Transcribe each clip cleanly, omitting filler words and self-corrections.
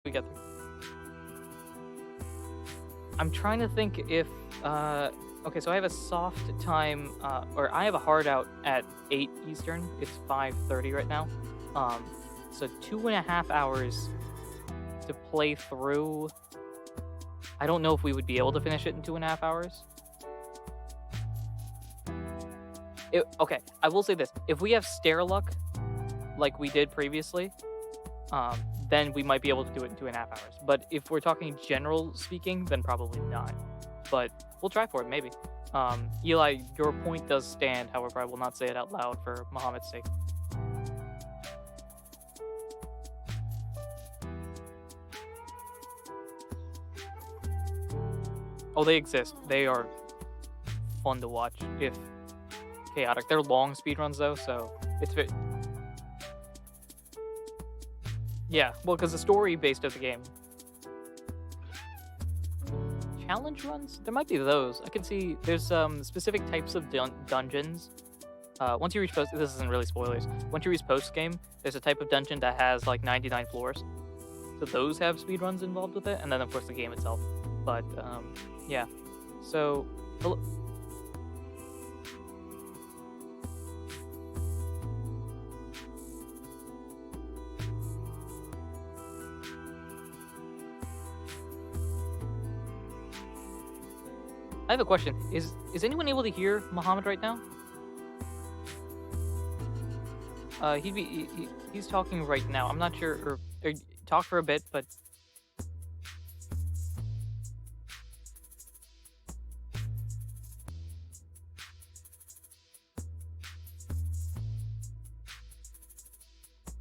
We got I'm trying to think if okay, so I have a soft time or I have a hard out at 8 Eastern. It's 5:30 right now. So 2.5 hours to play through. I don't know if we would be able to finish it in 2.5 hours. Okay, I will say this. If we have stair luck like we did previously, um, then we might be able to do it in 2.5 hours. But if we're talking general speaking, then probably not. But we'll try for it, maybe. Eli, your point does stand. However, I will not say it out loud for Muhammad's sake. Oh, they exist. They are fun to watch if chaotic. They're long speedruns though, so it's yeah. Well, because the story based of the game. Challenge runs? There might be those. I can see there's specific types of dungeons. Once you reach post, this isn't really spoilers. Once you reach post game, there's a type of dungeon that has like 99 floors. So those have speed runs involved with it, and then of course the game itself. But yeah. So I have a question. Is anyone able to hear Muhammad right now? He's talking right now. I'm not sure, or talk for a bit, but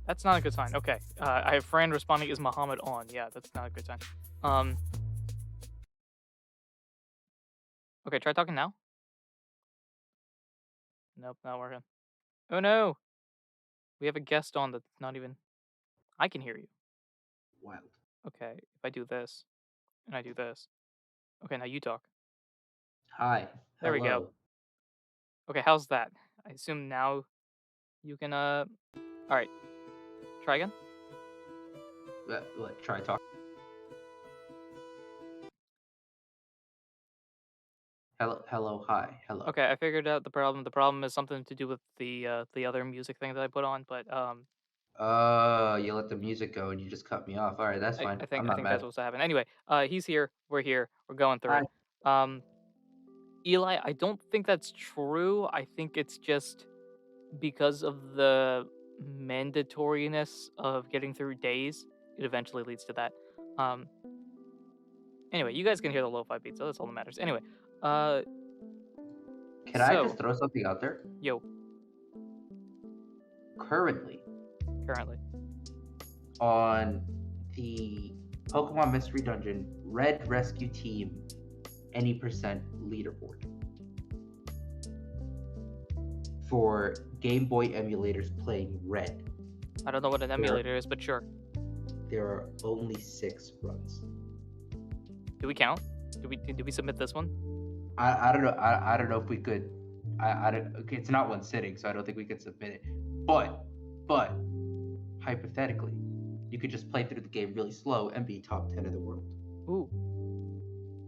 that's not a good sign. Okay, I have Fran responding. Is Muhammad on? Yeah, that's not a good sign. Um. Okay, try talking now. Nope, not working. Oh no, we have a guest on that's not even. I can hear you. Wild. Okay, if I do this and I do this. Okay, now you talk. Hi. There we go. Hello. Okay, how's that? I assume now you can all right, try again. Try talk. Hello. Hello. Hi. Hello. Okay, I figured out the problem. The problem is something to do with the other music thing that I put on, but You let the music go and you just cut me off. All right, that's fine. I'm I not think that's mad. what's happening. Anyway, he's here. We're here. We're going through Hi. it. Um, Eli, I don't think that's true. I think it's just because of the mandatoriness of getting through days. It eventually leads to that. Um, anyway, you guys can hear the lo-fi beat, so that's all that matters. Anyway, uh, Can I just so throw something out there? yo, Currently, currently, on the Pokemon Mystery Dungeon Red Rescue Team any percent leaderboard for Game Boy emulators playing Red, I don't know what an there emulator is, but sure. there are only 6 runs. Do we count? Did we submit this one? I don't know. I don't know if we could. I don't. Okay, it's not one sitting, so I don't think we could submit it. But hypothetically, you could just play through the game really slow and be top 10 in the world. Ooh.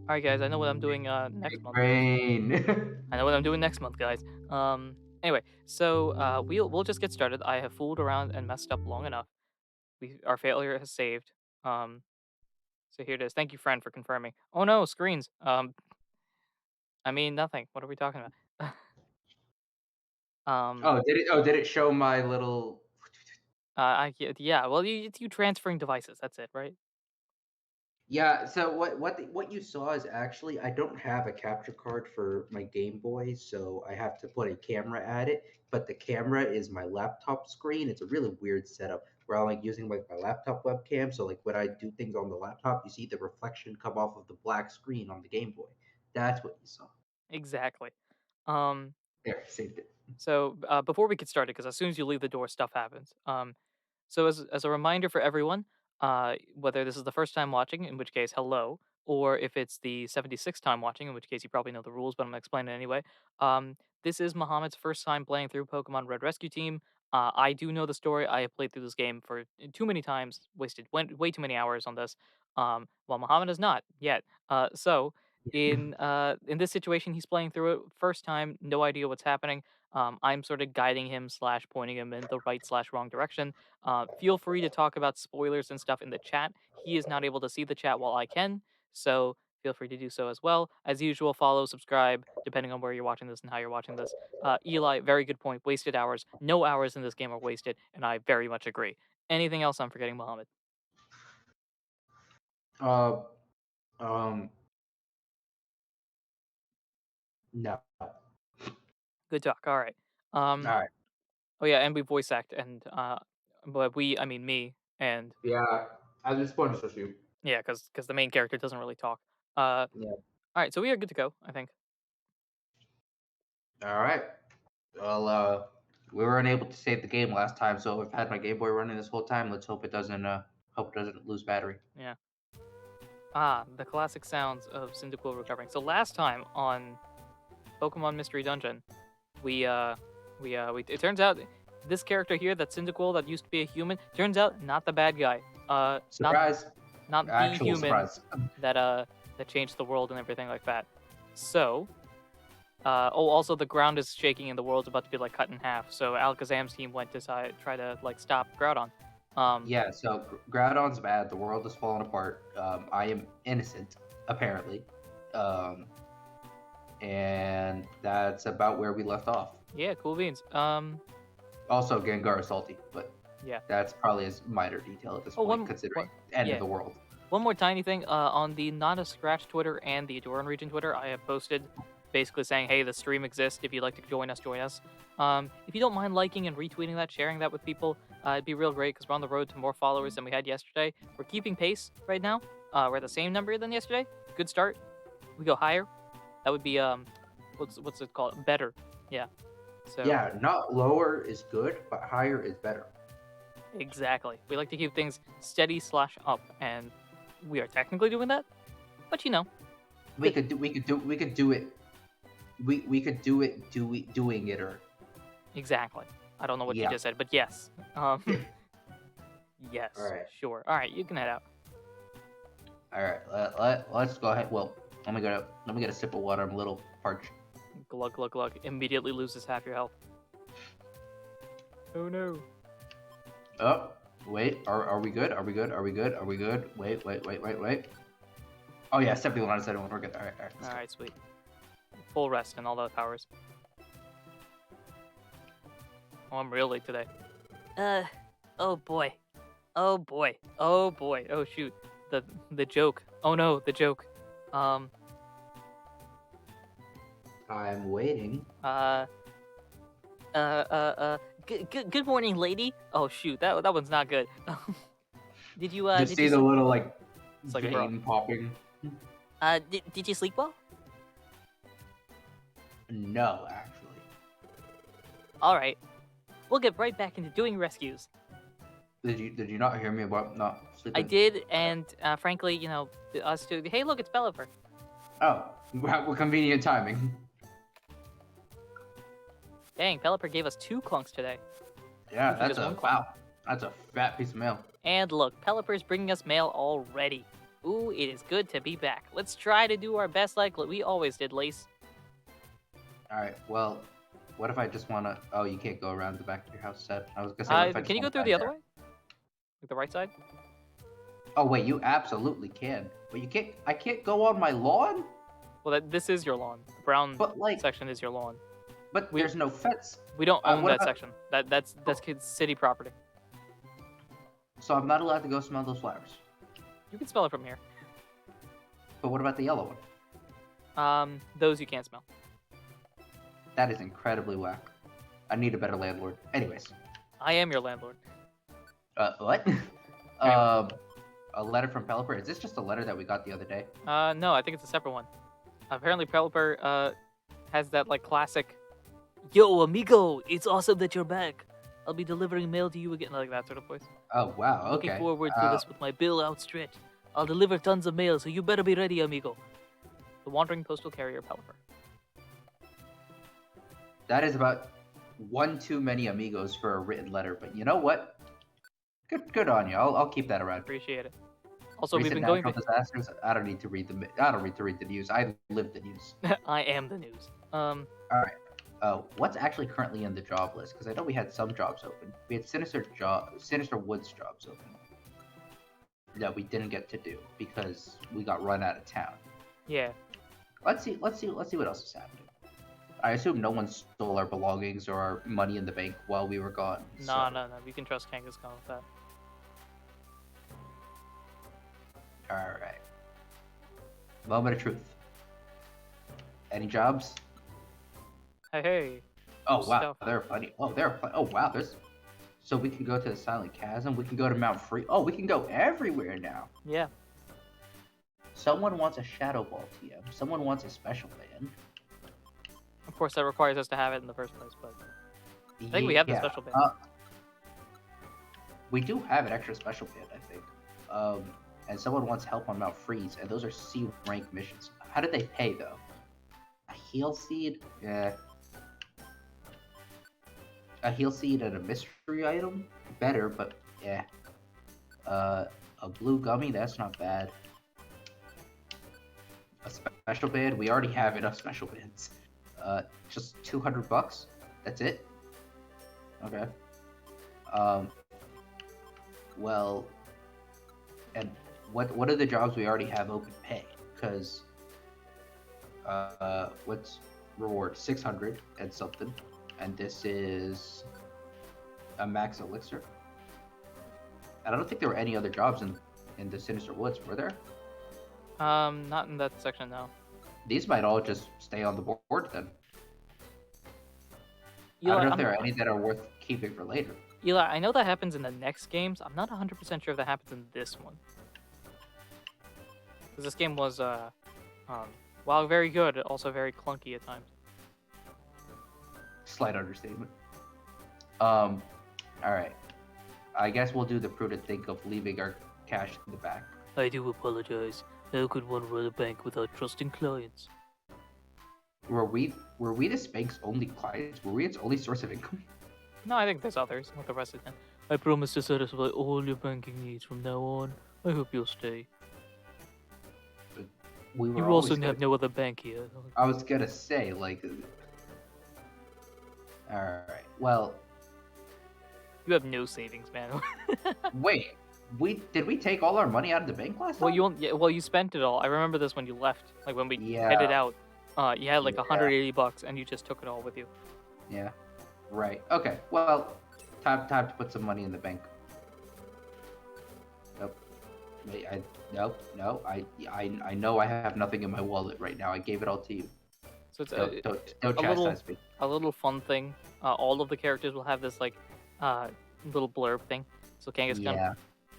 All right, guys. I know what I'm doing next Big month. brain. I know what I'm doing next month, guys. Anyway, so we'll just get started. I have fooled around and messed up long enough. Our failure has saved. Um, so here it is. Thank you, friend, for confirming. Oh no, screens. I mean nothing. What are we talking about? um, Oh, did it? Oh, did it show my little? yeah. Well, it's you transferring devices. That's it, right? Yeah. So what you saw is actually I don't have a capture card for my Game Boy, so I have to put a camera at it. But the camera is my laptop screen. It's a really weird setup where I'm like using like my laptop webcam. So like when I do things on the laptop, you see the reflection come off of the black screen on the Game Boy. That's what you saw. Exactly. Um, There, saved it. so before we get started, because as soon as you leave the door, stuff happens. So as a reminder for everyone, whether this is the first time watching, in which case hello, or if it's the 76th time watching, in which case you probably know the rules, but I'm gonna explain it anyway. This is Muhammad's first time playing through Pokemon Red Rescue Team. I do know the story. I have played through this game for too many times, wasted way too many hours on this. While Muhammad has not yet. So in this situation, he's playing through it first time, no idea what's happening. I'm sort of guiding him slash pointing him in the right slash wrong direction. Feel free to talk about spoilers and stuff in the chat. He is not able to see the chat while I can, so feel free to do so as well. As usual, follow, subscribe, depending on where you're watching this and how you're watching this. Eli, very good point. Wasted hours. No hours in this game are wasted, and I very much agree. Anything else I'm forgetting, Mohammed? Uh, um, no. All Good talk. All right. Um. right. Oh yeah, and we voice act, and but I mean me, and Yeah, I just wanted to you. yeah, because the main character doesn't really talk. Uh. Yeah. All right, so we are good to go, I think. All right. Well, we were unable to save the game last time, so I've had my Game Boy running this whole time. Let's hope it doesn't lose battery. Yeah. The classic sounds of Cyndaquil recovering. So last time on Pokemon Mystery Dungeon, we it turns out this character here, that Cyndaquil that used to be a human, turns out not the bad guy. Not Surprise! not the Actual human surprise. that changed the world and everything like that. So, also the ground is shaking and the world's about to be like cut in half. So Alakazam's team went to try to like stop Groudon. Yeah. So Groudon's bad. The world is falling apart. I am innocent, apparently. And that's about where we left off. Yeah, cool beans. Also, Gengar is salty, but Yeah. that's probably as minor detail at this Oh, point, considering end yeah. of the world. One more tiny thing. On the Not a Scratch Twitter and the Adoran Region Twitter, I have posted basically saying, hey, the stream exists. If you'd like to join us, join us. If you don't mind liking and retweeting that, sharing that with people, it'd be real great because we're on the road to more followers than we had yesterday. We're keeping pace right now. We're at the same number than yesterday. Good start. We go higher. That would be what's it called? Better. Yeah. So Yeah, not lower is good, but higher is better. exactly. We like to keep things steady / up, and we are technically doing that. But you know, We could do it. We could do it doing it or exactly. I don't know what you Yeah. just said, but yes. Yes. Alright. Sure. All right, you can head out. all right. Let's go ahead. Well, let me get a sip of water. I'm a little parched. Glug glug glug. Immediately loses half your health. Oh no. Oh, wait. Are we good? Are we good? Are we good? Are we good? Wait. Oh yeah, 71 out of 71. We're good. All right. Let's All go. right, sweet. Full rest and all the powers. Oh, I'm real late today. Oh boy. Oh boy. Oh boy. Oh shoot. The joke. Oh no, the joke. I'm waiting. Good morning, lady. Oh shoot, that one's not good. Did you Just did see you the little like It's like a vein popping. did you sleep well? No, actually. All right, we'll get right back into doing rescues. Did you not hear me about not sleeping? I did, and frankly, us two. Hey, look, it's Pelipper. Oh, what convenient timing. Dang, Pelipper gave us 2 clunks today. Yeah, Usually that's just a one clunk. wow. That's a fat piece of mail. And look, Pelipper's bringing us mail already. Ooh, it is good to be back. Let's try to do our best like we always did, Lace. All right. Well, what if I just wanna? Oh, you can't go around the back of your house, Seth. I was gonna say. What if I just Can you go wanna through back the other there? way? Like the right side? Oh wait, you absolutely can. But you can't. I can't go on my lawn. Well, this is your lawn. The brown But like, section is your lawn. but there's no fence, We don't own what that about- section. That's kids' city property. so I'm not allowed to go smell those flowers. You can smell it from here. But what about the yellow one? Those you can't smell. That is incredibly whack. I need a better landlord. Anyways, I am your landlord. what? Anyway. A letter from Pelipper. Is this just a letter that we got the other day? No, I think it's a separate one. Apparently, Pelipper has that like classic. Yo, amigo! It's awesome that you're back. I'll be delivering mail to you again, like that sort of voice. Oh wow. Okay. Looking forward to this with my bill outstretched. I'll deliver tons of mail, so you better be ready, amigo. The wandering postal carrier Pelipper. That is about one too many amigos for a written letter, but you know what? Good on you. I'll keep that around. Appreciate it. Also, we've Recent been going natural to. disasters. I don't need to read I don't need to read the news. I live the news. I am the news. All right. What's actually currently in the job list? Because I know we had some jobs open. We had Sinister Woods jobs open that we didn't get to do because we got run out of town. Yeah. Let's see what else is happening. I assume no one stole our belongings or our money in the bank while we were gone. No. We can trust Kangaskhan with that. All right. Moment of truth. Any jobs? Hey. Oh wow, Stuff. there are plenty. Oh wow, there's. So we can go to the Silent Chasm. We can go to Mount Free. Oh, we can go everywhere now. Yeah. Someone wants a Shadow Ball TM. Someone wants a Special Band. Of course, that requires us to have it in the first place, but I think we have the Yeah, special band. we do have an extra Special Band, I think. And someone wants help on Mount Freeze, and those are C rank missions. How did they pay though? A heal seed? Yeah. A heal seed and a mystery item? Better, but yeah. A blue gummy? That's not bad. A special band? We already have enough special bands. Just $200? That's it? Okay. Well, and what are the jobs we already have open pay? Because what's reward? 600 and something, and this is a max elixir. And I don't think there were any other jobs in the Sinister Woods, were there? Not in that section, no. These might all just stay on the board then. Eli, I don't know if there are any that are worth keeping for later. Eli, I know that happens in the next games. I'm not 100% sure if that happens in this one. Because this game was, while very good, also very clunky at times. Slight understatement. Alright. I guess we'll do the prudent thing of leaving our cash in the back. I do apologize. How could one run a bank without trusting clients? Were we this bank's only clients? Were we its only source of income? No, I think there's others with the rest of them. I promise to satisfy all your banking needs from now on. I hope you'll stay. We were You also always have no other bank here. I was gonna say, like... Alright, well... You have no savings, man. Wait, did we take all our money out of the bank last time? You spent it all. I remember this when you left, like when we headed out. You had like Yeah. $180 and you just took it all with you. Yeah, right. Okay, well, time to put some money in the bank. Nope. Wait, no. I know I have nothing in my wallet right now. I gave it all to you. So it's Don't chastise me. a little fun thing. All of the characters will have this like little blurb thing. So Kangaskhan. Yeah.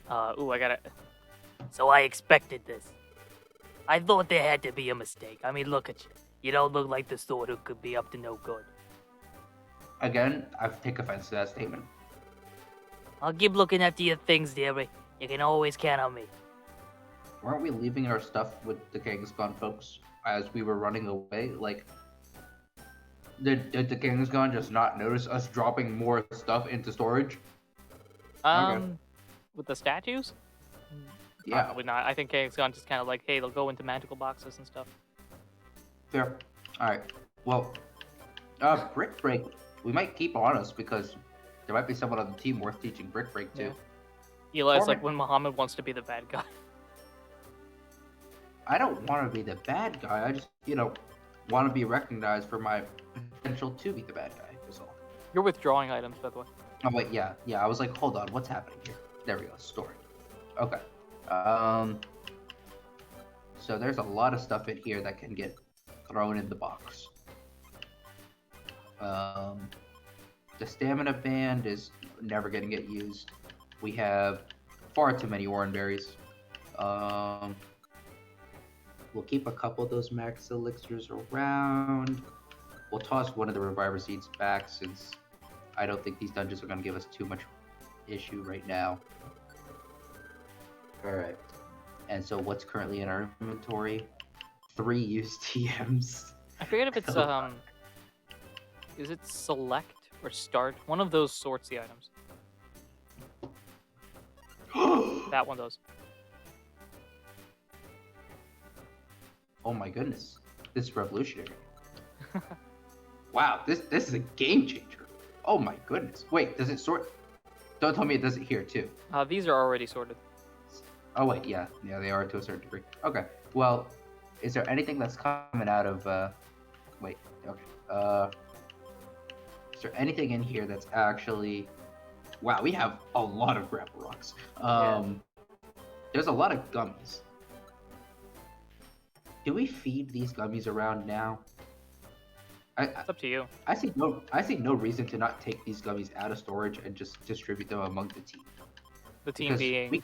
I got it. So I expected this. I thought there had to be a mistake. I mean, look at you. You don't look like the sort who could be up to no good. Again, I take offense to that statement. I'll keep looking after your things, dearie. You can always count on me. Weren't we leaving our stuff with the Kangaskhan folks as we were running away? Like, did the Kangaskhan just not notice us dropping more stuff into storage? With the statues? Yeah. Probably not. I think Kangaskhan just kind of like, hey, they'll go into magical boxes and stuff. Fair. Alright. Well, Brick Break, we might keep on us because there might be someone on the team worth teaching Brick Break to. Yeah. Eli's Torment. like when Muhammad wants to be the bad guy. I don't want to be the bad guy. I just, want to be recognized for my potential to be the bad guy, is all. You're withdrawing items, by the way. Oh, wait, yeah. I was like, hold on, what's happening here? There we go, story. Okay. So there's a lot of stuff in here that can get thrown in the box. The stamina band is never going to get used. We have far too many orange berries. We'll keep a couple of those max elixirs around. We'll toss one of the reviver seeds back since I don't think these dungeons are going to give us too much issue right now. Alright. And so what's currently in our inventory? 3 used TMs. I forget if it's is it select or start. One of those sorts the items. That one does. Oh my goodness, this is revolutionary. Wow, this is a game changer. Oh my goodness. Wait, does it sort? Don't tell me it does it here too. These are already sorted. Oh wait, yeah, they are to a certain degree. Okay, well, is there anything that's coming out of? Wait, okay. Is there anything in here that's actually? Wow, we have a lot of grapple rocks. There's a lot of gummies. Do we feed these gummies around now? It's up to you. I see no reason to not take these gummies out of storage and just distribute them among the team. The team Because being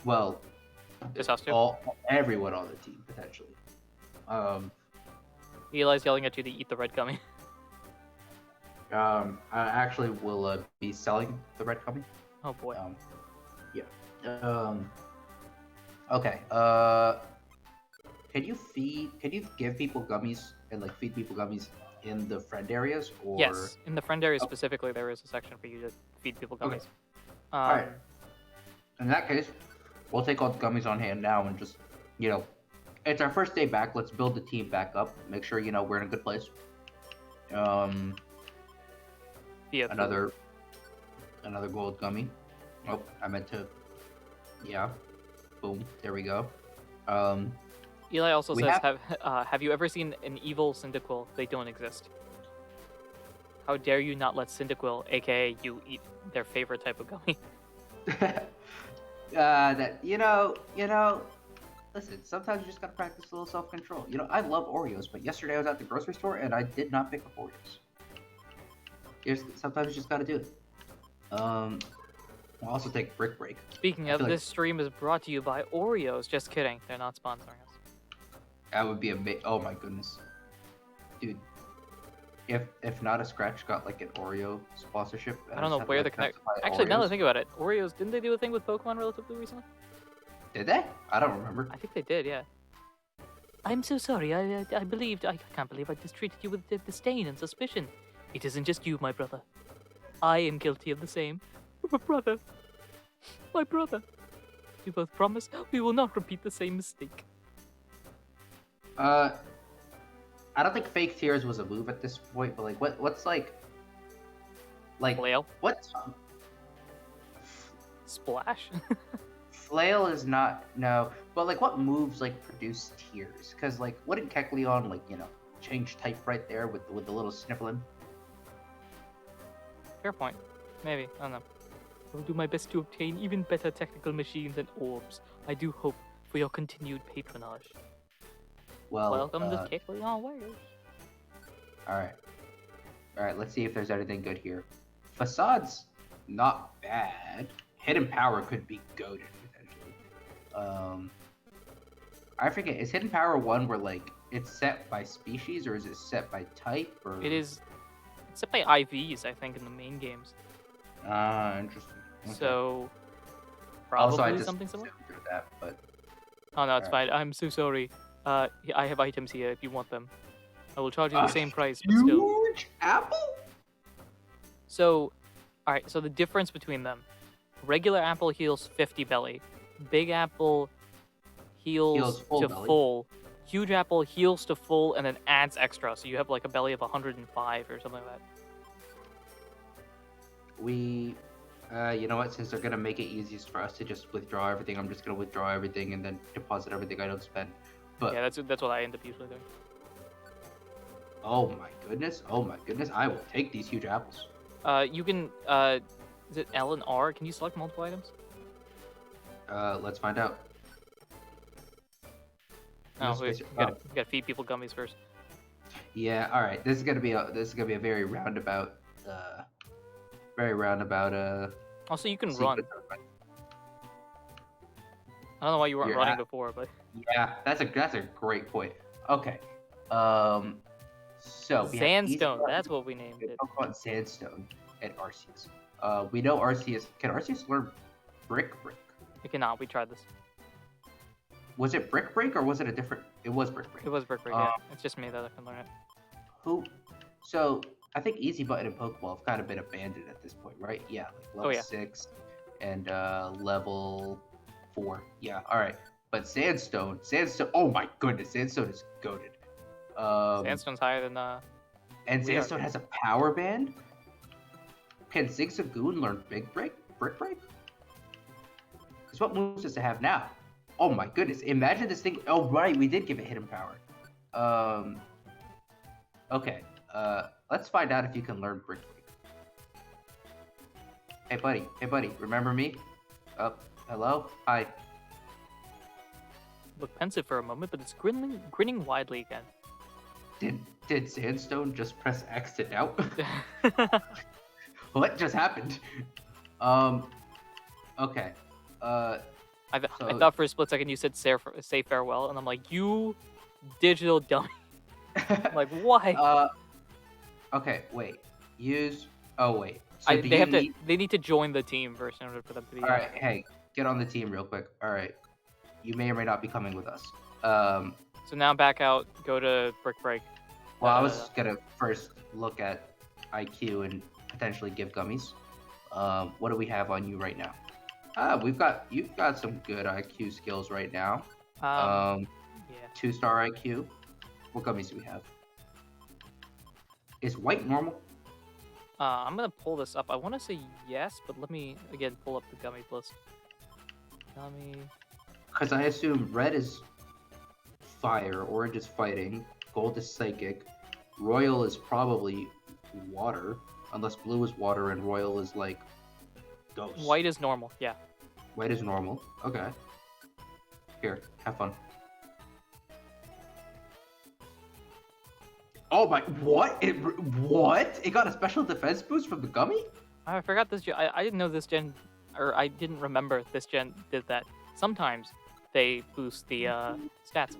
well, just us two. everyone on the team potentially. Eli's yelling at you to eat the red gummy. I actually will be selling the red gummy. Oh boy. Yeah. Okay. Can you give people gummies and like feed people gummies in the friend areas or? Yes, in the friend area specifically, there is a section for you to feed people gummies. Okay. Alright. In that case, we'll take all the gummies on hand now and just, it's our first day back. Let's build the team back up. Make sure we're in a good place. Yeah. Another gold gummy. Oh, I meant to. Yeah. Boom. There we go. Eli also says, have you ever seen an evil Cyndaquil? They don't exist. How dare you not let Cyndaquil, aka you, eat their favorite type of gummy? Listen, sometimes you just gotta practice a little self-control. I love Oreos, but yesterday I was at the grocery store and I did not pick up Oreos. Sometimes you just gotta do it. I'll also take Brick Break. Speaking of, this stream is brought to you by Oreos. Just kidding, they're not sponsoring us. That would be amazing. Oh my goodness, dude. If not a Scratch got like an Oreo sponsorship, I don't know where the connect. Actually, now that I think about it, Oreos, didn't they do a thing with Pokemon relatively recently? Did they? I don't remember. I think they did, yeah. I'm so sorry. I can't believe I mistreated you with disdain and suspicion. It isn't just you, my brother. I am guilty of the same. My brother. My brother. We both promise we will not repeat the same mistake. I don't think Fake Tears was a move at this point, but like, what's like Flail? What? Splash? Flail is not, no, but like what moves like produce tears? Because like, wouldn't Kecleon like, change type right there with the little sniffling? Fair point. Maybe. I don't know. I will do my best to obtain even better technical machines and orbs. I do hope for your continued patronage. Well, welcome to Kecleon Warriors. Alright, let's see if there's anything good here. Facade's not bad. Hidden Power could be goated potentially. I forget, is Hidden Power one where like it's set by species or is it set by type or? It's set by IVs, I think, in the main games. Interesting. Okay. So probably also, something similar. That, but oh no, it's fine. I'm so sorry. I have items here if you want them. I will charge you the same price, but still. Huge apple? So, alright, so the difference between them. Regular apple heals 50 belly. Big apple heals to belly. full. Huge apple heals to full and then adds extra, so you have like a belly of 105 or something like that. You know what? Since they're gonna make it easiest for us to just withdraw everything, I'm just gonna withdraw everything and then deposit everything I don't spend. But yeah, that's what I end up usually doing. Oh my goodness! I will take these huge apples. You can is it L and R? Can you select multiple items? Let's find out. Oh, wait, we gotta feed people gummies first. Yeah. All right. This is gonna be a very roundabout. Also, you can run. I don't know why you weren't running before, but yeah, that's a great point. Okay. So Sandstone. That's what we named it. Pokemon Sandstone and Arceus. We know Arceus. Can Arceus learn Brick Break? It cannot. We tried this. Was it Brick Break or was it a different? It was Brick Break. It was Brick Break. Yeah. It's just me that I can learn it. So I think Easy Button and Pokeball have kind of been abandoned at this point, right? Yeah, like Oh level yeah. 6 and level 4. Yeah, all right. But Sandstone. Oh my goodness, Sandstone is goaded. Um, Sandstone's higher than and we are. Sandstone has a power band. Can Zigzagoon learn Brick Break? Because what moves does it have now? Oh my goodness! Imagine this thing. Oh right, we did give it hidden power. Um, okay. Let's find out if you can learn Brick Break. Hey buddy. Hey buddy. Remember me? Oh, hello. Hi. Look pensive for a moment, but it's grinning widely again. Did Sandstone just press X to doubt? What just happened? Okay. I So thought for a split second you said say farewell, and I'm like, you digital dummy. I'm like, why? Okay. Wait. Use. Oh wait. So do They you have need? they need to join the team first in order for them to be. All right. Hey, get on the team real quick. All right. You may or may not be coming with us. So now back out, go to Brick Break. Well, I was gonna first look at IQ and potentially give gummies. What do we have on you right now? You've got some good IQ skills right now. Yeah. 2-star IQ. What gummies do we have? Is white normal? I'm gonna pull this up. I want to say yes, but let me again pull up the gummy list. Gummy. Because I assume red is fire, orange is fighting, gold is psychic, royal is probably water, unless blue is water and royal is like ghost. White is normal. Yeah. White is normal. Okay. Here, have fun. Oh my! What? What? It got a special defense boost from the gummy? I forgot this. I didn't know this gen, or I didn't remember this gen did that. Sometimes they boost the stats.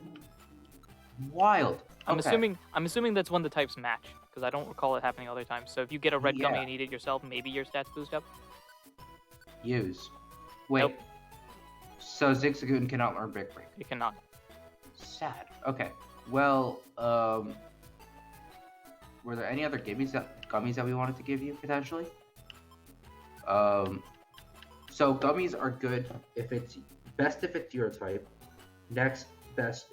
Wild. I'm Okay. assuming that's when the types match, because I don't recall it happening other times. So if you get a red gummy Yeah. and eat it yourself, maybe your stats boost up. Use. Wait. Nope. So Zigzagoon cannot learn Brick Break. You cannot. Sad. Okay. Well, were there any other gummies that we wanted to give you potentially? So gummies are good if it's your type. Next best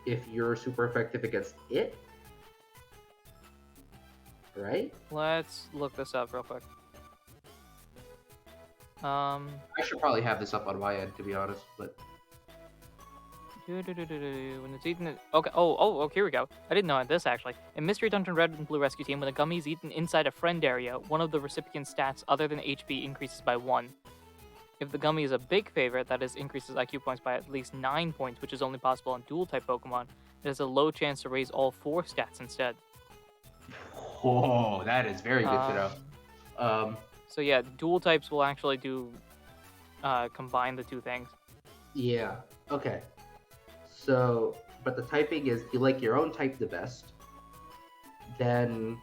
if you're super effective against it. Right? Let's look this up real quick. I should probably have this up on my end to be honest, but When it's eaten, okay. Oh, here we go. I didn't know this actually. In Mystery Dungeon Red and Blue Rescue Team, when a gummy is eaten inside a friend area, one of the recipient's stats other than HP increases by 1. If the gummy is a big favorite, that is, increases IQ points by at least 9 points, which is only possible on dual-type Pokemon, it has a low chance to raise all 4 stats instead. whoa, that is very good to know. So yeah, dual types will actually do combine the two things. Yeah. Okay. So, but the typing is you like your own type the best. Then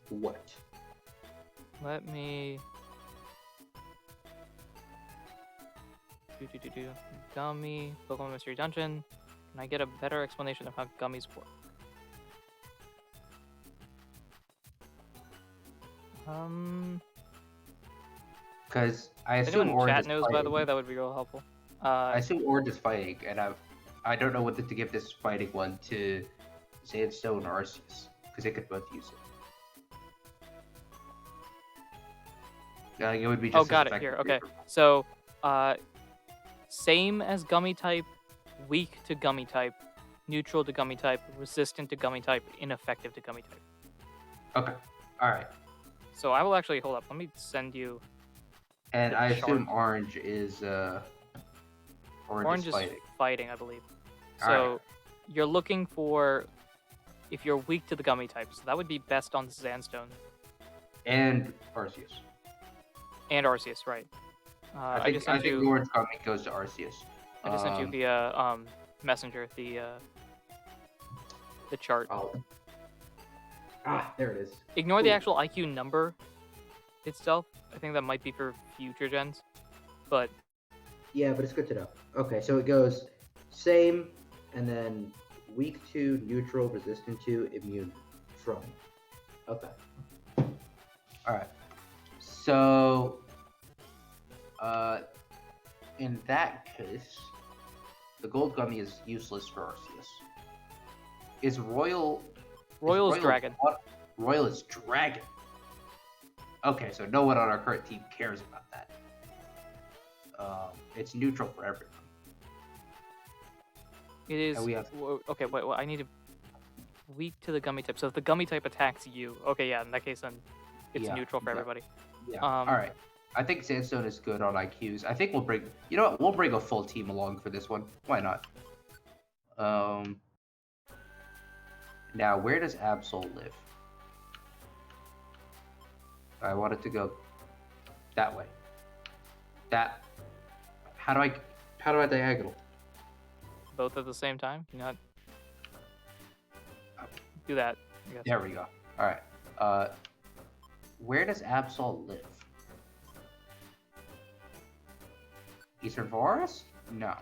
what? Let me Gummy Pokemon Mystery Dungeon. Can I get a better explanation of how gummies work? Because I If assume anyone in Orange chat is knows, fighting. by the way, that would be real helpful. I assume Orange is fighting, and I don't know whether to give this fighting one to Sandstone or Arceus, because they could both use it. It would be just Oh, as got it effective here. for Okay, so same as gummy type, weak to gummy type, neutral to gummy type, resistant to gummy type, ineffective to gummy type. Okay. All right. So I will actually hold up. Let me send you. And The I chart. assume Orange is Orange is fighting. fighting, I believe. So Alright. you're looking for if you're weak to the gummy type. So that would be best on Sandstone And Arceus. and Arceus, right? I just think sent you. the Orange comic goes to Arceus. I just sent you via messenger the chart. Oh. There it is. Ignore the Cool. actual IQ number itself. I think that might be for future gens, but Yeah, but it's good to know. Okay, so it goes same, and then weak to, neutral, resistant to, immune drone. Okay. All right. So, in that case, the gold gummy is useless for Arceus. Is Royal? Royal's Royal dragon. Royal is dragon. Okay, so no one on our current team cares about that. It's neutral for everyone. It is. And we have Okay, wait. I need to weak to the gummy type. So if the gummy type attacks you, okay, yeah. In that case, then it's Yeah, neutral for yeah. everybody. Yeah. All right. I think Sandstone is good on IQs. I think we'll bring. You know what? We'll bring a full team along for this one. Why not? Now, where does Absol live? I want it to go that way. That. How do I diagonal? Both at the same time. You know, do that. I guess. There we go. All right. Where does Absol live? Eastern Forest? No.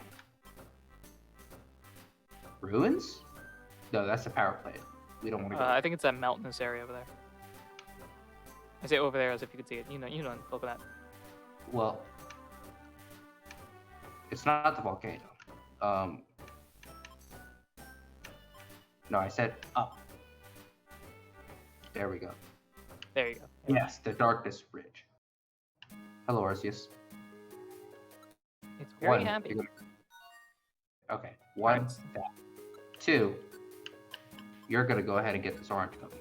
Ruins? No, that's the power plant. We don't want to go. I think it's that mountainous area over there. I say over there as if you could see it. You know, look at that. Well, it's not the volcano. No, I said up. There we go. There you go. Yes, the Darkness Ridge. Hello, Arceus. It's very One, happy. Okay, one, Right. that. Two, you're gonna go ahead and get this orange gummy.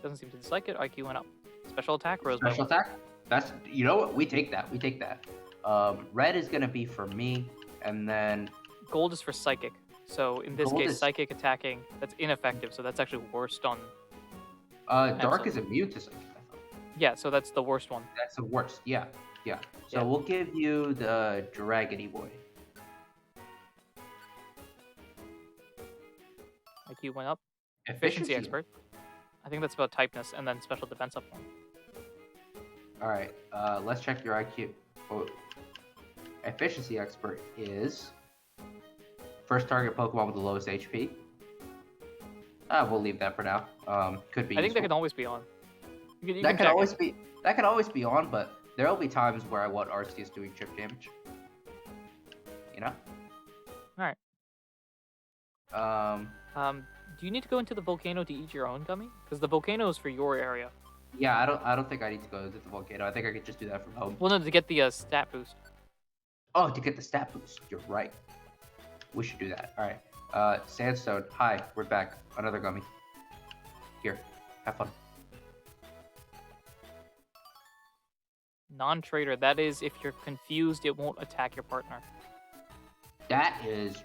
Doesn't seem to dislike it. IQ went up. Special attack rose by Special 1. attack? That's, you know what? We take that. We take that. Red is gonna be for me, and then Gold is for psychic. So in this Gold case, is- psychic attacking, that's ineffective. So that's actually worst on. dark Absol. is immune to something. I thought. Yeah, so that's the worst one. That's the worst. Yeah, yeah. So Yeah. we'll give you the Dragony Boy. IQ went up. Efficiency expert. I think that's about typeness and then special defense up 1. All right. Let's check your IQ. Oh. Efficiency expert is first target Pokemon with the lowest HP. We'll leave that for now. Could be. I think that useful. can always be on. You That can can check always it. be. That can always be on, but there'll be times where I want Arceus doing chip damage. You know. Alright. Do you need to go into the volcano to eat your own gummy? Because the volcano is for your area. Yeah, I don't think I need to go to the volcano. I think I could just do that from home. Well, no, to get the stat boost. Oh, to get the stat boost. You're right. We should do that. All right. Sandstone. Hi, we're back. Another gummy. Here, have fun. Non-trader. That is, if you're confused, it won't attack your partner. That is,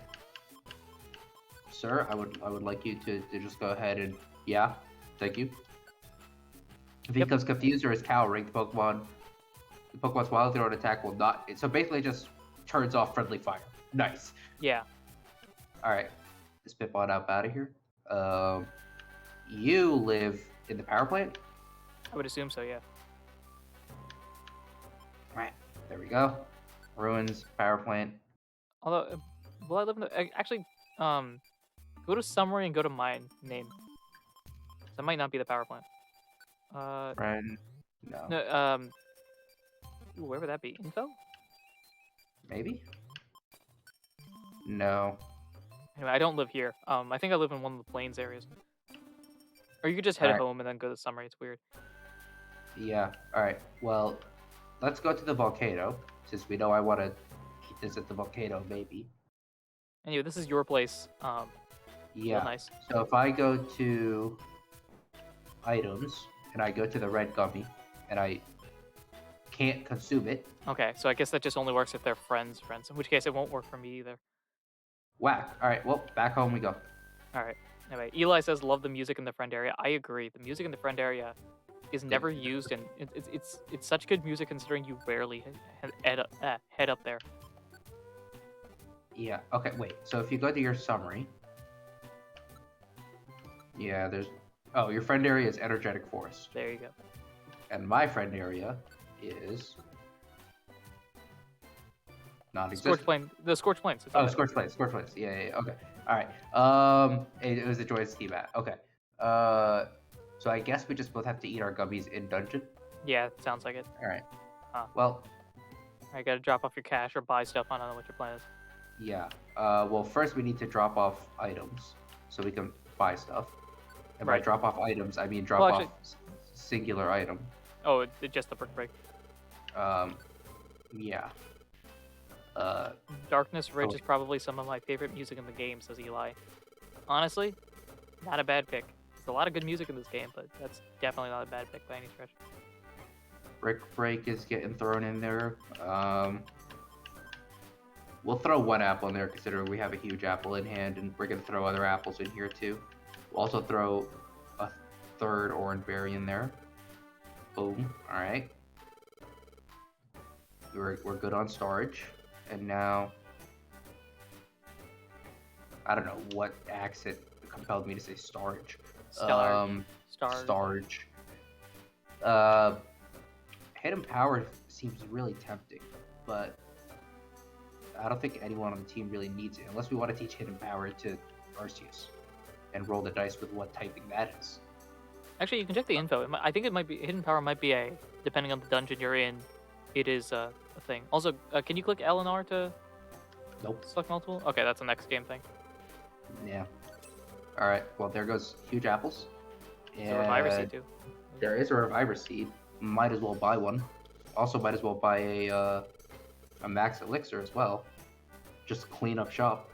sir. I would like you to just go ahead and thank you. If he Yep. becomes confused or is cowering, the Pokemon's wild throw attack will not. So basically, just turns off friendly fire. Nice. Yeah. All right, let's Spitball out of here. You live in the power plant. I would assume so, yeah. Right, there we go. Ruins, power plant. Although, will I live in the... Actually, go to summary and go to my name. That might not be the power plant. Friend, no. No, ooh, where would that be? Info? Maybe? No. Anyway, I don't live here. I think I live in one of the plains areas. Or you could just head Alright. home and then go to summary. It's weird. Yeah, alright. Well, let's go to the volcano, since we know I want to visit the volcano, maybe. Anyway, this is your place. Real Yeah. nice. So if I go to items, and I go to the red gummy, and I can't consume it, Okay, so I guess that just only works if they're friends. In which case, it won't work for me either. whack. Alright, well, back home we go. Alright. Anyway, Eli says, love the music in the friend area. I agree. The music in the friend area is never used, and it's such good music considering you rarely head up there. Yeah, okay, wait. So if you go to your summary, yeah, there's... Oh, your friend area is Energetic Forest. There you go. And my friend area is... non-existent. Scorch Plain. The Scorch Plains. It's Oh, on there. Scorch Plains. Yeah, okay. Alright. It was the Joyous Ski Mat. Okay. So I guess we just both have to eat our gummies in dungeon. Yeah, sounds like it. All right. Huh. Well, I gotta drop off your cash or buy stuff. I don't know what your plan is. yeah. Well, first we need to drop off items so we can buy stuff. And by Right. drop off items, I mean drop Well, off actually- singular item. Oh, just the brick break. Yeah. Darkness Ridge Oh. is probably some of my favorite music in the game, says Eli. Honestly, not a bad pick. There's a lot of good music in this game, but that's definitely not a bad pick by any stretch. Brick break is getting thrown in there. We'll throw one apple in there considering we have a huge apple in hand, and we're gonna throw other apples in here too. We'll also throw a third orange berry in there. Boom. All right. We're good on storage, and now I don't know what accent compelled me to say storage. Star. Storage. Hidden power seems really tempting, but I don't think anyone on the team really needs it unless we want to teach hidden power to Arceus and roll the dice with what typing that is. Actually, you can check the info. I think it might be hidden power. Might be depending on the dungeon you're in. It is a thing. Also, can you click L and R to Nope. select multiple? Okay, that's a next game thing. Yeah. All right. Well, there goes huge apples. There's a reviver seed too. There is a reviver seed. Might as well buy one. Also, might as well buy a max elixir as well. Just clean up shop.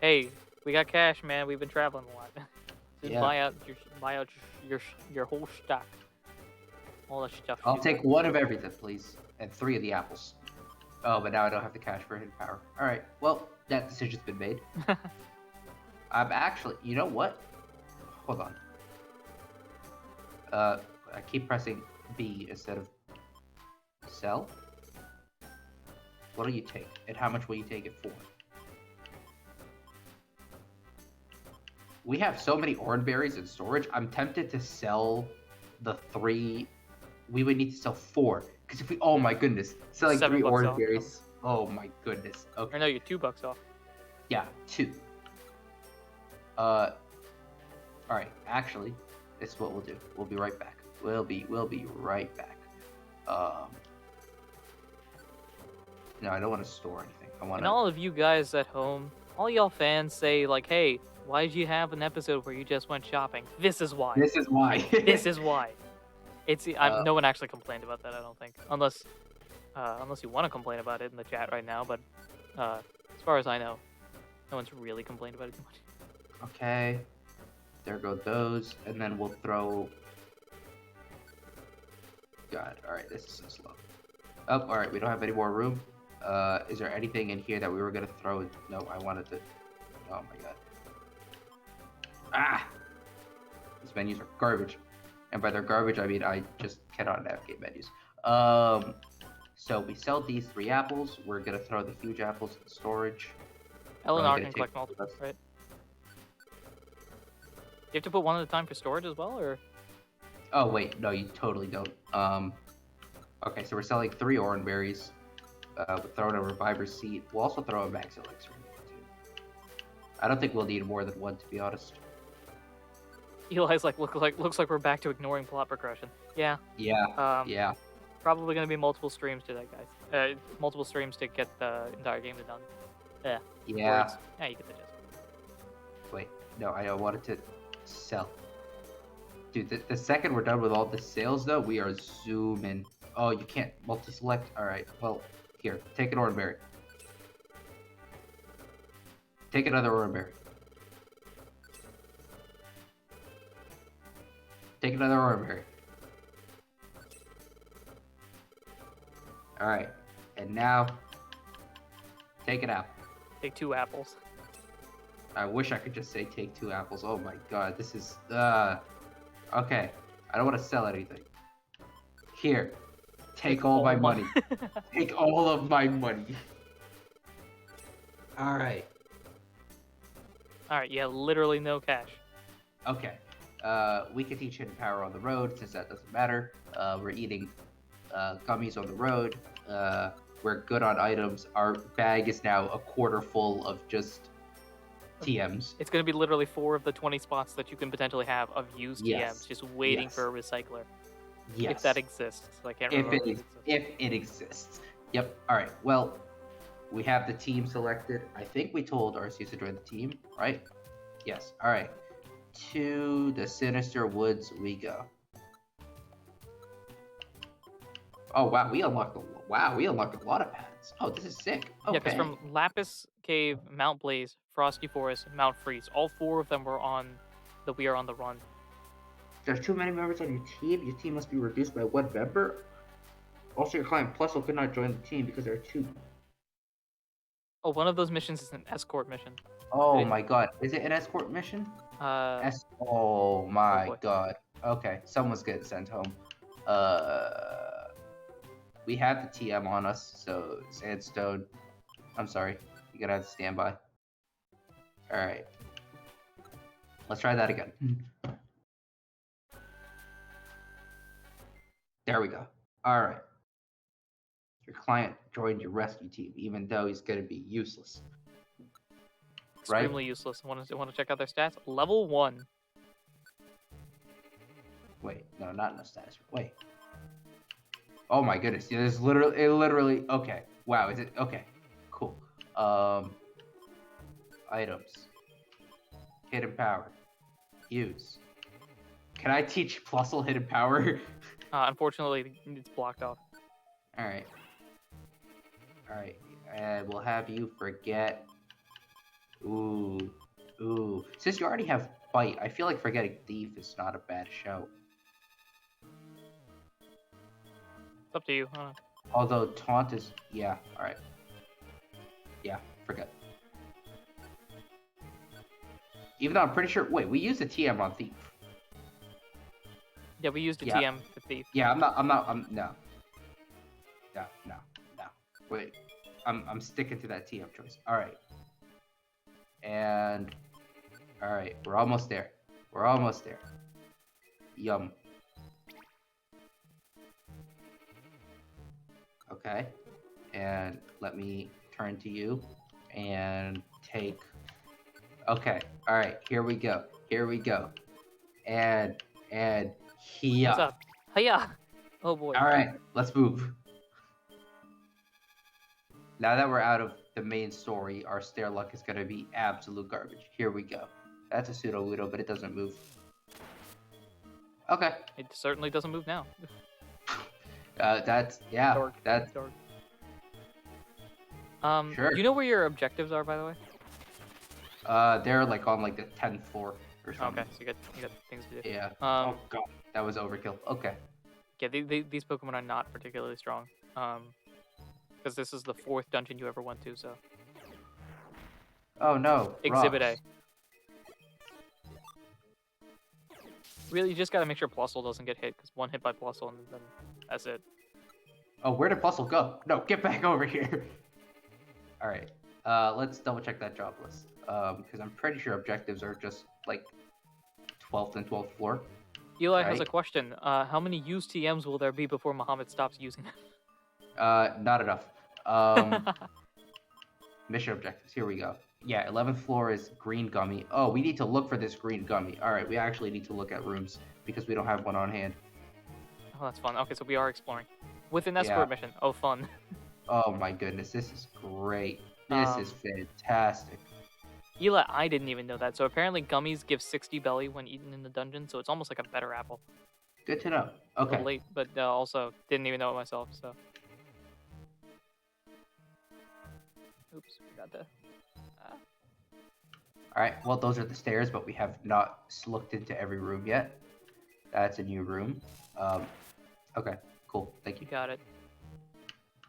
Hey, we got cash, man. We've been traveling a lot. Just Yeah. buy out your whole stock. All the stuff. I'll take one of everything, please, and 3 of the apples. Oh, but now I don't have the cash for hidden power. All right. Well, that decision's been made. I'm actually. You know what? Hold on. I keep pressing B instead of sell. What do you take, and how much will you take it for? We have so many orange berries in storage. I'm tempted to sell the 3. We would need to sell 4 because if we, oh my goodness, selling $7 3 orange off. berries. Oh my goodness. Okay. Or no, you're $2 off. Yeah, 2. All right. Actually, this is what we'll do. We'll be right back. We'll be right back. No, I don't want to store anything. I want And to. all of you guys at home, all y'all fans say like, "Hey, why did you have an episode where you just went shopping?" This is why. This is why. This is why. It's no one actually complained about that. I don't think, unless you want to complain about it in the chat right now. But as far as I know, no one's really complained about it too much. Okay. There go those, and then we'll throw. God, all right, this is so slow. Oh, all right, we don't have any more room. Is there anything in here that we were gonna throw? No, I wanted to. Oh my god. Ah! These menus are garbage, and by their garbage, I mean I just cannot navigate menus. So we sell these 3 apples. We're gonna throw the huge apples in storage. Eleanor gonna can take collect multiple, this. right? You have to put one at a time for storage as well, or Oh wait, no, you totally don't. Okay, so we're selling 3 orange berries. We're throwing a reviver seed. We'll also throw a max elixir in there too. I don't think we'll need more than 1 to be honest. Eli's looks like we're back to ignoring plot progression. Yeah. Yeah, yeah. Probably gonna be multiple streams today, guys. Multiple streams to get the entire game done. Yeah. Words. Yeah, you get the gist. Wait, no, I wanted to sell. Dude, the second we're done with all the sales though, we are zooming. Oh, you can't multi-select? Alright, well, here, take an orange berry. Take another orange berry. Take another orange berry. Alright, and now, take an apple. Take 2 apples. I wish I could just say take 2 apples. Oh my god, this is, okay, I don't want to sell anything. Here, take all my money. Take all of my money. Alright, Alright, yeah, literally no cash. okay. We can teach hidden power on the road since that doesn't matter. We're eating gummies on the road. We're good on items. Our bag is now a quarter full of just TMs. It's going to be literally 4 of the 20 spots that you can potentially have of used Yes. TMs just waiting Yes. for a recycler. Yes. If that exists. I can't If remember it if is, it exists. if it exists. Yep. All right. Well, we have the team selected. I think we told Arceus to join the team, right? Yes. All right. To the Sinister Woods we go. Oh wow, we unlocked a lot of paths. Oh, this is sick. Okay. Yeah, because from Lapis Cave, Mount Blaze, Frosty Forest, Mount Freeze, all 4 of them were on the We Are on the Run. There's too many members on your team. Your team must be reduced by 1 member. Also, your client Plusle could not join the team because there are 2. Oh, one of those missions is an escort mission. Oh my god, is it an escort mission? Oh my boy. god. Okay, someone's getting sent home. We have the TM on us, so Sandstone. I'm sorry, you're gonna have to stand by. All right, let's try that again. There we go. All right. Your client joined your rescue team, even though he's gonna be useless. Extremely useless. Want to check out their stats? Level 1. Wait, no, not in the status. Wait. Oh my goodness, yeah, there's literally. Okay. Wow, is it okay? Cool. Items. Hidden power. Use. Can I teach Plusle hidden power? Unfortunately, it's blocked off. All right. All right, and we'll have you forget. Ooh. Since you already have Bite, I feel like forgetting Thief is not a bad show. It's up to you. Although Taunt is, yeah, all right. Yeah, forget. Even though I'm pretty sure. Wait, we used a TM on Thief. Yeah, we used a TM for Thief. Yeah, I'm no. Wait, I'm sticking to that TM choice. All right. And all right, we're almost there. Yum. Okay. And let me turn to you and take. Okay. All right. Here we go. And here. What's up? Hiya! Oh boy. All right. Let's move. Now that we're out of the main story, our stair luck is going to be absolute garbage. Here we go. That's a Pseudo-Ludo, but it doesn't move. Okay. It certainly doesn't move now. That's Dark. That's dark. Sure. Do you know where your objectives are, by the way? they're like on like the 10th floor or something. Okay, so you got things to do. Yeah. Oh god, that was overkill. Okay. Yeah, these Pokemon are not particularly strong. Because this is the 4th dungeon you ever went to, so. Oh no. Exhibit rocks. A. Really, you just gotta make sure Plusle doesn't get hit, because 1 hit by Plusle, and then that's it. Oh, where did Plusle go? No, get back over here. All right. Let's double check that job list. Because I'm pretty sure objectives are just like 12th and 12th floor. Eli has a question. How many used TMs will there be before Muhammad stops using them? Not enough. Mission objectives. Here we go. Yeah, 11th floor is green gummy. Oh, we need to look for this green gummy. All right, we actually need to look at rooms because we don't have one on hand. Oh, that's fun. Okay, so we are exploring. With an escort mission. Oh, fun. Oh my goodness, this is great. This is fantastic. Eli, I didn't even know that. So apparently gummies give 60 belly when eaten in the dungeon, so it's almost like a better apple. Good to know. A Okay. little late, but also didn't even know it myself, so. Oops, forgot to. All right. Well, those are the stairs, but we have not looked into every room yet. That's a new room. Okay. Cool. Thank you. Got it.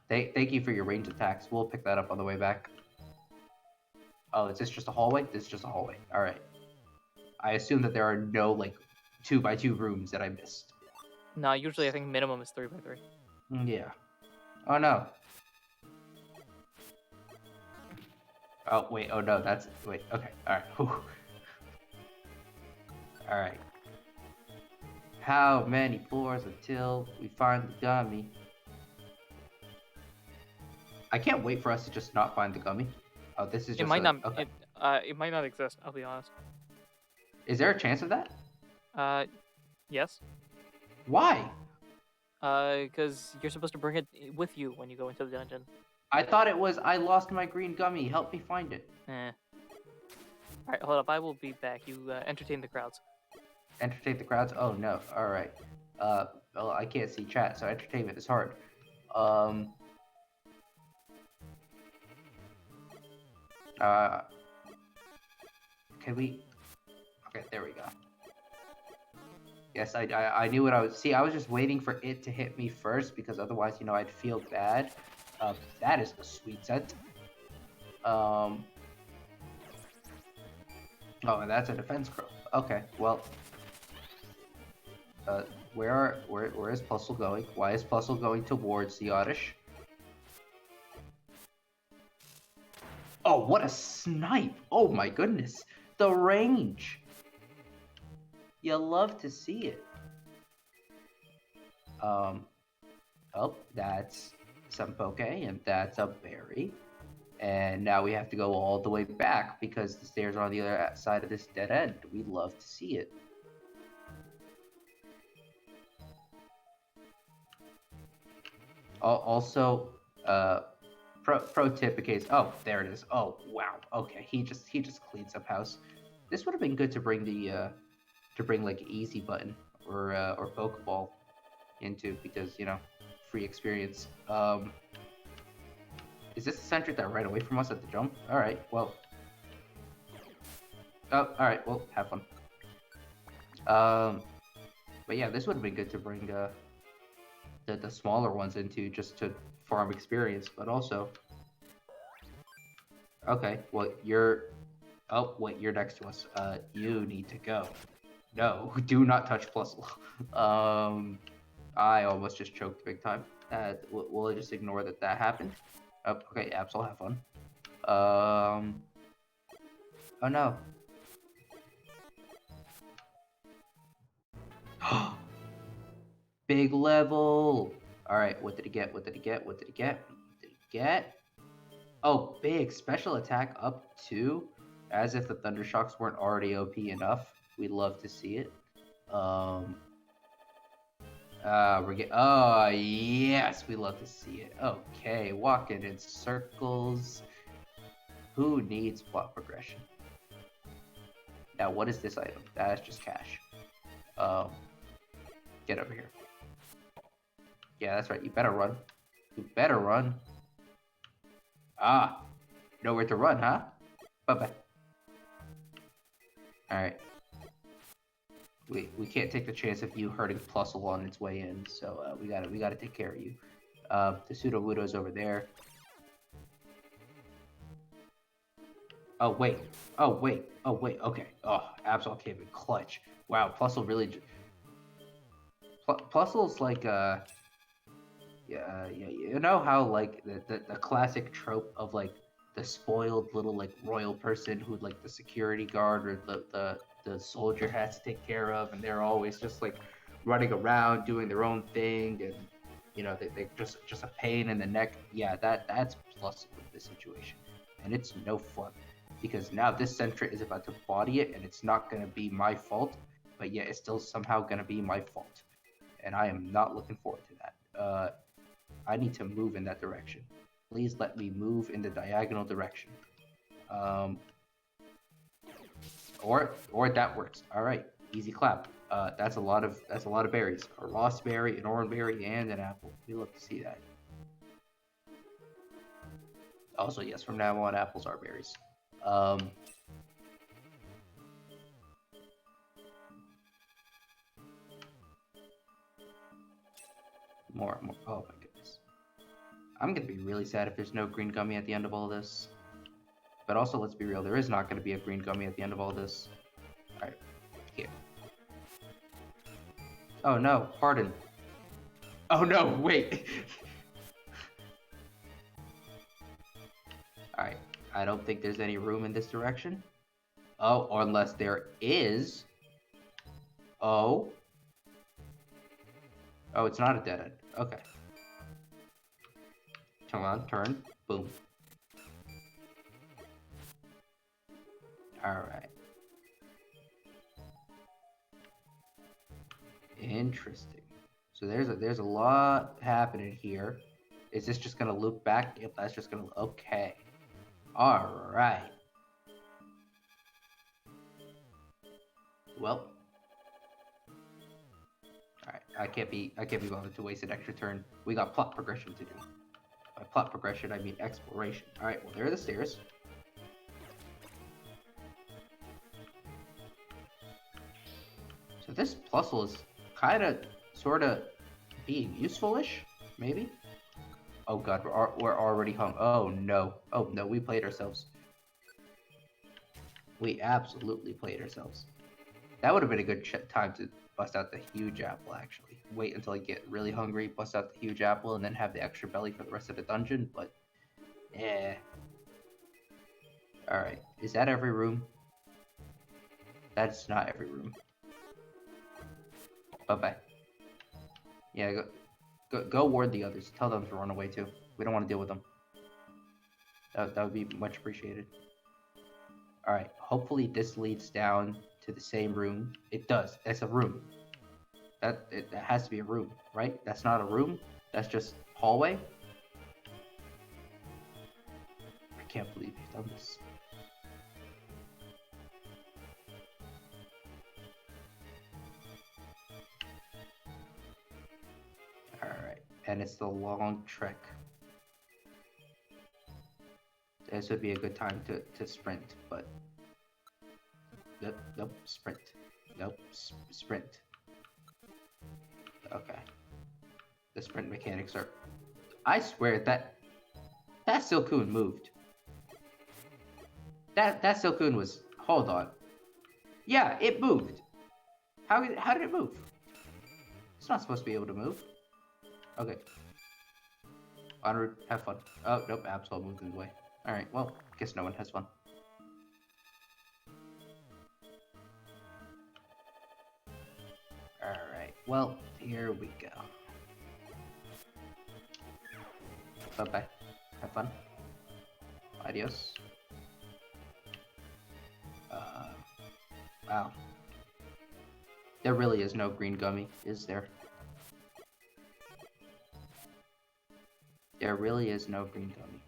Thank you for your range attacks. We'll pick that up on the way back. Oh, is this just a hallway? This is just a hallway. All right. I assume that there are no like 2x2 rooms that I missed. No, usually I think minimum is 3x3. Yeah. Oh no. Oh wait. Oh no. That's wait. Okay. All right. Whew. All right. How many floors until we find the gummy? I can't wait for us to just not find the gummy. Oh, this is just It might not. Okay. It might not exist. I'll be honest. Is there a chance of that? Yes. Why? Because you're supposed to bring it with you when you go into the dungeon. I thought it was I lost my green gummy. Help me find it. Eh. All right, hold up. I will be back. You entertain the crowds. Entertain the crowds? Oh no. All right. Well, I can't see chat, so entertainment is hard. Can we? Okay, there we go. Yes, I knew what I was. See, I was just waiting for it to hit me first because otherwise, you know, I'd feel bad. That is a sweet scent. Oh, and that's a defense crow. Okay, well. Where is Puzzle going? Why is Puzzle going towards the Oddish? Oh, what a snipe! Oh my goodness, the range. You love to see it. Oh, that's some poke, and that's a berry. And now we have to go all the way back because the stairs are on the other side of this dead end. We love to see it. Also, pro tip in case. Oh, there it is. Oh wow. Okay, he just cleans up house. This would have been good to bring the like easy button or Pokeball into because you know free experience. Is this the sentry that ran away from us at the jump? All right. Well. Oh, all right. Well, have fun. But yeah, this would have been good to bring the smaller ones into just to farm experience, but also. Okay, well you're. Oh wait, you're next to us. You need to go. No, do not touch Plusle. I almost just choked big time. We'll just ignore that happened. Oh, okay, Absol, have fun. Oh no. Big level. All right, what did he get? What did he get? What did he get? What did he get? Oh, big special attack up 2. As if the Thunder Shocks weren't already OP enough. We'd love to see it. We're getting. Oh yes, we love to see it. Okay, walking in circles. Who needs plot progression? Now, what is this item? That's just cash. Get over here. Yeah, that's right. You better run. You better run. Ah, nowhere to run, huh? Bye-bye. Alright. We can't take the chance of you hurting Plusle on its way in, so we gotta take care of you. The Sudowoodo's over there. Oh wait. Oh wait. Oh wait. Okay. Oh, Absol came in clutch. Wow, Plusle really. Plusle's like yeah, you know how like the classic trope of like the spoiled little like royal person who like the security guard or the soldier has to take care of, and they're always just like running around doing their own thing, and you know they just a pain in the neck. Yeah, that's Plusle with this situation, and it's no fun because now this Sentret is about to body it, and it's not gonna be my fault, but yet it's still somehow gonna be my fault, and I am not looking forward to that. I need to move in that direction. Please let me move in the diagonal direction. Or that works. All right, easy clap. That's a lot of berries. A lost berry, an orange berry, and an apple. We love to see that. Also, yes, from now on, apples are berries. More. Oh my goodness. I'm gonna be really sad if there's no green gummy at the end of all this. But also, let's be real, there is not gonna be a green gummy at the end of all this. Alright, here. Oh no, pardon. Oh no, wait! Alright, I don't think there's any room in this direction. Oh, or unless there is. Oh. Oh, it's not a dead end. Okay. Come on, turn. Boom. Alright. Interesting. So there's a lot happening here. Is this just gonna loop back? Yep, that's just gonna okay. Alright. Well. Alright, I can't be bothered to waste an extra turn. We got plot progression to do. By plot progression I mean exploration. Alright, well there are the stairs. So this Plusle is kinda sorta being useful-ish, maybe? Oh god, we're already hung. Oh no. Oh no, we played ourselves. We absolutely played ourselves. That would have been a good time to bust out the huge apple, actually. Wait until I get really hungry, bust out the huge apple, and then have the extra belly for the rest of the dungeon, but... eh. Alright, is that every room? That's not every room. Bye-bye. Yeah, go ward the others. Tell them to run away too. We don't want to deal with them. That would be much appreciated. Alright, hopefully this leads down to the same room. It does. That's a room. That has to be a room, right? That's not a room. That's just hallway. I can't believe you've done this. Alright, and it's the long trek. This would be a good time to sprint, but... Nope, sprint. Nope, sprint. Okay. The sprint mechanics are... I swear that Silcoon moved. That Silcoon was... Hold on. Yeah, it moved. How did it move? It's not supposed to be able to move. Okay. Onward, have fun. Oh, nope, Absol moved in the way. Alright, well, guess no one has fun. Alright, well, here we go. Bye-bye. Have fun. Adios. Wow. There really is no green gummy, is there? There really is no green gummy.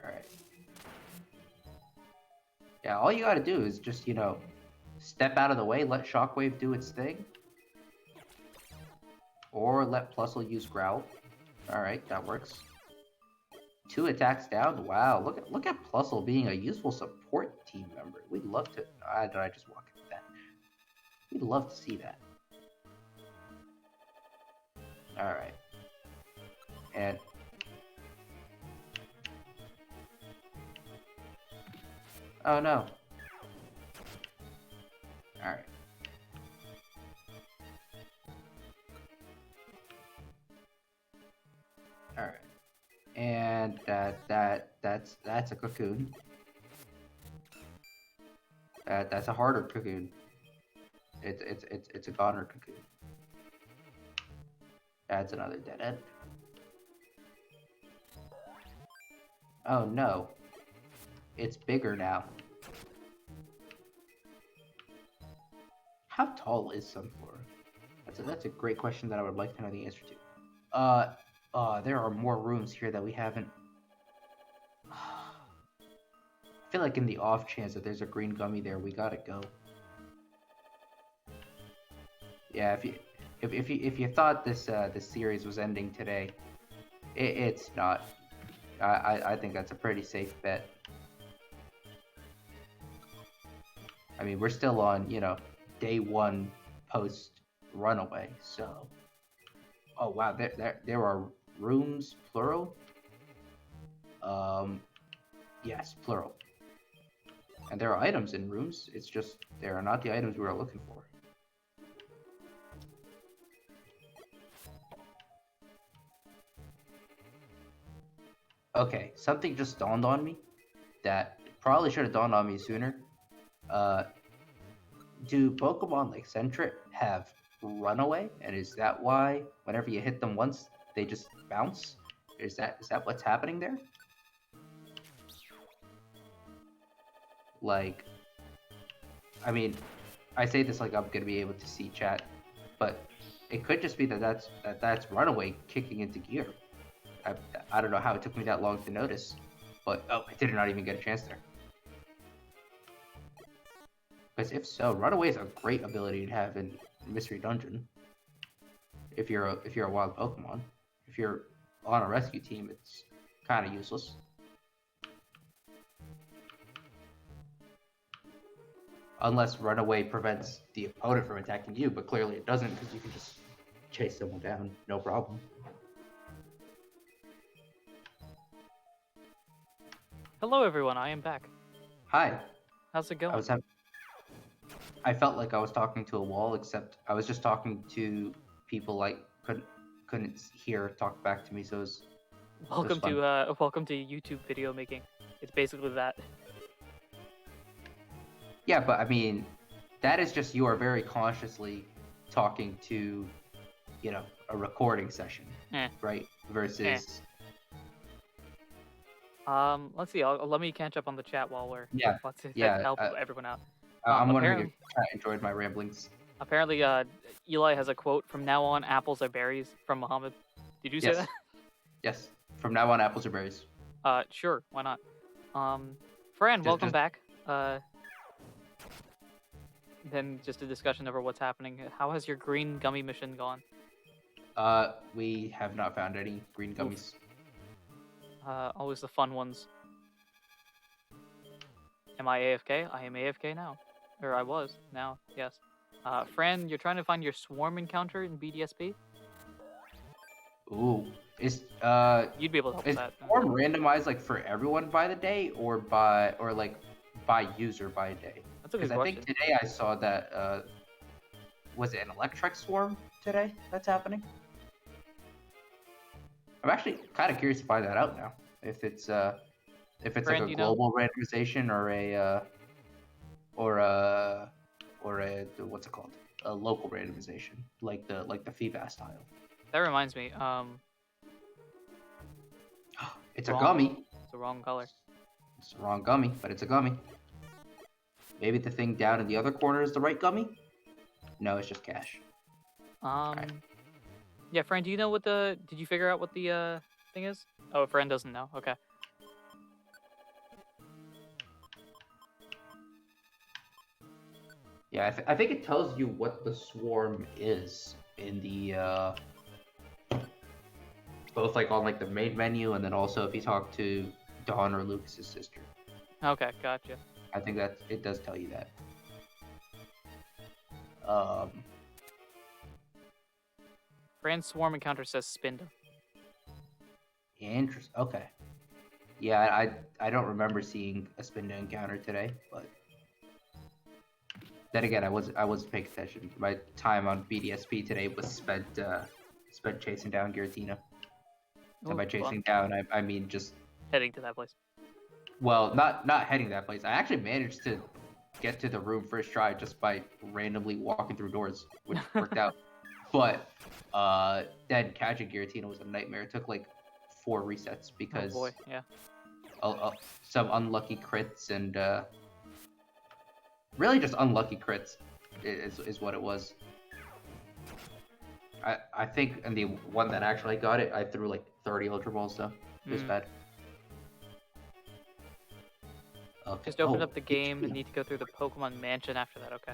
Alright. Yeah, all you gotta do is just, you know, step out of the way, let Shockwave do its thing. Or let Plusle use Growl. Alright, that works. 2 attacks down. Wow, look at Plusle being a useful support team member. We'd love to... did I just walk into that? We'd love to see that. Alright. And... oh no. Alright. Alright. And that's a cocoon. That's a harder cocoon. It's a goner cocoon. That's another dead end. Oh no. It's bigger now. How tall is Sunflora? That's a great question that I would like to know the answer to. There are more rooms here that we haven't... I feel like in the off chance that there's a green gummy there, we gotta go. Yeah, if you thought this series was ending today, it's not. I think that's a pretty safe bet. I mean, we're still on, you know, day 1 post Runaway, so... Oh wow, there are rooms, plural? Yes, plural. And there are items in rooms, it's just, they are not the items we are looking for. Okay, something just dawned on me that probably should have dawned on me sooner. Do Pokemon like Sentret have Runaway? And is that why whenever you hit them once, they just bounce? Is that what's happening there? Like, I mean, I say this like I'm gonna be able to see chat, but it could just be that's Runaway kicking into gear. I don't know how it took me that long to notice, but I did not even get a chance there. Because if so, Runaway is a great ability to have in Mystery Dungeon. If you're a wild Pokemon, if you're on a rescue team, it's kind of useless. Unless Runaway prevents the opponent from attacking you, but clearly it doesn't because you can just chase someone down, no problem. Hello, everyone. I am back. Hi. How's it going? I felt like I was talking to a wall, except I was just talking to people like couldn't hear talk back to me. So it was Welcome fun. to YouTube video making. It's basically that. Yeah, but I mean, that is just you are very consciously talking to, a recording session, right? Versus. Let's see. Let me catch up on the chat while we're let's help everyone out. I'm wondering if chat enjoyed my ramblings. Apparently, Eli has a quote: "From now on, apples are berries." From Muhammad. Did you say that? Yes. From now on, apples are berries. Sure. Why not? Fran, welcome back. Then just a discussion over what's happening. How has your green gummy mission gone? We have not found any green gummies. Always the fun ones. Am I AFK? I am AFK now. Or I was. Now, yes. Fran, you're trying to find your swarm encounter in BDSP? Ooh. You'd be able to help with that. Swarm randomized like for everyone by the day or by user by day? That's a good question. Because I think today I saw that was it an Electric Swarm today that's happening? I'm actually kind of curious to find that out now. If it's Fran, like a global randomization or a what's it called? A local randomization, like the FIVA tile. That reminds me. It's a gummy. It's the wrong color. It's the wrong gummy, but it's a gummy. Maybe the thing down in the other corner is the right gummy? No, it's just cash. Right. Yeah, Fran, do you know did you figure out what the thing is? Oh, Fran doesn't know. Okay. Yeah, I think it tells you what the swarm is in the both like on like the main menu and then also if you talk to Dawn or Lucas's sister. Okay, gotcha. I think that it does tell you that. Fran's swarm encounter says Spinda. Interesting. Okay. Yeah, I don't remember seeing a Spinda encounter today, but then again, I wasn't paying attention. My time on BDSP today was spent chasing down Giratina. And by chasing down, I mean just heading to that place. Well, not heading that place. I actually managed to get to the room first try just by randomly walking through doors, which worked out. But then catching Giratina was a nightmare. It took like 4 resets because some unlucky crits and really just unlucky crits is what it was. I think in the one that actually got it, I threw like 30 Ultra Balls though. It was bad. Okay. Just open up the game and need to go through the Pokemon Mansion after that, okay.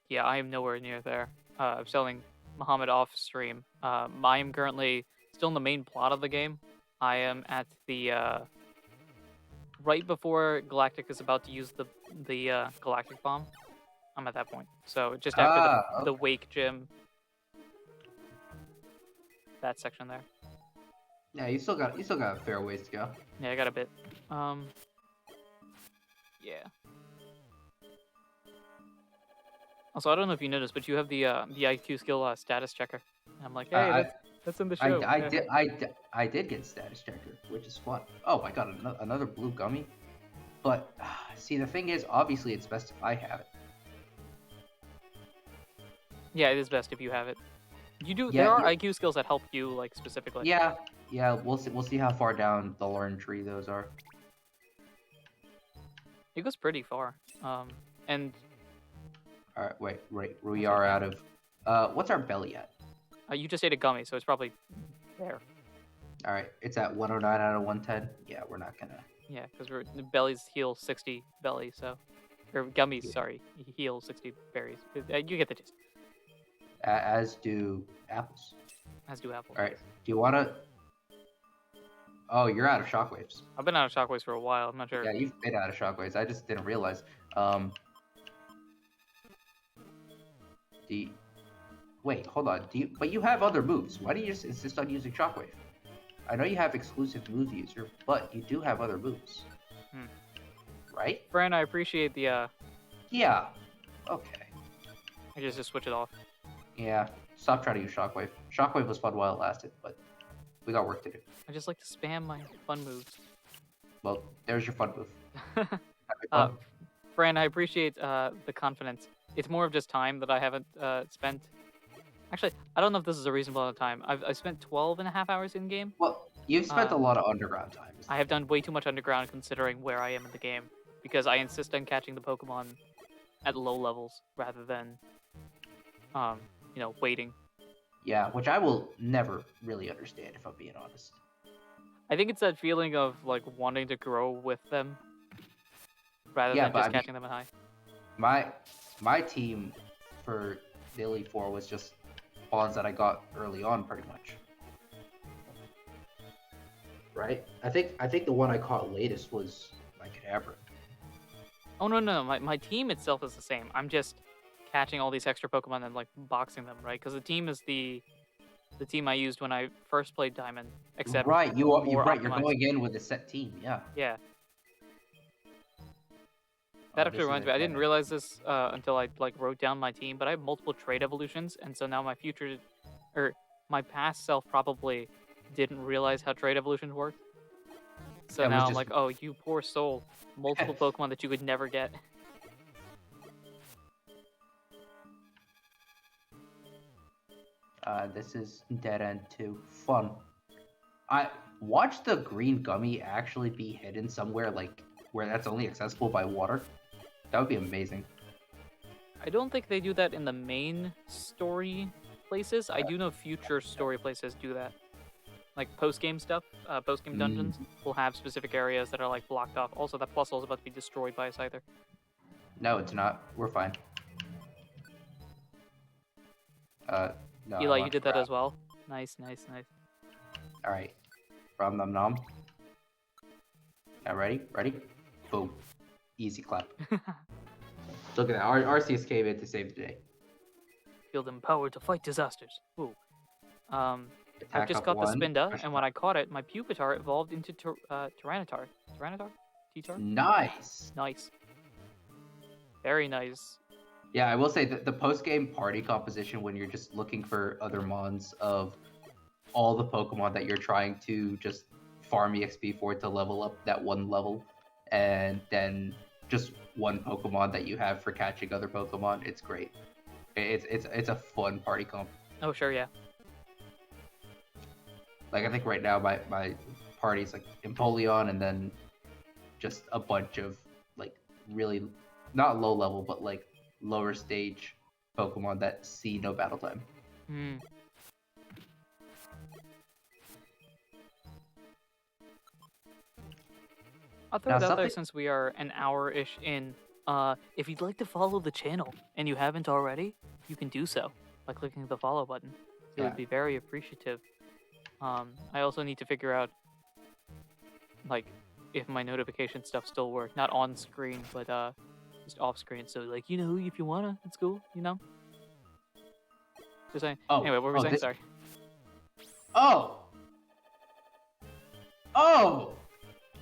Yeah, I am nowhere near there. I'm selling Muhammad off stream. I am currently still in the main plot of the game. I am at the right before Galactic is about to use the Galactic Bomb. I'm at that point. So just after the Wake Gym. That section there. Yeah, you still got a fair ways to go. Yeah, I got a bit. Yeah. Also, I don't know if you noticed, but you have the IQ skill status checker. And I'm like, hey, that's in the show. I did get status checker, which is fun. Oh, I got another blue gummy, but See, the thing is, obviously, it's best if I have it. Yeah, it is best if you have it. You do. Yeah, There are you're- IQ skills that help you like specifically. yeah, yeah. We'll see. We'll see how far down the learn tree those are. It goes pretty far. And All right, wait. We That's are okay. out of. What's our belly at? you just ate a gummy, so it's probably there. All right, it's at 109 out of 110. Yeah, we're not gonna. Yeah, because the bellies heal 60 belly, so or gummies. Yeah. Sorry, heal 60 berries. You get the gist. As do apples. As do apples. All right. Do you wanna? Oh, you're out of shockwaves. I've been out of shockwaves for a while. I'm not sure. Yeah, you've been out of shockwaves. I just didn't realize. Do you... Wait, hold on. But you have other moves. Why do you just insist on using shockwave? I know you have exclusive move user, but you do have other moves. Hmm. Right? Fran, I appreciate the. Yeah. Okay. I just switch it off. Yeah. Stop trying to use shockwave. Shockwave was fun while it lasted, but we got work to do. I just like to spam my fun moves. Well, there's your fun move. Have fun. Fran, I appreciate the confidence. It's more of just time that I haven't spent. Actually, I don't know if this is a reasonable amount of time. I've spent 12 and a half hours in game. Well, you've spent a lot of underground times. I have done way too much underground considering where I am in the game, because I insist on catching the Pokemon at low levels rather than, waiting. Yeah, which I will never really understand if I'm being honest. I think it's that feeling of like wanting to grow with them rather Yeah, than but just I mean- catching them at high. My team for Lily 4 was just bonds that I got early on, pretty much. Right? I think the one I caught latest was my Kadabra. Oh no, my team itself is the same. I'm just catching all these extra Pokemon and like boxing them, right? Because the team is the team I used when I first played Diamond. Except Right, you're more right. You're optimized. going in with a set team. Yeah. Yeah. Oh, That this actually is reminds me. I didn't advantage. realize this until I like wrote down my team, but I have multiple trait evolutions, and so now my future, or my past self probably didn't realize how trait evolutions worked. So Yeah, it was now I'm just- like, oh, you poor soul, multiple Pokemon that you could never get. This is Dead End 2. Fun. I watch the green gummy actually be hidden somewhere, like where that's only accessible by water. That would be amazing. I don't think they do that in the main story places. I do know future story places do that. Like post-game stuff, post-game dungeons will have specific areas that are like blocked off. Also, that Plusle is about to be destroyed by a Scyther. No, it's not. We're fine. No. I Eli, you want did to that as well. Nice. All right. Rom nom nom. Now ready? Ready? Boom. Easy clap. Look at that. Arceus came in to save the day. Feel empowered to fight disasters. Ooh. I've Attack just up got the one, Spinda, push and when I caught it, my Pupitar evolved into Tyranitar. Tyranitar? T-Tar? Nice. Nice. Very nice. Yeah, I will say that the post-game party composition when you're just looking for other mons of all the Pokemon that you're trying to just farm EXP for to level up that one level, and then just one Pokemon that you have for catching other Pokemon, it's great. It's a fun party comp. Oh, sure, yeah. Like I think right now my party's like Empoleon and then just a bunch of like really not low level but like lower stage Pokemon that see no battle time. Hmm. I'll throw Now, it out there something- since we are an hour-ish in. If you'd like to follow the channel and you haven't already, you can do so by clicking the follow button. It Yeah. would be very appreciative. I also need to figure out, like, if my notification stuff still work. Not on screen, but just off screen. So, like, if you wanna, it's cool. Just saying. Oh, Anyway, what were we saying? this- Sorry. Oh!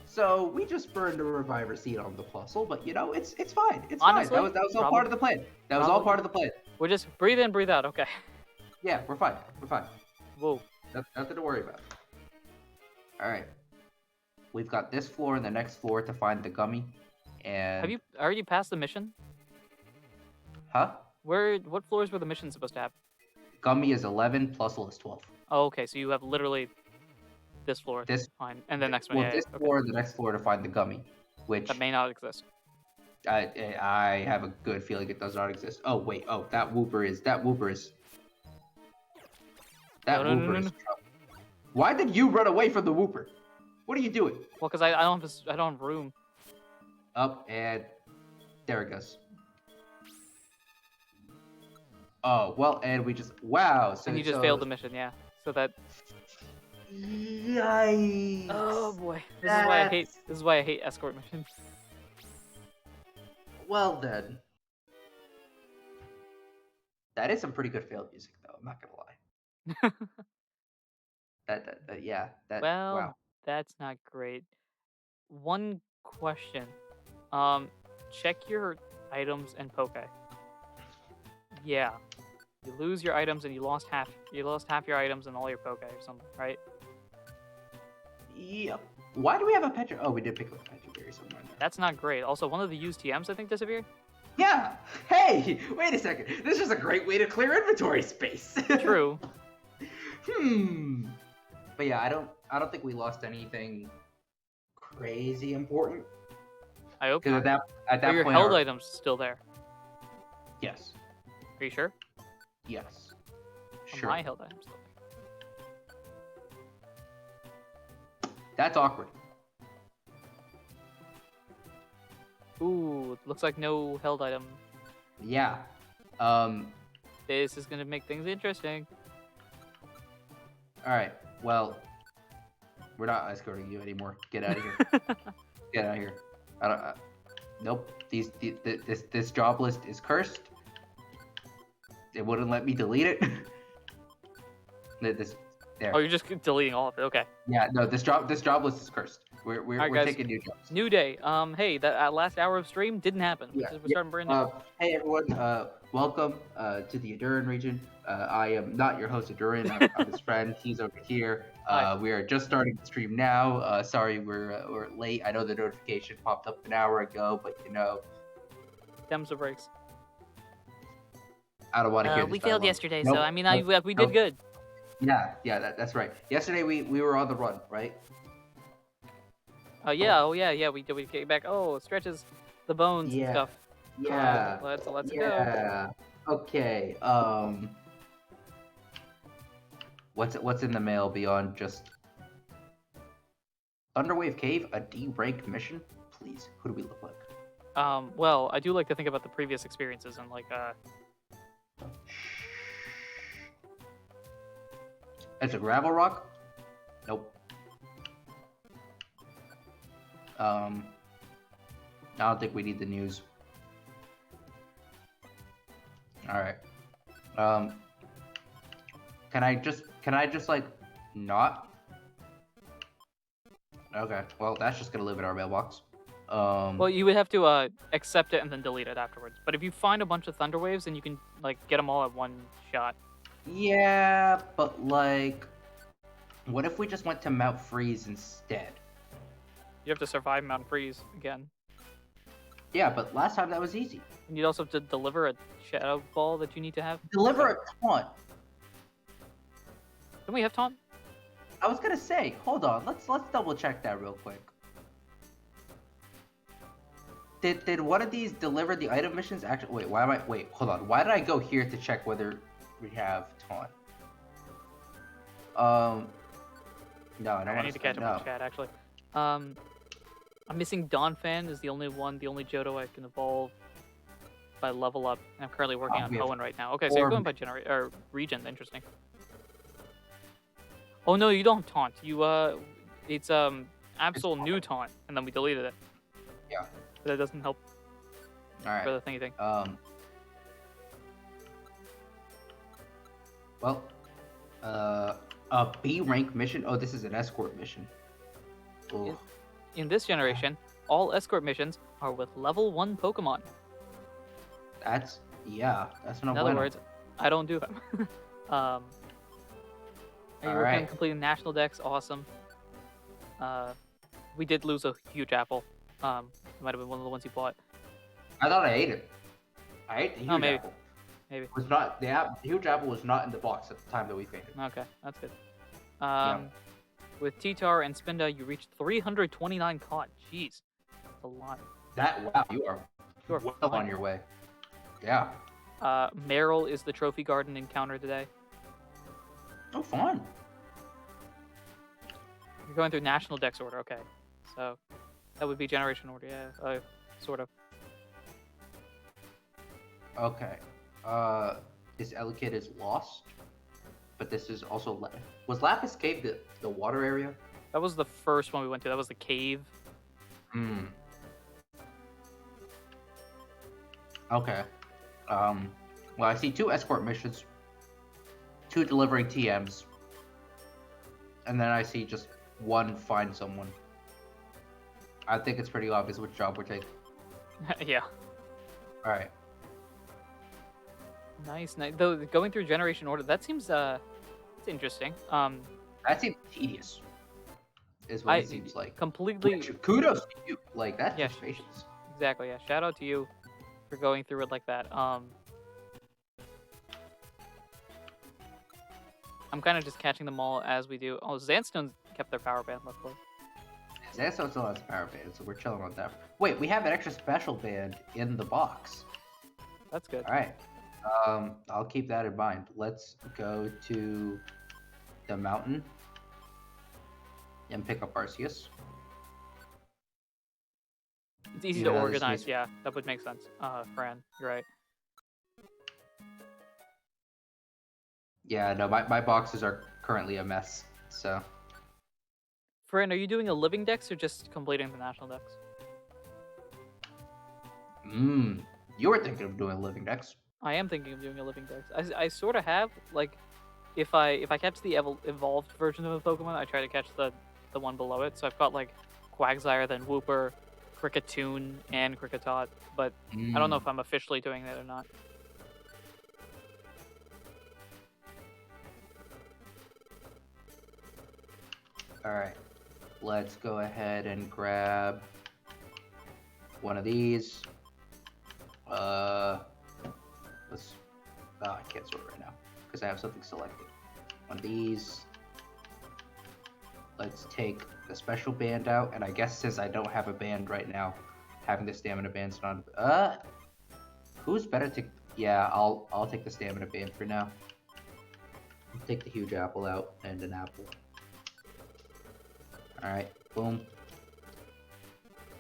So we just burned a reviver seed on the Plusle, but it's fine. It's Honestly, fine. That was all part of the plan. That was all part of the plan. We're just breathe in, breathe out. Okay. Yeah, we're fine. We're fine. Whoa. Nothing to worry about. All right. We've got this floor and the next floor to find the gummy, And Have you already passed the mission? huh? What floors were the mission supposed to have? Gummy is 11, Plusle is 12. Oh, okay, so you have literally this floor This to find, and the next one, well, yeah, this okay. floor, the next floor to find the gummy, which That may not exist. I have a good feeling it does not exist. Oh wait, oh that whooper is No, no, no, no, no. trouble. Why did you run away from the whooper? What are you doing? Well, because I don't have room. Up and there it goes. Oh well, and we just wow. So And you just so, failed the mission, yeah. So that. Yikes! Oh boy, this is why I hate. This is why I hate escort missions. Well then, that is some pretty good failed music though. I'm not gonna lie. Yeah. Well, Wow. that's not great. One question. Check your items and Poke. Yeah. You lose your items and you lost half your items and all your Poke or something, right? Yep. Why do we have a Petra? Oh, we did pick up a Petra somewhere in there. That's not great. Also, one of the used TMs I think disappeared. Yeah. Hey, wait a second. This is a great way to clear inventory space. True. But yeah, I don't think we lost anything crazy important. I hope Because not. at that Are your point, held items still there? yes, Are you sure? yes, Are sure. my held items still there? That's awkward. Ooh, looks like no held item. Yeah. This is gonna make things interesting. All right. Well, we're not escorting you anymore. Get out of here. Get out of here. I don't. Nope. This job list is cursed. It wouldn't let me delete it. There. Oh, you're just deleting all of it. Okay. Yeah. No. This job list is cursed. We're Alright, guys. taking new jobs. New day. Hey, that last hour of stream didn't happen. Yeah, We're starting brand new. Hey everyone. Welcome to the Aduran region. I am not your host, Aduran. I'm his friend. He's over here. Hi. We are just starting the stream now. Sorry, we're late. I know the notification popped up an hour ago, but you know, Dems or breaks. I don't want to hear. We this failed dialogue. yesterday, Nope, so I mean, nope, we nope. did good. Yeah, that's right. Yesterday we were on the run, right? Yeah, we came back. Oh, it stretches the bones and Yeah. stuff. Yeah. Let's go. Yeah. Okay. What's in the mail beyond just Thunderwave Cave, a D-ranked mission? Please, who do we look like? Well, I do like to think about the previous experiences and like It's a gravel rock? Nope. I don't think we need the news. Alright. Can I just like not? Okay, well that's just gonna live in our mailbox. well, you would have to accept it and then delete it afterwards. But if you find a bunch of thunder waves, then you can like get them all at one shot. Yeah, but like, what if we just went to Mount Freeze instead? You have to survive Mount Freeze again. Yeah, but last time that was easy. And you'd also have to deliver a shadow ball that you need to have. Deliver a taunt. Don't we have taunt? I was gonna say, hold on, let's double check that real quick. Did one of these deliver the item missions? Actually, wait, hold on. Why did I go here to check whether we have taunt? No, I don't I want need to catch up with chat actually. I'm missing Donphan is the only Johto I can evolve by level up. And I'm currently working on we have Hoenn right now. Okay, so you're going by region. Interesting. Oh no, you don't have taunt. You it's Absol new taunt, and then we deleted it. Yeah. But that doesn't help All right. for the thingy thing. Well, a B rank mission. Oh, this is an escort mission. Ooh. In this generation, all escort missions are with level 1 Pokemon. That's what I'm. In other words, I don't do them. Are you working on Alright. completing national decks? Awesome. We did lose a huge apple. It might have been one of the ones you bought. I thought I ate it. I ate the huge maybe. apple. Maybe. It was not the huge apple was not in the box at the time that we fainted. Okay, that's good. With T-Tar and Spinda, you reached 329 caught. Jeez, that's a lot. Wow, you are well on your way. Yeah. Meryl is the trophy garden encounter today. Oh, fun. You're going through National Dex order, okay. So, that would be Generation order, yeah, sort of. Okay. This Elekid is lost, but this is also... Was Lapis Cave the water area? That was the first one we went to. That was the cave. Hmm. Okay. Well, I see 2 escort missions, 2 delivering TMs, and then I see just 1 find someone. I think it's pretty obvious which job we're taking. Yeah. All right. Nice. Though going through Generation order, that seems it's interesting. That seems tedious. Is what it seems like. Completely. Kudos to you. Like that's Yeah, just patience. Exactly. Yeah. Shout out to you for going through it like that. I'm kind of just catching them all as we do. Oh, Zandstone's kept their power band, luckily. Zandstone still has a power band, so we're chilling on that. Wait, we have an extra special band in the box. That's good. All right. I'll keep that in mind. Let's go to the mountain and pick up Arceus. It's easy to organize. Yeah, that would make sense. Fran, you're right. Yeah, no, my boxes are currently a mess, so... Fran, are you doing a living dex or just completing the national dex? You were thinking of doing a living dex. I am thinking of doing a living dex. I sort of have, like, if I catch the evolved version of a Pokemon, I try to catch the one below it. So I've got, like, Quagsire, then Wooper, Kricketune, and Kricketot, but I don't know if I'm officially doing that or not. Alright, let's go ahead and grab one of these. I can't sort right now because I have something selected. One of these. Let's take the special band out, and I guess since I don't have a band right now, having the stamina band's not. Who's better to? Yeah, I'll take the stamina band for now. I'll take the huge apple out and an apple. Alright, boom.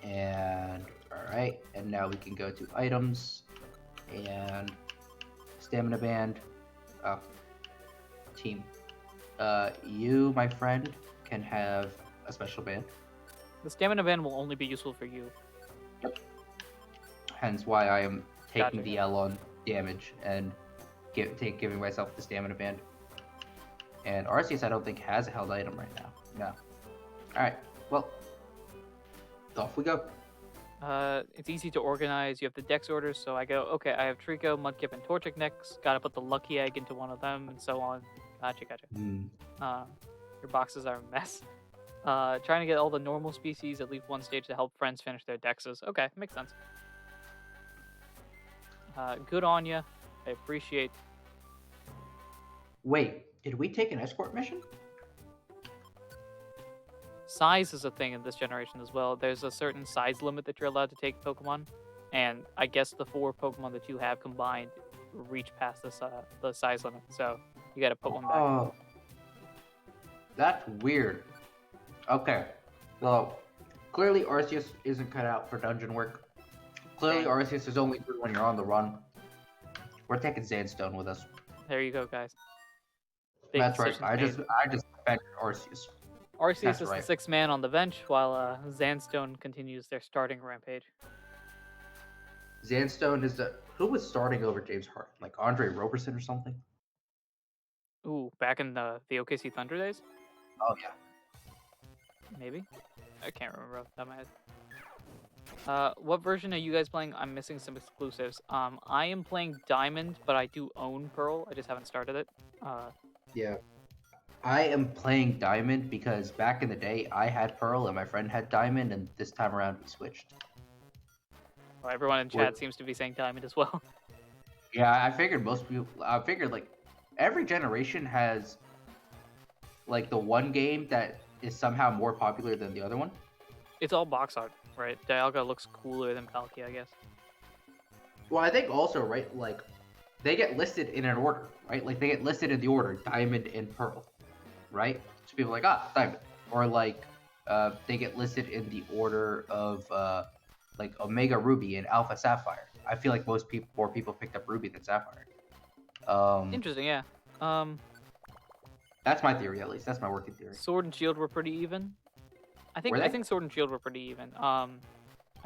And alright, and now we can go to items and stamina band. Team. You, my friend, can have a special band. The stamina band will only be useful for you. Yep. Hence why I am taking the L on damage and giving myself the stamina band. And Arceus I don't think has a held item right now. No. Alright, well, off we go. It's easy to organize. You have the dex orders, so I go, okay, I have Trico, Mudkip, and Torchic next. Gotta put the Lucky Egg into one of them, and so on. Gotcha. Your boxes are a mess. Trying to get all the normal species at least one stage to help friends finish their dexes. Okay, makes sense. Good on ya. I appreciate. Wait, did we take an escort mission? Size is a thing in this generation as well. There's a certain size limit that you're allowed to take Pokemon, and I guess the 4 Pokemon that you have combined reach past this the size limit. So you got to put one back. Oh, that's weird. Okay, well, clearly Arceus isn't cut out for dungeon work. Clearly Arceus is only good when you're on the run. We're taking Zandstone with us. There you go, guys. That's right. I just benched Arceus. Arceus is the 6th man on the bench, while Zandstone continues their starting rampage. Zandstone is who was starting over James Harden? Like Andre Roberson or something? Ooh, back in the OKC Thunder days? Oh yeah. Maybe? I can't remember off the top of my head. What version are you guys playing? I'm missing some exclusives. I am playing Diamond, but I do own Pearl. I just haven't started it. Yeah. I am playing Diamond because back in the day I had Pearl and my friend had Diamond, and this time around we switched. Well, everyone in What- chat seems to be saying diamond as well. Yeah, I figured most people. I figured like every generation has like the one game that is somehow more popular than the other one. It's all box art, right? Dialga looks cooler than Palkia, I guess. Well, I think also right, like they get listed in an order, right? Like they get listed in the order Diamond and Pearl, right? So people are like Diamond, or like they get listed in the order of like Omega Ruby and Alpha Sapphire. I feel like more people picked up Ruby than Sapphire. Interesting, yeah. That's my theory, at least. That's my working theory. Sword and Shield were pretty even. I Were they? think Sword and Shield were pretty even. I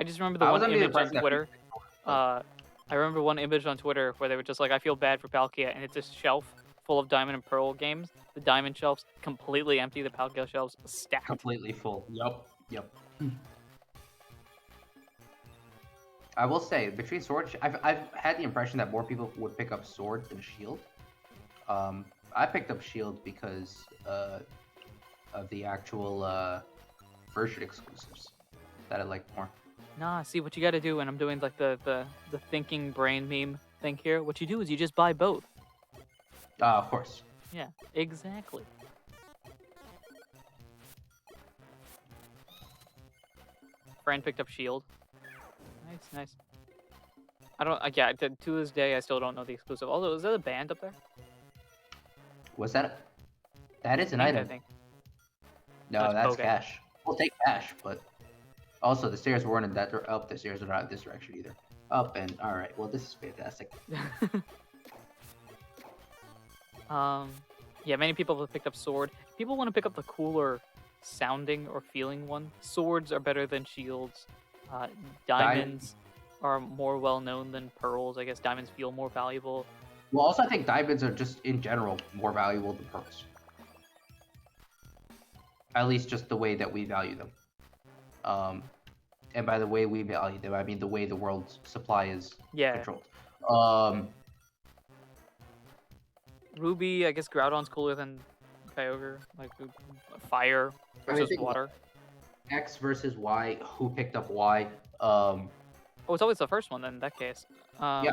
just remember I the was one under the image on impression that Twitter. people- I remember one image on Twitter where they were just like, I feel bad for Palkia, and it's a shelf full of Diamond and Pearl games. The Diamond shelves completely empty, the Palkia shelves stacked. completely full. Yep. I will say between Sword, I've had the impression that more people would pick up Sword than Shield. I picked up Shield because of the actual version exclusives that I like more. Nah, see what you gotta do, and I'm doing like the thinking brain meme thing here. What you do is you just buy both. Of course. Yeah, exactly. Fran picked up Shield. Nice. I don't. Yeah, to this day, I still don't know the exclusive. Also, is that a band up there? Was that? That is an I item. think. No, That's that's Poke. cash. We'll take cash, but also the stairs weren't in that up. The stairs are not in this direction either. Up and all right. Well, this is fantastic. Yeah, many people have picked up Sword. People want to pick up the cooler sounding or feeling one. Swords are better than shields. Diamonds are more well known than pearls. I guess diamonds feel more valuable. Well, also I think diamonds are just in general more valuable than pearls. At least just the way that we value them. And by the way we value them, I mean the way the world's supply is Yeah. controlled. Ruby, I guess Groudon's cooler than Kyogre. Like fire versus think water. X versus Y. Who picked up Y? Oh, it's always the first one then in that case. Yeah.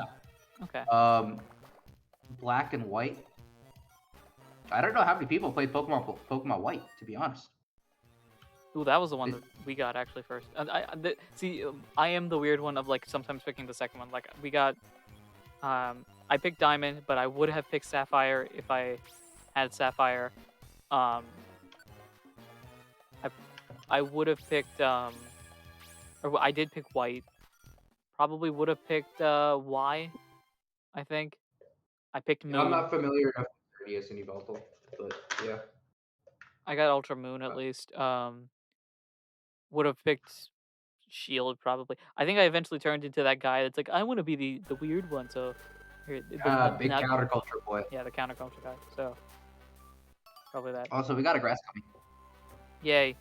Okay. Black and white. I don't know how many people played Pokemon White, to be honest. Ooh, that was the one that we got actually first. I am the weird one of like sometimes picking the second one. Like we got, I picked Diamond, but I would have picked Sapphire if I had Sapphire. I would have picked or I did pick White. Probably would have picked Y. I think. I picked Moon. I'm not familiar enough with Gradius and Yveltal, but yeah. I got Ultra Moon at least. Would have picked Shield probably. I think I eventually turned into that guy that's like, I want to be the weird one. So, here, Big counterculture boy. Yeah, the counterculture guy. So, probably that. Also, we got a grass coming. Yay.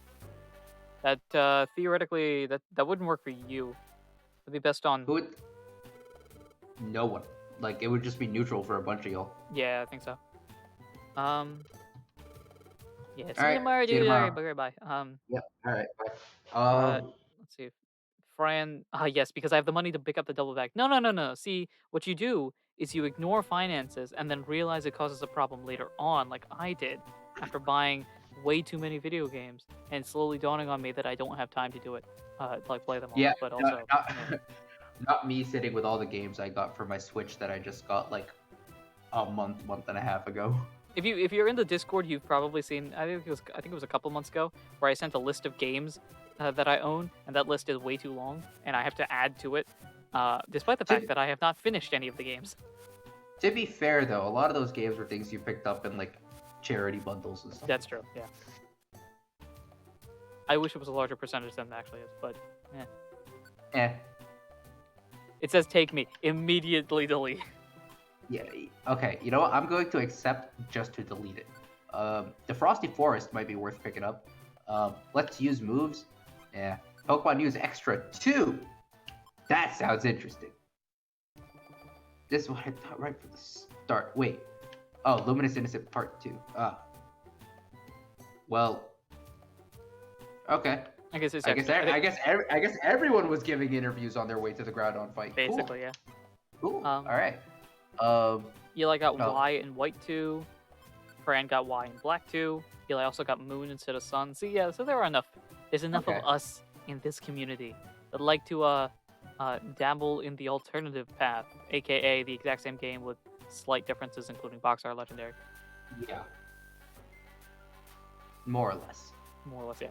That theoretically that wouldn't work for you. It'd be best on. Who would? No one. Like it would just be neutral for a bunch of y'all. Yeah, I think so. Yeah, see Alright, you tomorrow, see you dude. tomorrow. Alright, bye. Yeah. All right. Bye. Let's see. Fran. Yes, because I have the money to pick up the double bag. No. See, what you do is you ignore finances and then realize it causes a problem later on, like I did after buying way too many video games and slowly dawning on me that I don't have time to do it, like play them all. Yeah, but no, also, not me sitting with all the games I got for my Switch that I just got like a month and a half ago. if you're in the Discord, you've probably seen. I think it was a couple months ago where I sent a list of games that I own, and that list is way too long, and I have to add to it, despite the fact that I have not finished any of the games. To be fair, though, a lot of those games were things you picked up in like charity bundles and stuff. That's true. Yeah. I wish it was a larger percentage than it actually is, but it says take me immediately delete. Yeah. Okay. You know what? I'm going to accept just to delete it. The Frosty Forest might be worth picking up. Let's use moves. Yeah. Pokemon use extra 2. That sounds interesting. This is what I thought right from the start. Wait. Oh, Luminous Innocent Part 2. Well. Okay. I guess it's I guess extra. I guess everyone was giving interviews on their way to the Groudon fight. Basically, yeah. Cool. Um, All right. Um. Eli got Oh. Y and White 2. Fran got Y and Black 2. Eli also got Moon instead of Sun. So yeah, so there are enough. There's enough Okay. of us in this community that like to dabble in the alternative path, aka the exact same game with slight differences, including box art legendary. Yeah. More or less. More or less, yeah.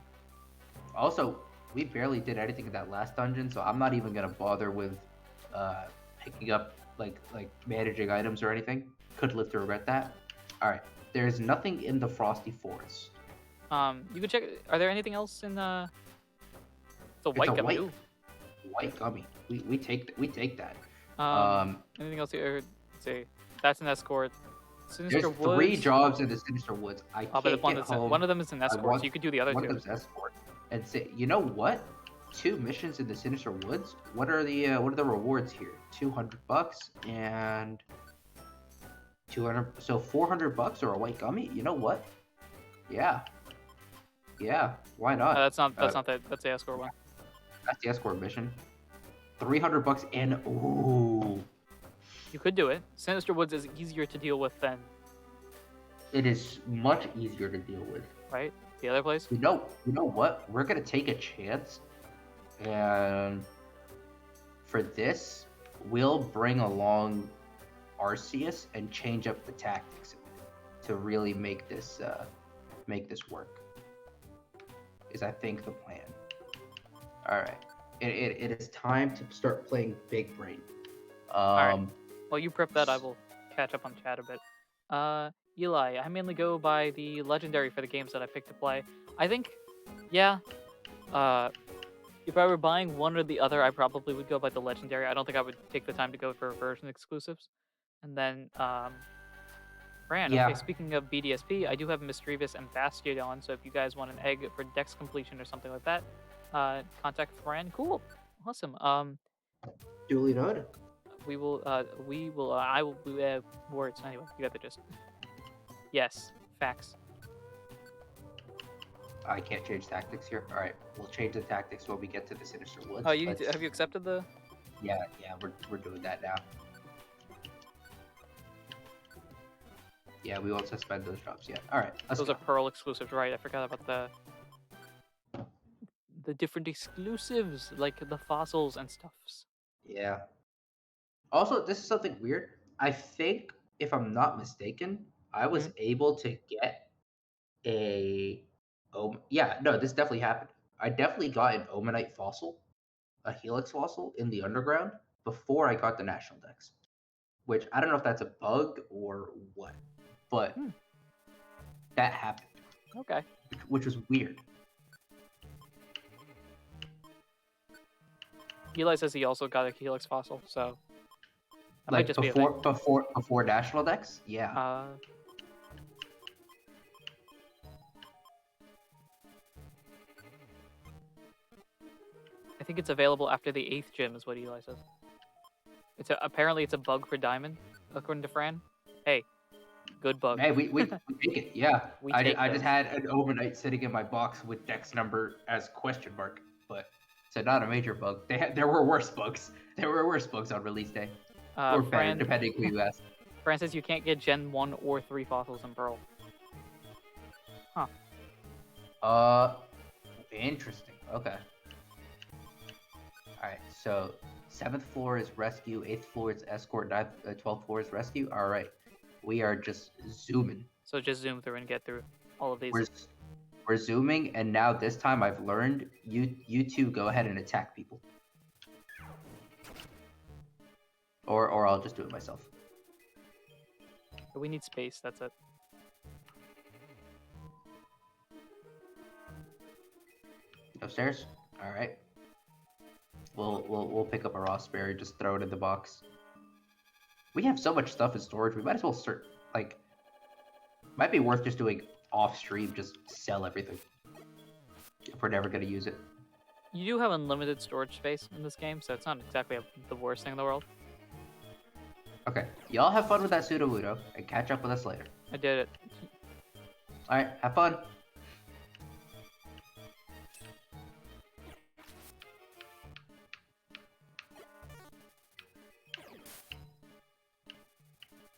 Also, we barely did anything in that last dungeon, so I'm not even gonna bother with picking up like managing items or anything. Could live to regret that. All right. There's nothing in the Frosty Forest. You can check. Are there anything else in the? It's a white a gummy. white- Ooh. White gummy. We take that. Anything else here? Let's see. That's an escort. There's Sinister 3 Woods. jobs in the Sinister Woods. I Oh, can't but get home. one of them is an escort, want- so you could do the other One two. of them's escort. And say, you know what? 2 missions in the Sinister Woods. What are the rewards here? $200 and 200. So $400 or a white gummy. You know what? Yeah. Why not? That's not that. That's the escort one. That's the escort mission. $300 and ooh, You could do it. Sinister Woods is easier to deal with than it is much easier to deal with. right the other place. You know what? We're gonna take a chance, and for this, we'll bring along Arceus and change up the tactics to really make this work. Is I think the plan. All right, it is time to start playing Big Brain. right. While you prep that, I will catch up on chat a bit. Eli, I mainly go by the legendary for the games that I pick to play. I think, yeah. If I were buying one or the other, I probably would go by the legendary. I don't think I would take the time to go for version exclusives. And then, Fran, Yeah. okay, speaking of BDSP, I do have Mischievous and Bastiodon, so if you guys want an egg for Dex completion or something like that, contact Fran. Cool. Awesome. Duly noted. I will, words. Anyway, you got the gist. Yes, facts. I can't change tactics here. All right, we'll change the tactics when we get to the Sinister Woods. Oh, have you accepted the? Yeah, we're doing that now. Yeah, we won't suspend those drops yet. All right, let's Those go. are Pearl exclusives, right? I forgot about the different exclusives, like the fossils and stuffs. Yeah. Also, this is something weird. I think, if I'm not mistaken, I was able to get a. Oh, yeah, no, this definitely happened. I definitely got an Omanite fossil, a Helix fossil in the underground before I got the National Dex. Which I don't know if that's a bug or what, but that happened, Okay. which was weird. Eli says he also got a Helix fossil, so that might Like just be a thing. before National Dex, yeah. I think it's available after the 8th gym, is what Eli says. Apparently it's a bug for Diamond, according to Fran. Hey, good bug. Hey, we take it, yeah. We I take just those. had an overnight sitting in my box with Dex number as question mark, but so not a major bug. There were worse bugs. There were worse bugs on release day, or better, Fran, depending who you ask. Fran says you can't get Gen 1 or 3 fossils in Pearl. Interesting. Okay. All right. So 7th floor is rescue, 8th floor is escort, 12th floor is rescue. All right. We are just zooming. So just zoom through and get through all of these. We're zooming, and now this time I've learned you two go ahead and attack people, or I'll just do it myself. We need space, that's it. Upstairs. All right. We'll pick up a raspberry, just throw it in the box. We have so much stuff in storage. We might as well start might be worth just doing off stream. Just sell everything if we're never gonna use it. You do have unlimited storage space in this game, so it's not exactly the worst thing in the world. Okay. Y'all have fun with that Sudowoodo and catch up with us later. I did it. All right. Have fun.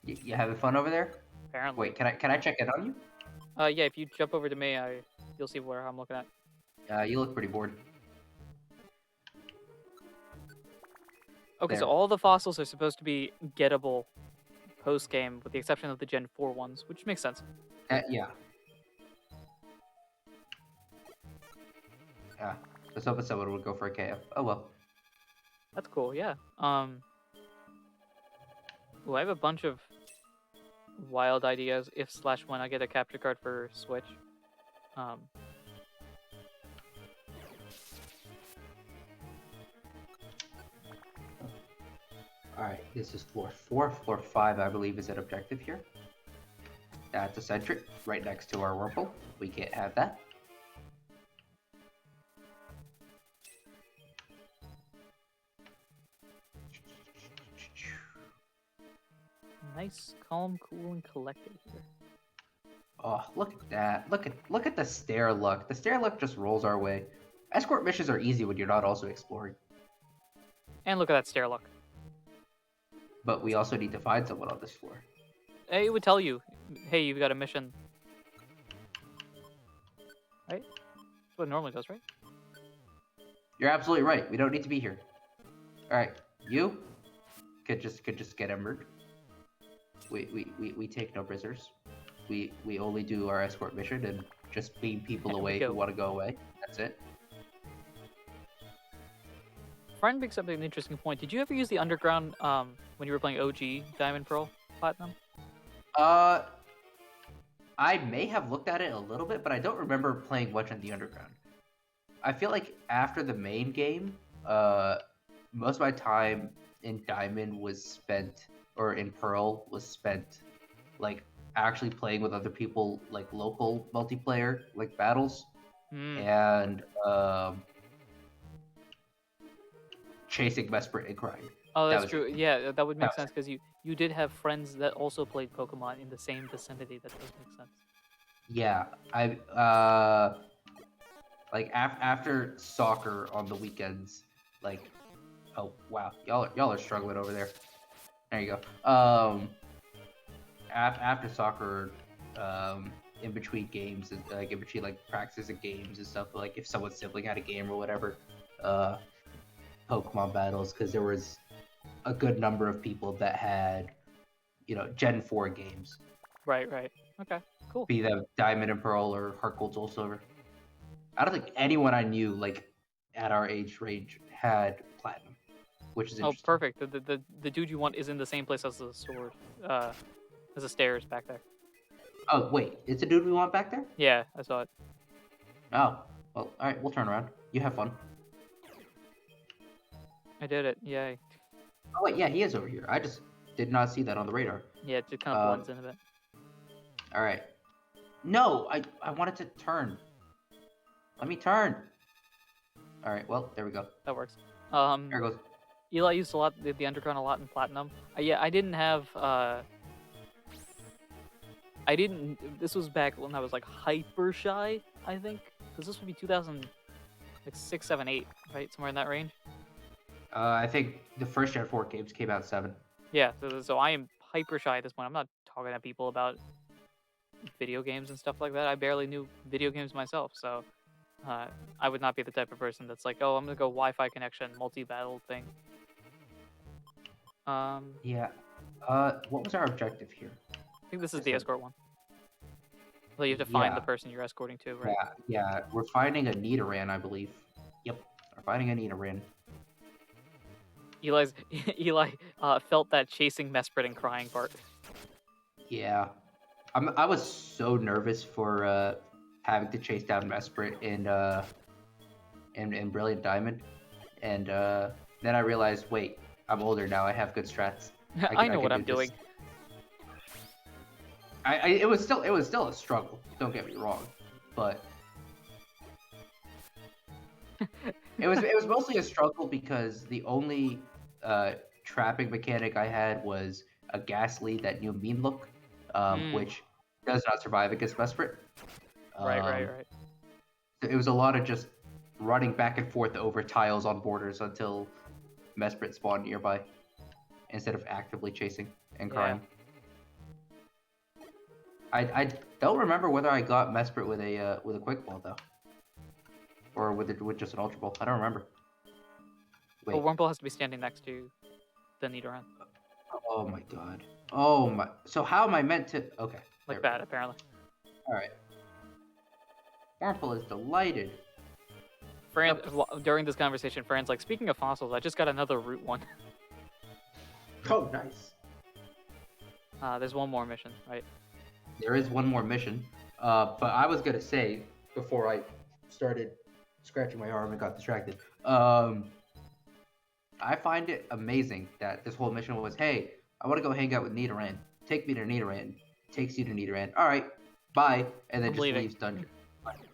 You having fun over there? Apparently. Wait, can I check in on you? Yeah. If you jump over to me, you'll see where I'm looking at. You look pretty bored. Okay, so There. all the fossils are supposed to be gettable post game, with the exception of the Gen 4 ones, which makes sense. Yeah. Yeah. Let's hope someone would go for a KO. Oh well. That's cool. Yeah. Ooh, I have a bunch of wild ideas if/when I get a capture card for Switch. Um, Alright, this is floor 4. Floor 5, I believe, is an objective here. That's a sentry right next to our Whirlpool. We can't have that. nice, calm, cool, and collected here. Oh, look at that. Look at the stair luck. The stair luck just rolls our way. Escort missions are easy when you're not also exploring. And look at that stair luck. But we also need to find someone on this floor. It would tell you, hey, you've got a mission. Right? That's what it normally does, right? You're absolutely right. We don't need to be here. Alright, you could just get embered. We take no prisoners. We only do our escort mission and just beam people away who want to go away. That's it. Friend brings up an interesting point. Did you ever use the underground when you were playing OG Diamond Pearl Platinum? I may have looked at it a little bit, but I don't remember playing much on the underground. I feel like after the main game, most of my time in Diamond was spent, or in Pearl was spent, like actually playing with other people, like local multiplayer, like battles, and chasing Mesprit and crying. Oh, that's true. Yeah, that would make sense because you did have friends that also played Pokemon in the same vicinity. That does make sense. Yeah, I like after soccer on the weekends, like, oh wow, y'all are struggling over there. There you go. After soccer, in between games, like in between like practices and games and stuff, like if someone's sibling had a game or whatever, Pokemon battles, because there was a good number of people that had, Gen 4 games. Right. Okay, cool. Be that Diamond and Pearl or Heart Gold, Soul Silver. I don't think anyone I knew, like, at our age range had Platinum, which is interesting. Oh, perfect. The dude you want is in the same place as the sword, as the stairs back there. Oh, wait, it's a dude we want back there? Yeah, I saw it. Oh, well, alright, we'll turn around. You have fun. I did it, yay. Oh, wait, yeah, he is over here. I just did not see that on the radar. Yeah, it just kind of blends in a bit. Alright. No, I wanted to turn. Let me turn. Alright, well, there we go. That works. There it goes. Eli used the underground a lot in Platinum. Yeah, I didn't have, this was back when I was, like, hyper shy, I think. Because this would be 2006, 7, 8, right? Somewhere in that range. I think the first Gen 4 games came out 7. Yeah, so I am hyper shy at this point. I'm not talking to people about video games and stuff like that. I barely knew video games myself, so I would not be the type of person that's like, oh, I'm gonna go Wi-Fi connection, multi-battle thing. Yeah. What was our objective here? I think this is the escort one. So you have to find the person you're escorting to, right? Yeah. We're finding a Nidoran, I believe. Yep, we're finding a Nidoran. Eli felt that chasing Mesprit and crying part. Yeah, I was so nervous for having to chase down Mesprit in Brilliant Diamond, and then I realized, wait, I'm older now. I have good strats. I know what I'm doing. It was still a struggle. Don't get me wrong, but it was mostly a struggle because the only trapping mechanic I had was a Ghastly that knew Mean Look, which does not survive against Mesprit. Right. It was a lot of just running back and forth over tiles on borders until Mesprit spawned nearby, instead of actively chasing and crying. I don't remember whether I got Mesprit with a quick ball though, or with just an ultra ball. I don't remember. Well, Wait. Wurmple has to be standing next to the Nidoran. Oh my god. Oh my. So how am I meant to? Okay. Like There we that, go. apparently. All right. Wurmple is delighted. Fran, Yep. during this conversation, Fran's like, speaking of fossils, I just got another Route 1. Oh, nice. There's one more mission, right? There is one more mission. But I was gonna say before I started scratching my arm and got distracted. I find it amazing that this whole mission was, hey, I want to go hang out with Nidoran. Take me to Nidoran. Takes you to Nidoran. All right, bye, and then I'm just leaving. leaves dungeon.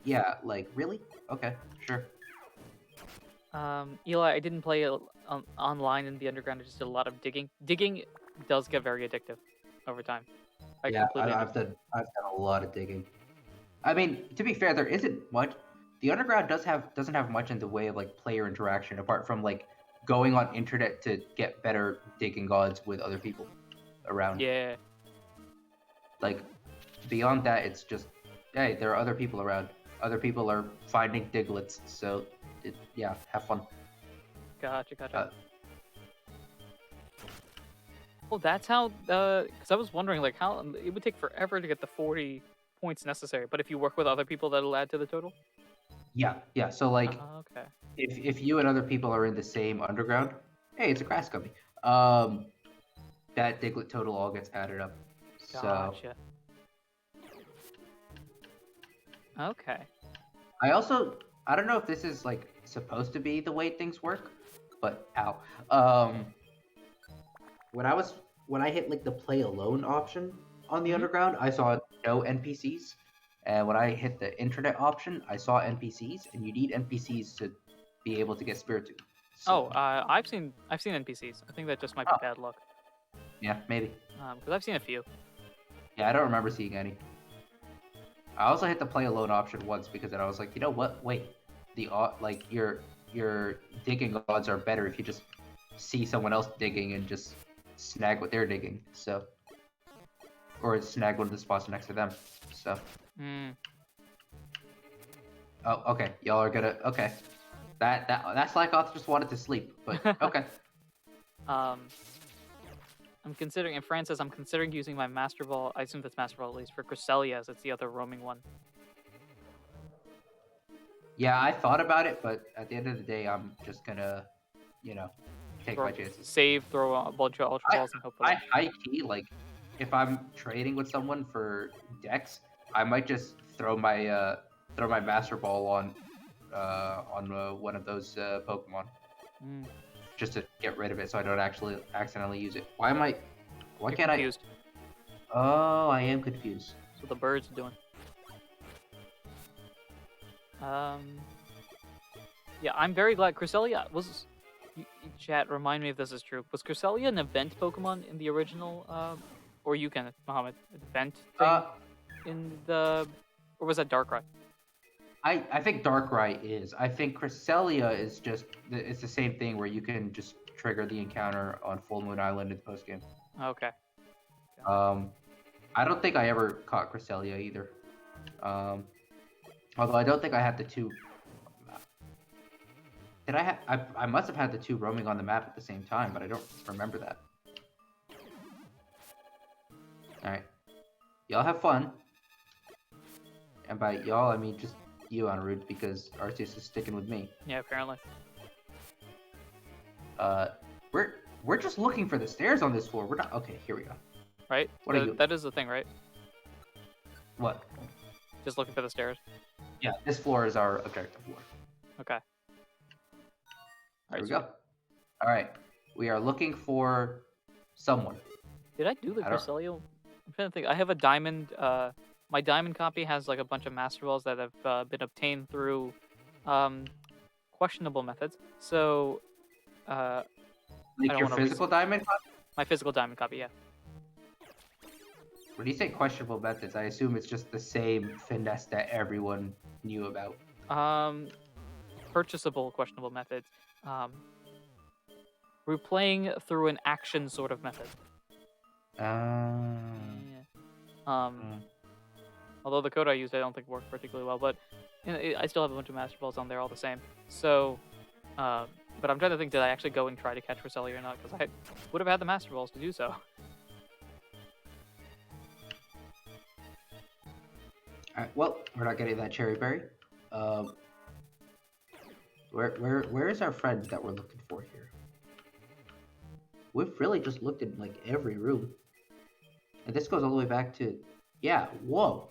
Yeah, like really? Okay, sure. Eli, I didn't play online in the underground. I just did a lot of digging. Digging does get very addictive over time. Yeah, completely I've understand. done a lot of digging. I mean, to be fair, there isn't much. The underground doesn't have much in the way of like player interaction apart from like going on internet to get better digging odds with other people around. Yeah. Like beyond that, it's just hey, there are other people around. Other people are finding Diglets, so yeah, have fun. Gotcha. Uh, Well, that's how. Because I was wondering, like, how it would take forever to get the 40 points necessary. But if you work with other people, that'll add to the total. yeah. So like, Okay. if you and other people are in the same underground, hey, it's a grass gummy. That Diglett total all gets added up. So Gotcha. Okay. I don't know if this is like supposed to be the way things work, but ow. When I hit like the play alone option on the Mhm. underground, I saw no NPCs. And when I hit the internet option, I saw NPCs, and you need NPCs to be able to get Spiritomb. So, I've seen NPCs. I think that just might be oh, bad luck. yeah, maybe. Because I've seen a few. Yeah, I don't remember seeing any. I also hit the play alone option once because then I was like, you know what? Wait, like your digging odds are better if you just see someone else digging and just snag what they're digging. So, or snag one of the spots next to them. So, Mm. oh, okay, y'all are gonna okay. That's like I just wanted to sleep, but okay. I'm considering, and Fran says, I'm considering using my Master Ball. I assume that's Master Ball at least for Cresselia, as it's the other roaming one. Yeah, I thought about it, but at the end of the day, I'm just gonna, take my chances. Save, throw a bunch of Ultra Balls, and hope for I luck. high key like if I'm trading with someone for Dex, I might just throw my Master Ball on one of those Pokemon Mm. just to get rid of it, so I don't actually accidentally use it. Why You're can't confused. Oh, I am confused. That's what the bird's doing. Yeah, I'm very glad Cresselia was. Chat, remind me if this is true. Was Cresselia an event Pokemon in the original, or you can Muhammad event thing in the, or was that Darkrai? I think Darkrai is. I think Cresselia is just it's the same thing where you can just trigger the encounter on Full Moon Island in the post game. Okay. I don't think I ever caught Cresselia either. Although I don't think I had the two. Did I have? I must have had the two roaming on the map at the same time, but I don't remember that. All right, y'all have fun. And by y'all, I mean just you, Anirudh, because Arceus is sticking with me. Yeah, apparently. We're just looking for the stairs on this floor. We're not. Okay, here we go. Right? What are you? That is the thing, right? What? Just looking for the stairs. Yeah, this floor is our objective floor. Okay. There we go. All right, we are looking for someone. Did I do the Cresselia? I'm trying to think. I have a diamond. My diamond copy has like a bunch of Master Balls that have been obtained through questionable methods. So, like your physical diamond copy? My physical diamond copy, yeah. When you say questionable methods, I assume it's just the same finesse that everyone knew about. Purchasable questionable methods. We're playing through an action sort of method. Although the code I used, I don't think worked particularly well, but I still have a bunch of Master Balls on there all the same. So, but I'm trying to think, did I actually go and try to catch Roselia or not? Because I would have had the Master Balls to do so. Alright, well, we're not getting that cherry berry. Where is our friend that we're looking for here? We've really just looked in like every room. And this goes all the way back to, yeah, whoa.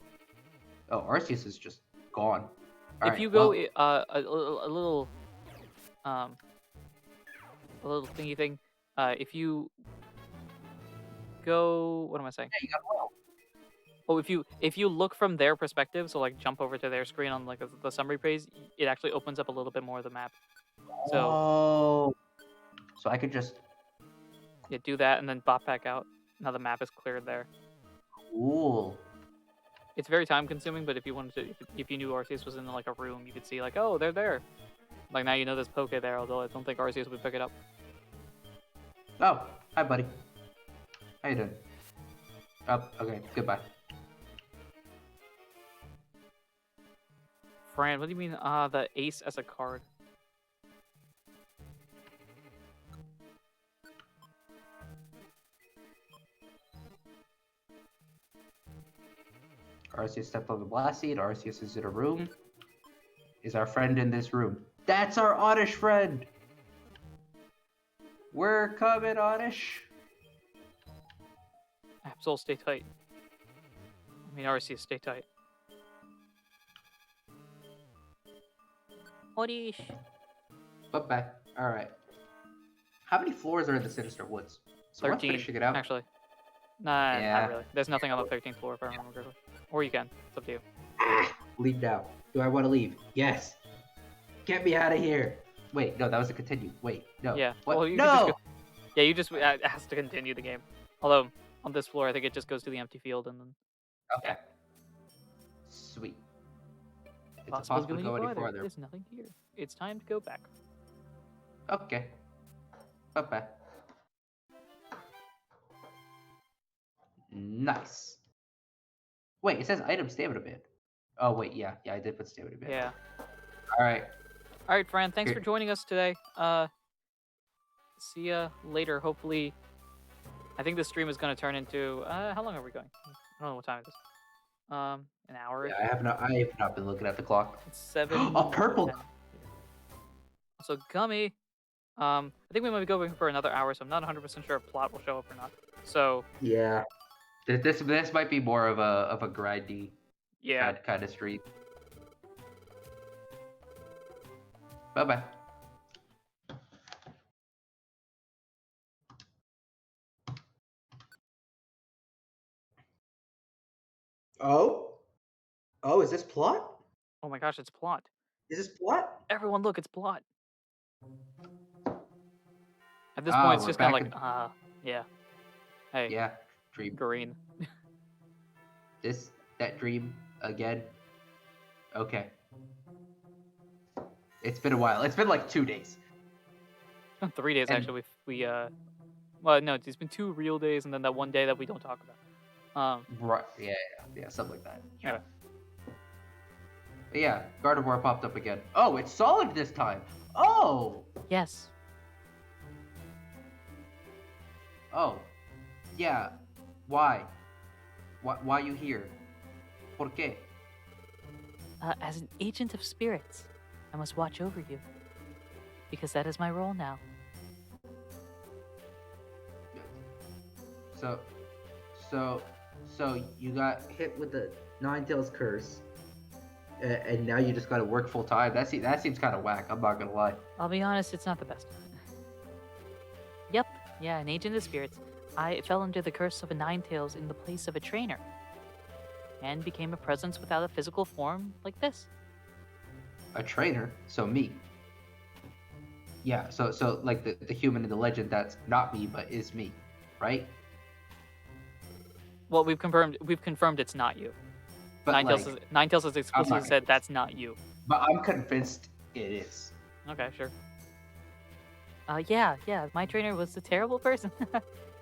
Oh, Arceus is just gone. All If right, you go well, a little thingy thing, if you go, what am I saying? yeah, you got well. Oh, if you look from their perspective, so like jump over to their screen on like the summary page, it actually opens up a little bit more of the map. So Oh, so I could just, yeah, do that and then bop back out. Now the map is cleared there. cool. It's very time consuming, but if you wanted to, if you knew Arceus was in like a room, you could see like, oh, they're there. Like now you know there's Poke there, although I don't think Arceus would pick it up. Oh, hi, buddy. How you doing? Oh, okay, goodbye. Fran, what do you mean? The ace as a card. Arceus stepped on the blast seed. Arceus is in a room. Is our friend in this room? That's our Oddish friend! We're coming, Oddish! Absol, stay tight. I mean, Arceus, stay tight. Oddish. Bye-bye. Alright. How many floors are in the Sinister Woods? So let's 13, finish it out. actually. Nah, Yeah. not really. There's nothing on the 13th floor if I remember correctly. Or you can. It's up to you. Leave now. Do I want to leave? Yes. Get me out of here. Wait, no, that was a continue. Wait, no. Yeah. What? Well, you no! could just go... Yeah, you just has to continue the game. Although on this floor, I think it just goes to the empty field and then Okay. Sweet. It's possible impossible to go any farther. There's nothing here. It's time to go back. Okay. Bye-bye. Nice. Wait, it says item stamina band. Oh, wait, yeah, I did put stamina band. Yeah. Alright. All right, Fran. Thanks Here. for joining us today. See ya later. Hopefully, I think this stream is going to turn into. How long are we going? I don't know what time it is. An hour. Yeah, I have not been looking at the clock. It's 7. A purple. So Gummy. I think we might be going for another hour, so I'm not 100% sure if plot will show up or not. So Yeah. This might be more of a grindy yeah. kind of stream. Bye-bye. Oh, is this plot? Oh my gosh, it's plot. Is this plot? Everyone, look, it's plot. At this point, it's we're just kind of back like, yeah. Hey, Yeah, dream. green. That dream again. Okay. It's been a while. It's been like 2 days. 3 days And- actually. Well, no, it's been 2 real days, and then that one day that we don't talk about. Right. Yeah, something like that. Anyway. But yeah, Gardevoir popped up again. Oh, it's solid this time. Oh. Yes. Oh. Yeah. Why? Why you here? ¿Por qué? As an agent of spirits, I must watch over you. Because that is my role now. So you got hit with the Ninetales curse, and now you just got to work full time. That seems kind of whack. I'm not gonna lie. I'll be honest, it's not the best. Yep, yeah, an agent of spirits. I fell under the curse of a Ninetales in the place of a trainer. And became a presence without a physical form like this. A trainer, so me. Yeah, so like the human in the legend that's not me but is me, right? Well, we've confirmed it's not you. But Ninetales has explicitly said that's not you. But I'm convinced it is. Okay, sure. Yeah, my trainer was a terrible person.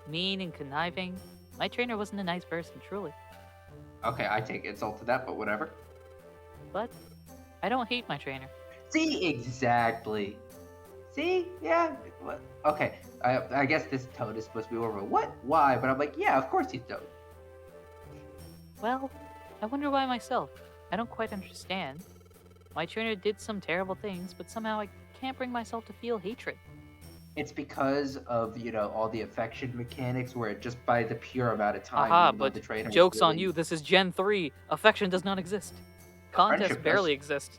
Mean and conniving. My trainer wasn't a nice person, truly. Okay, I take insult to that, but whatever. But I don't hate my trainer. See, exactly. See, yeah. What? Okay, I guess this Toad is supposed to be over. What? Why? But I'm like, yeah, of course he's Toad. Well, I wonder why myself. I don't quite understand. My trainer did some terrible things, but somehow I can't bring myself to feel hatred. It's because of all the affection mechanics, where just by the pure amount of time Aha, you love the but trainer. joke's on you, this is Gen 3. Affection does not exist. Contests friendship barely does. exist.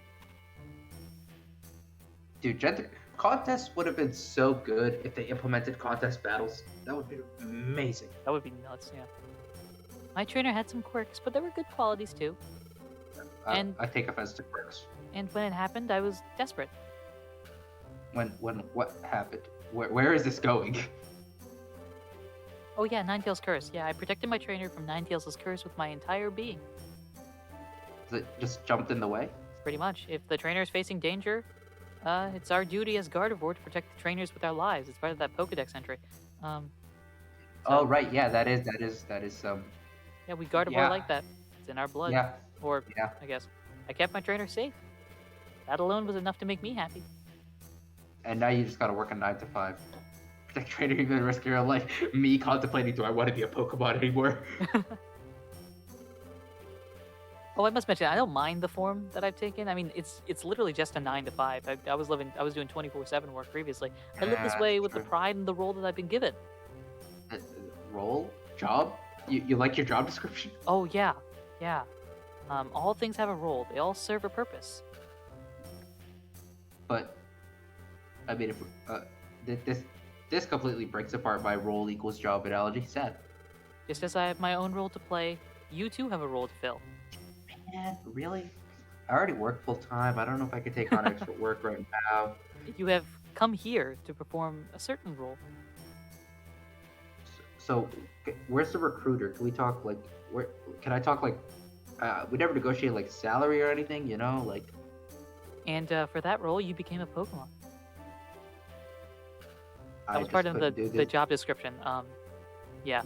Dude, contests would have been so good if they implemented contest battles. That would be amazing. That would be nuts, yeah. My trainer had some quirks, but there were good qualities too. And- I take offense to quirks. And when it happened, I was desperate. When what happened? Where is this going? Oh yeah, Ninetales' curse. Yeah, I protected my trainer from Ninetales' curse with my entire being. Is it just jumped in the way? Pretty much. If the trainer is facing danger, it's our duty as Gardevoir to protect the trainers with our lives. It's part of that Pokedex entry. Oh So, right, yeah, that is yeah, we Gardevoir yeah. like that. It's in our blood. yeah. Or, Yeah. I guess. I kept my trainer safe. That alone was enough to make me happy. And now you just gotta work a 9 to 5. Protect trainer, even risk your life. Me contemplating, do I want to be a Pokemon anymore? Oh, I must mention, I don't mind the form that I've taken. I mean, it's literally just a 9 to 5. I was doing 24/7 work previously. I live this Yeah, way with the true. pride and the role that I've been given. Role? Job? You like your job description? Oh yeah, yeah. All things have a role. They all serve a purpose. But I mean, if this completely breaks apart my role equals job analogy. Sad. Just as I have my own role to play, you too have a role to fill. Man, really? I already work full time. I don't know if I could take on extra work right now. You have come here to perform a certain role. So, where's the recruiter? Can we talk like where? Can I talk like? We never negotiate like salary or anything, like. And for that role, you became a Pokemon. That I was just part of couldn't do the this. job description. Yeah.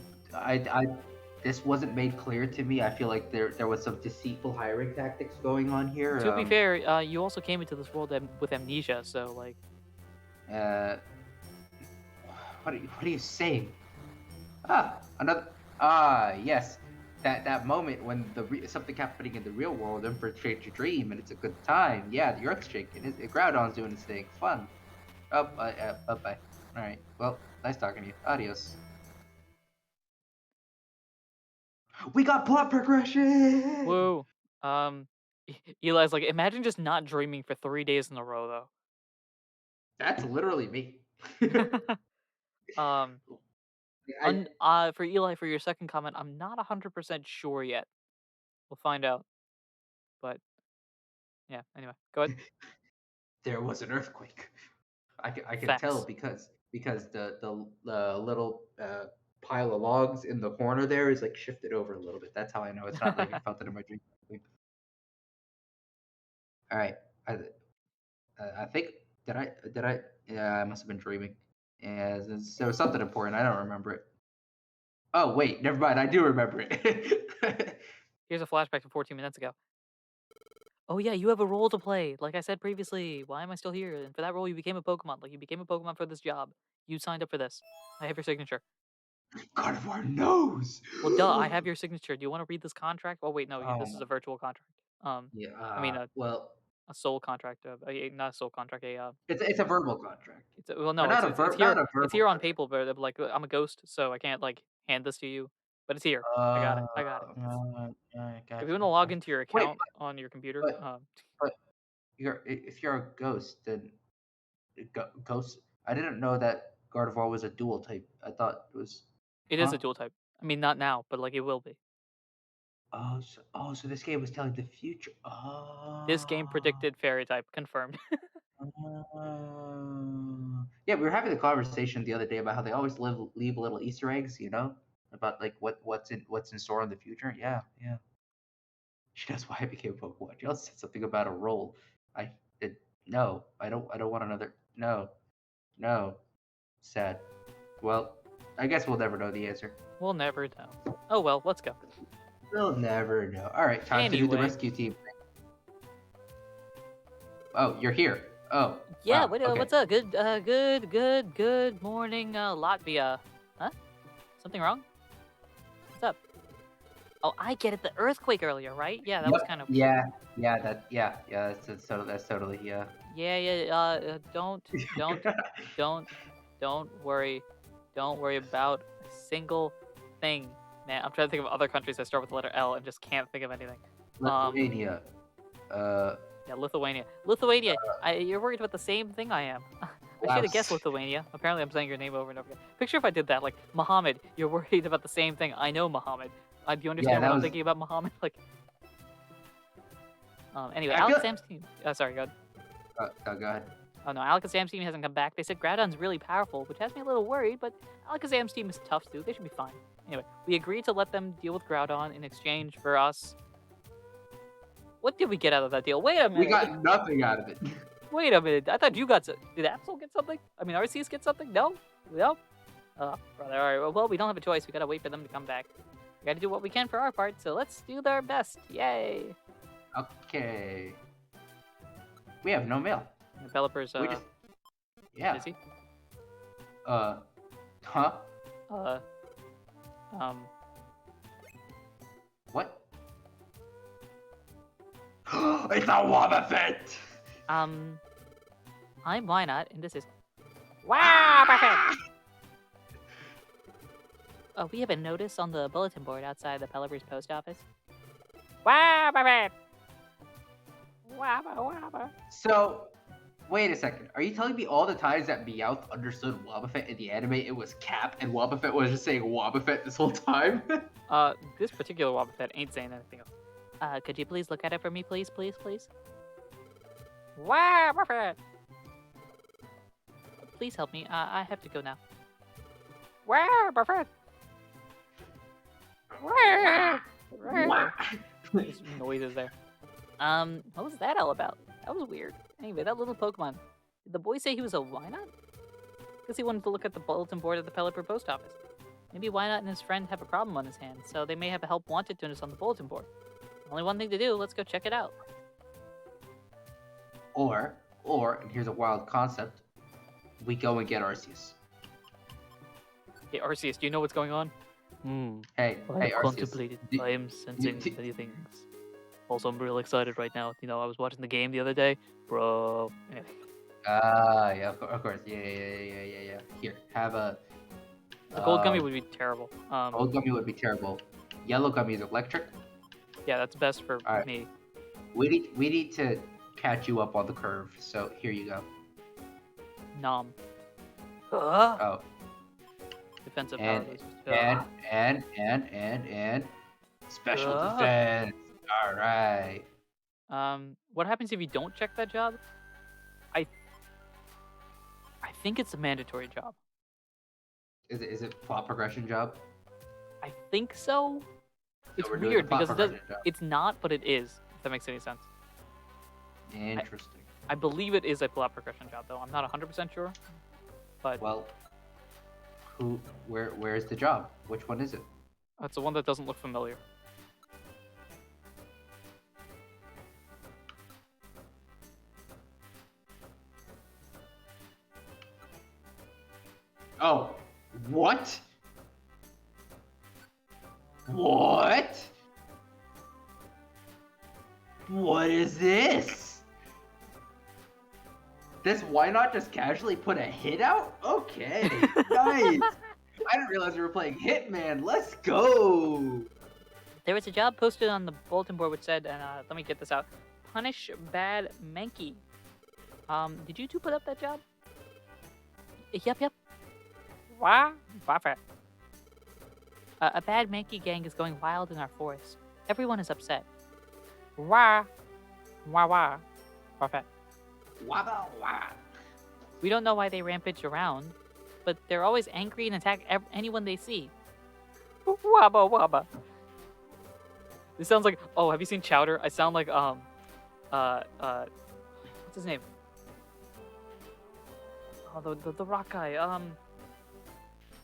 This wasn't made clear to me. I feel like there was some deceitful hiring tactics going on here. To be fair, you also came into this world with amnesia, so like. What are you saying? Yes, that moment when something happening in the real world infiltrates your dream, and it's a good time. Yeah, the Earth's shaking. Groudon's doing his thing. Fun. Bye. All right. Well, nice talking to you. Adios. We got plot progression. Woo. Eli's like, imagine just not dreaming for 3 days in a row, That's literally me. though. For Eli, for your second comment, I'm not 100% sure yet. We'll find out. But yeah, anyway, go ahead. There was an earthquake. I can Facts. tell because the little pile of logs in the corner there is like shifted over a little bit. That's how I know it's not like I felt it in my dream. All right, I think did I yeah, I must have been dreaming. Yeah, there was something important. I don't remember it. Oh wait, never mind. I do remember it. Here's a flashback to 14 minutes ago. Oh yeah, you have a role to play. Like I said previously, why am I still here? And for that role, you became a Pokemon. Like you became a Pokemon for this job. You signed up for this. I have your signature. Gardevoir knows. Well, duh, I have your signature. Do you want to read this contract? Oh wait, no, this is Um, a virtual contract. yeah. I mean Well, a soul contract. Not a soul contract. it's a verbal contract. Well, Or no, it's here. not a It's verbal here on contract. paper, but like I'm a ghost, so I can't like hand this to you. But it's here. I got it. I got it. I got If you. you want to log into your Wait, account on your computer, but if you're a ghost, then ghost. I didn't know that Gardevoir was a dual type. I thought it was. it is a dual type. I mean, not now, but like it will be. So this game was telling the future. This game predicted fairy type, confirmed. Yeah, we were having the conversation the other day about how they always leave little Easter eggs, about like what's in store in the future. Yeah, yeah. She knows why I became a Pokemon. She also said something about a role. I did no. I don't want another. No, no. Sad. Well, I guess we'll never know the answer. We'll never know. Oh well, let's go. We'll never know. All right, time to do the Anyway. rescue team. Oh, you're here. Oh, Yeah, wow. Okay. what's up? Good morning, Latvia. Huh? Something wrong? What's up? Oh, I get it. The earthquake earlier, right? Yeah, that was Yep. kind of. Yeah. That's totally yeah. Yeah. Don't worry. Don't worry about a single thing. Man, I'm trying to think of other countries that start with the letter L and just can't think of anything. Lithuania. Yeah, Lithuania. Lithuania. You're worried about the same thing I am. I should have guessed Laos. Lithuania. Apparently, I'm saying your name over and over again. Picture if I did that, like Muhammad. You're worried about the same thing. I know Muhammad. Do you understand that what I'm was- thinking about Muhammad? Like, anyway, I Alex feel- Sam's team. Sorry, go ahead. Go ahead. Oh no, Alakazam's team hasn't come back. They said Groudon's really powerful, which has me a little worried, but Alakazam's team is tough too. They should be fine. Anyway, we agreed to let them deal with Groudon in exchange for us. What did we get out of that deal? Wait a minute. We got nothing out of it. Wait a minute. I thought you got some. Did Absol get something? I mean, Arceus get something? No? No? Oh, brother. All right. Well, we don't have a choice. We gotta wait for them to come back. We gotta do what we can for our part, so let's do our best. Yay. Okay. We have no mail. Developers, We just. Yeah. busy. Huh? What? It's a Wobbuffet! I'm Why Not, and this is. Wow, perfect! We have a notice on the bulletin board outside the Pelipper's post office. Wow, perfect! Wabba. So, wait a second. Are you telling me all the times that Meowth understood Wobbuffet in the anime, it was Cap, and Wobbuffet was just saying Wobbuffet this whole time? This particular Wobbuffet ain't saying anything else. Could you please look at it for me, please? Wow, perfect! Please help me. I have to go now. Wow, perfect! There's noises there. What was that all about? That was weird. Anyway, that little Pokemon. Did the boy say he was a Why Not? Because he wanted to look at the bulletin board at the Pelipper post office. Maybe Why Not and his friend have a problem on his hands, so they may have a help wanted notice on the bulletin board. Only one thing to do, let's go check it out. or, and here's a wild concept, we go and get Arceus. Hey, Arceus, do you know what's going on? Hey, Arceus. contemplated. do- I am sensing do- many things. Also, I'm real excited right now. You know, I was watching the game the other day. Bro. Anyway. Yeah, of course. Yeah. Here, have a. The gold gummy would be terrible. Gold gummy would be terrible. Yellow gummy is electric. Yeah, that's best for Alright. me. We need to catch you up on the curve. So here you go. Nom. Oh, Defensive And- power. and special Ah. defense. All right. What happens if you don't check that job? I think it's a mandatory job. Is it plot progression job? I think so. It's So we're doing weird a plot because it does, progression job. it's not, but it is. If that makes any sense. Interesting. I believe it is a plot progression job, though. I'm not 100% sure. But Well, where's the job? Which one is it? it's the one that doesn't look familiar. Oh, what? What? What is this? This why not just casually put a hit out? Okay, nice. I didn't realize we were playing Hitman. Let's go. There was a job posted on the bulletin board which said, and let me get this out, punish bad Mankey. Did you two put up that job? Yep. Wow, perfect. A bad Mankey gang is going wild in our forest. Everyone is upset. Wow, perfect. Wabba wah. We don't know why they rampage around, but they're always angry and attack anyone they see. Wabba. This sounds like. Oh, have you seen Chowder? I sound like what's his name? Oh, the rock guy.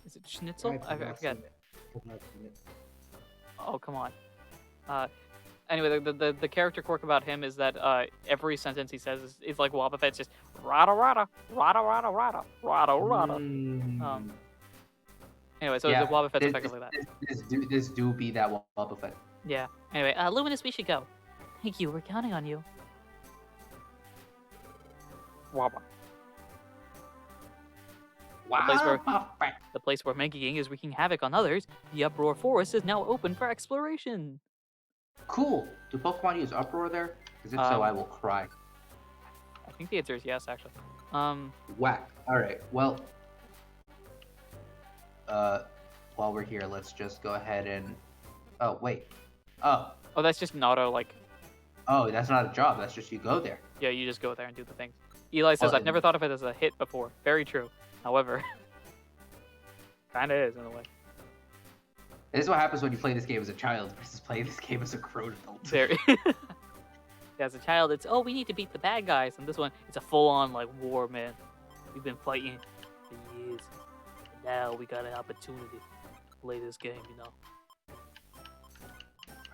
Is it Schnitzel? I forget. Oh, come on. Anyway, the character quirk about him is that every sentence he says is like Wobbuffet. It's just rada rada rada rada rada rada rada. Mm. Anyway, so Yeah, the Wobbuffet's this, effectively that. this do be that Wobbuffet. Yeah. Anyway, Luminous, we should go. Thank you. We're counting on you. Wobba. Wow. The place where Monkey Gang is wreaking havoc on others, the Uproar Forest is now open for exploration. Cool. Do Pokemon use Uproar there? Because if so, I will cry. I think the answer is yes, actually. Whack. All right. Well, while we're here, let's just go ahead and. Oh wait. Oh. Oh, that's just an auto, like, Oh, that's not a job. That's just you go there. yeah, you just go there and do the things. Eli says, Well, I've never thought of it as a hit before. Very true. However, kind of is in a way. This is what happens when you play this game as a child versus play this game as a grown adult. There. Yeah, as a child, it's, oh, we need to beat the bad guys. And this one, it's a full-on, like, war, man. We've been fighting for years. And now we got an opportunity to play this game, you know.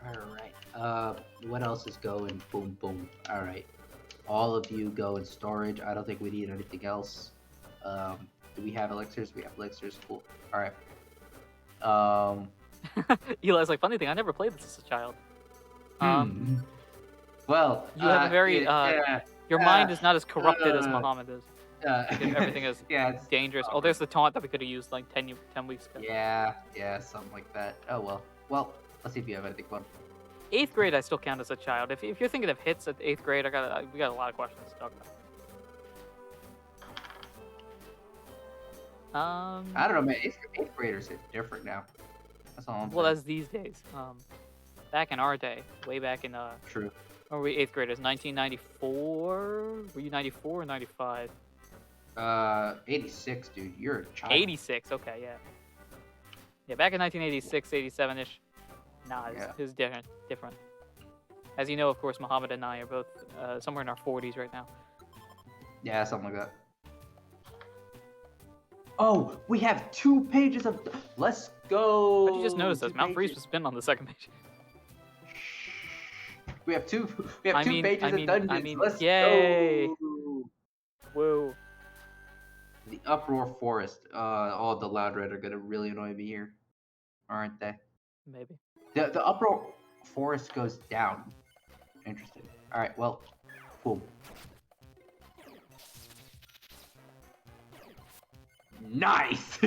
All right. What else is going? Boom, boom. All right. All of you go in storage. I don't think we need anything else. Do we have elixirs? We have elixirs. Cool. All right. Eli's like, funny thing, I never played this as a child. Well, you have a very, your mind is not as corrupted as uh, Muhammad is. Everything is yeah, it's dangerous. Oh, there's the taunt that we could have used like 10 weeks ago. yeah, something like that. Oh well. Well, let's see if you have anything fun. 8th grade, I still count as a child. If you're thinking of hits at 8th grade, we got a lot of questions to talk about. I don't know, man. Eighth graders are different now. That's all I'm Well, saying. that's these days. Back in our day, way back in True. or were we 8th graders? 1994? Were you 94 or 95? 86, dude. You're a child. 86. Okay, yeah. Yeah, back in 1986, 87 ish. Nah, it's different. Different. As you know, of course, Muhammad and I are both somewhere in our 40s right now. Yeah, something like that. Oh, we have 2 pages of. Let's go. How'd you just notice this? 2 Mount Freeze pages. was spin on the second page. We have two. We have 2 pages of dungeons. Let's yay. go. Whoa. The Uproar Forest. All the Loud Red are gonna really annoy me here, aren't they? Maybe. The Uproar Forest goes down. Interesting. All right. Well, cool. Nice.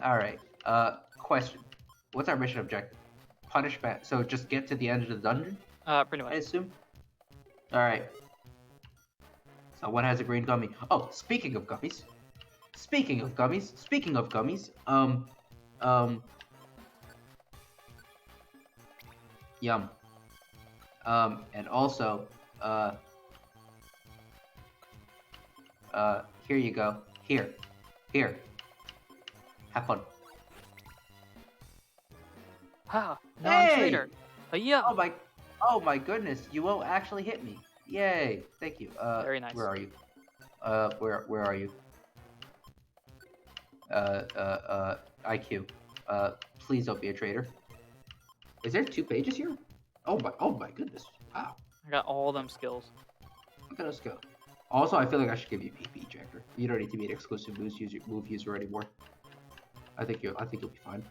All right. Question. What's our mission objective? Punish bad. So just get to the end of the dungeon, Pretty I much. assume. All right. Someone has a green gummy. Oh, speaking of gummies. Speaking of gummies. Speaking of gummies. Yum. And also, here you go. Here. Have fun. Ha! Hey! Non-traitor. Yeah. Oh my goodness, you won't actually hit me. Yay. Thank you. Very nice. Where are you? Where are you? IQ. Please don't be a traitor. Is there 2 pages here? Oh my goodness. Wow. I got all them skills. Look at us go. Also, I feel like I should give you PP ejector. You don't need to be an exclusive move user anymore. I think you'll be fine.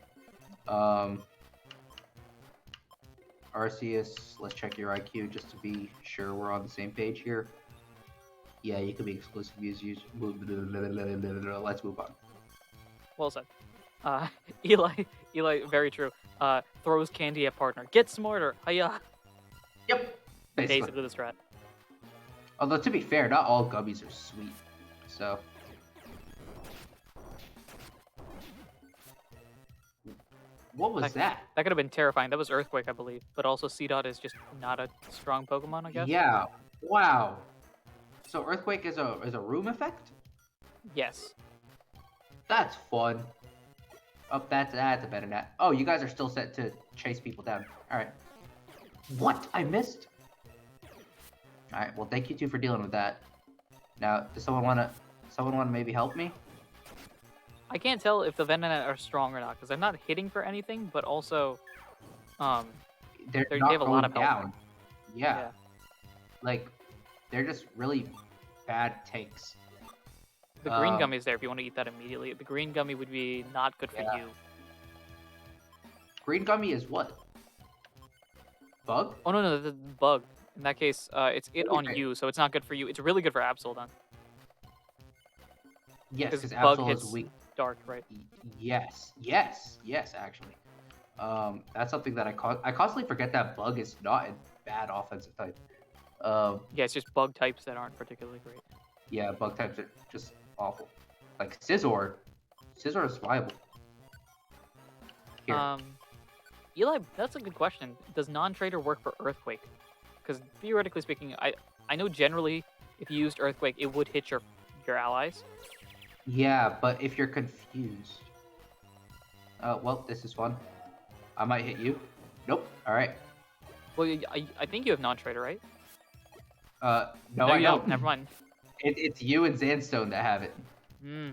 Arceus, let's check your IQ just to be sure we're on the same page here. Yeah, you can be exclusive user. Let's move on. Well said. Eli, very true. Throws candy at partner. Get smarter. Hiya. Yep. Basically the strat. Although to be fair, not all gummies are sweet. So. What was that? That could have been terrifying. That was Earthquake, I believe. But also C-Dot is just not a strong Pokemon, I guess. Yeah. Wow. So Earthquake is a room effect? Yes. That's fun. Oh, that's a better net. Oh, you guys are still set to chase people down. All right. What? I missed? All right. Well, thank you two for dealing with that. Now, does someone wanna maybe help me? I can't tell if the Venonat are strong or not, because I'm not hitting for anything, but also they're they not have a going lot of health. down. Yeah, like they're just really bad tanks. The green Um, gummy is there if you want to eat that immediately. The green gummy would be not good for Yeah. you. Green gummy is what? Bug? Oh no, the bug. In that case, it's it on Okay. you, so it's not good for you. It's really good for Absol then, Yes, because because bug Absol hits is weak. dark, right? Yes, actually. That's something that I constantly forget that bug is not a bad offensive type. Yeah, it's just bug types that aren't particularly great. Yeah, bug types are just awful. Like Scizor is viable. Here. Eli, that's a good question. Does non-trader work for Earthquake? Because theoretically speaking, I know generally if you used Earthquake, it would hit your allies. Yeah, but if you're confused. Well, this is fun. I might hit you. Nope. All right. Well, I think you have non-trader, right? No, I you don't. Never mind. It's you and Sandstone that have it. Hmm.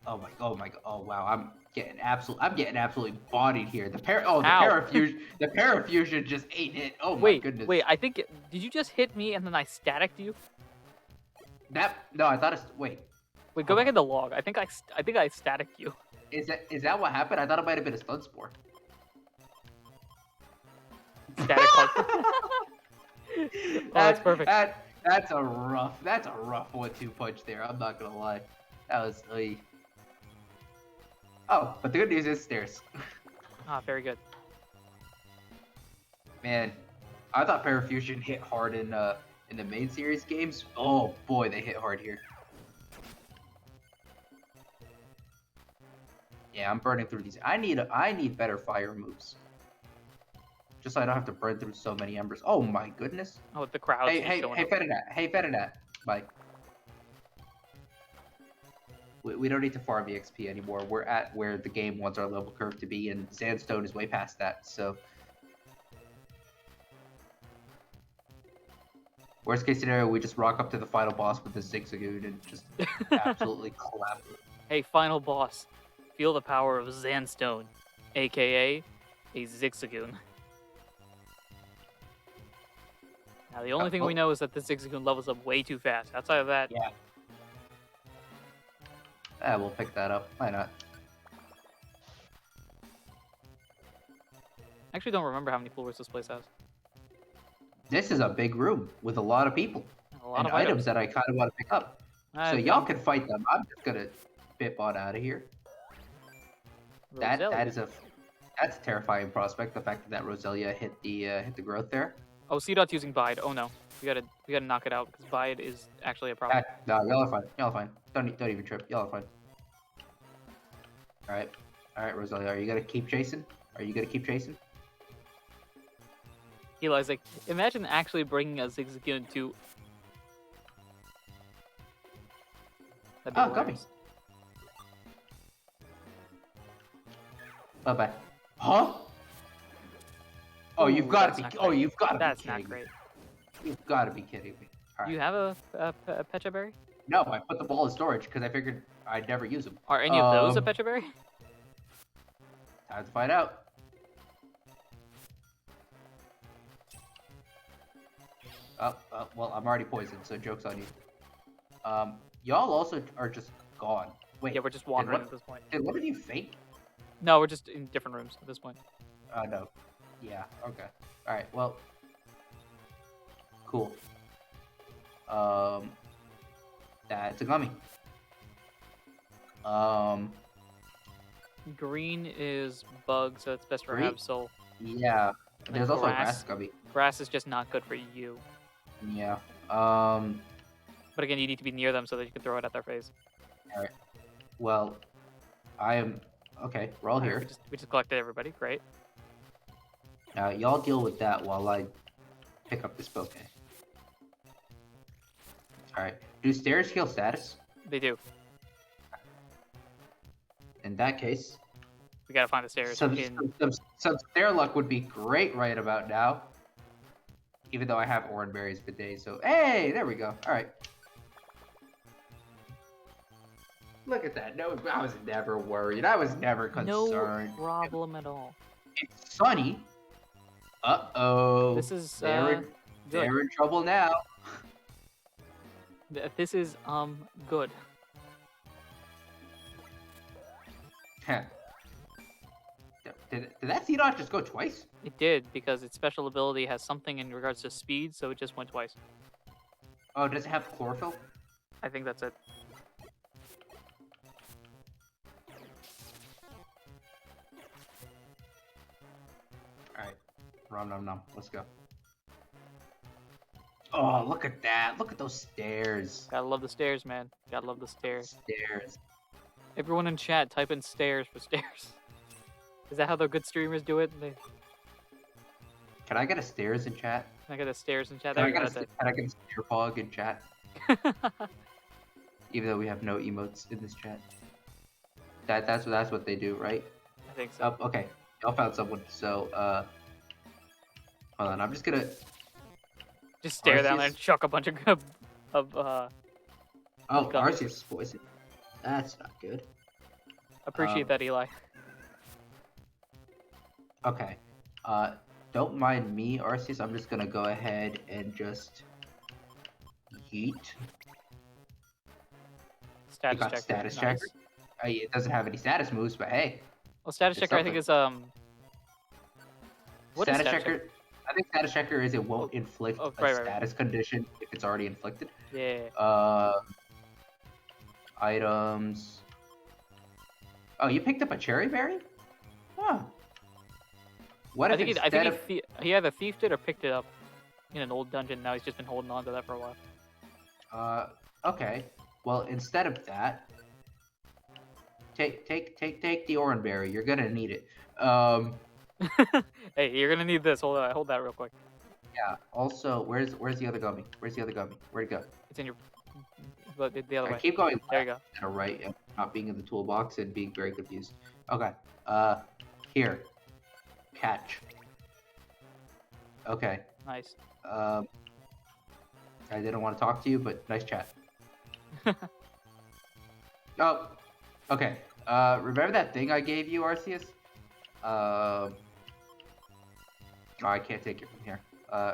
Oh my god. Oh wow. I'm getting absolutely bodied here. The Ow. parafusion just ate it. Oh my goodness. Wait, I think did you just hit me and then I staticked you? No, I thought it's wait. Wait, go Hold back on. in the log. I think I staticked you. Is that what happened? I thought it might have been a stun spore. Static punch. Oh, that's perfect. That's a rough 1-2 punch there. I'm not gonna lie. That was Oh, but the good news is stairs. Ah, very good. Man, I thought Parafusion hit hard in the main series games. Oh boy, they hit hard here. Yeah, I'm burning through these. I need better fire moves. Just so I don't have to burn through so many embers. Oh my goodness. Oh, the crowd's Hey, just showing up. Fedinat. Bye. We don't need to farm EXP anymore. We're at where the game wants our level curve to be, and Sandstone is way past that, so... Worst case scenario, we just rock up to the final boss with the Zigzagoon and just absolutely clap it. Hey, final boss. Feel the power of Sandstone, aka a Zigzagoon. Now, the only thing we know is that the Zigzagoon levels up way too fast. Outside of that, Yeah. We'll pick that up. Why not? I actually don't remember how many floors this place has. This is a big room with a lot of people A lot and of items that I kind of want to pick up. I So think y'all can fight them. I'm just gonna Bitbot out of here. Roselia. That's a terrifying prospect. The fact that Roselia hit the growth there. Oh, C-Dot's using Bide. Oh no, we gotta knock it out because Bide is actually a problem. No, y'all are fine. Y'all are fine. Don't even trip. Y'all are fine. All right, Roselia, are you gonna keep chasing? Eli's like, imagine actually bringing a Zigzagoon to. That'd be Oh, hilarious. Bye bye. Huh? Oh, you've Ooh, got that's to not be. great. Oh, you've got to be That's kidding not great. me. You've got to be kidding me. All right. You have a Pecha Berry? No, I put the ball in storage because I figured I'd never use them. Are any of those a Um, Pecha Berry? Time to find out. Well, I'm already poisoned, so joke's on you. Y'all also are just gone. Wait. Yeah, we're just wandering what- at this point. Did one of you faint? No, we're just in different rooms at this point. No. Yeah, okay. Alright, well. Cool. That's a gummy. Green is bug, so it's best for Green? Absol. Yeah. And There's also a grass. grass gummy. Grass is just not good for you. Yeah. But again, you need to be near them so that you can throw it at their face. Well, I am... Okay, we're all Alright, here. we just collected everybody. Great. Y'all deal with that while I pick up this bouquet. Alright. Do stairs heal status? They do. In that case, We gotta find the stairs. some stair luck would be great right about now. Even though I have orange berries for days, so hey, there we go. Alright. Look at that. No, I was never worried. I was never No concerned. problem at all. It's Sunny. Uh-oh. This is They're good. they're in trouble now. This is good. Did that sea dot just go twice? It did because its special ability has something in regards to speed, so it just went twice. Oh, does it have chlorophyll? I think that's it. Alright. Rom nom nom. Let's go. Oh, look at that. Look at those stairs. Gotta love the stairs, man. Gotta love the stairs. Stairs. Everyone in chat, type in stairs for stairs. Is that how the good streamers do it? Can I get a stairs in chat? I got the stairs in chat. Can I There, get that's can I get a stair pog in chat? it. Even though we have no emotes in this chat. That's what they do, right? I think so. Oh, okay. Y'all found someone. So hold on. I'm just gonna. Just stare down there Arceus? and chuck a bunch of Oh, Gummies. Arceus is poison. That's not good. appreciate that, Eli. Okay. Don't mind me, Arceus. I'm just gonna go ahead and just yeet. Status You got checker. status nice. checker. It doesn't have any status moves, but hey, Well, status It's checker I think is What is status status checker. I think status checker is it won't inflict oh, a right, right. status condition if it's already inflicted. Yeah. Items. Oh, you picked up a cherry berry? Huh. What I if think instead of he either thiefed it or picked it up in an old dungeon. Now he's just been holding on to that for a while. okay. Well, instead of that, take the orange berry. You're gonna need it. Hey, you're gonna need this. Hold that real quick. Yeah. Also, where's the other gummy? Where's the other gummy? Where'd it go? It's in your the other I way. keep going There you go. left and right, and not being in the toolbox and being very confused. Okay. Here. Catch. Okay. Nice. I didn't want to talk to you, but nice chat. Oh. Okay. Remember that thing I gave you, Arceus? Oh, I can't take it from here.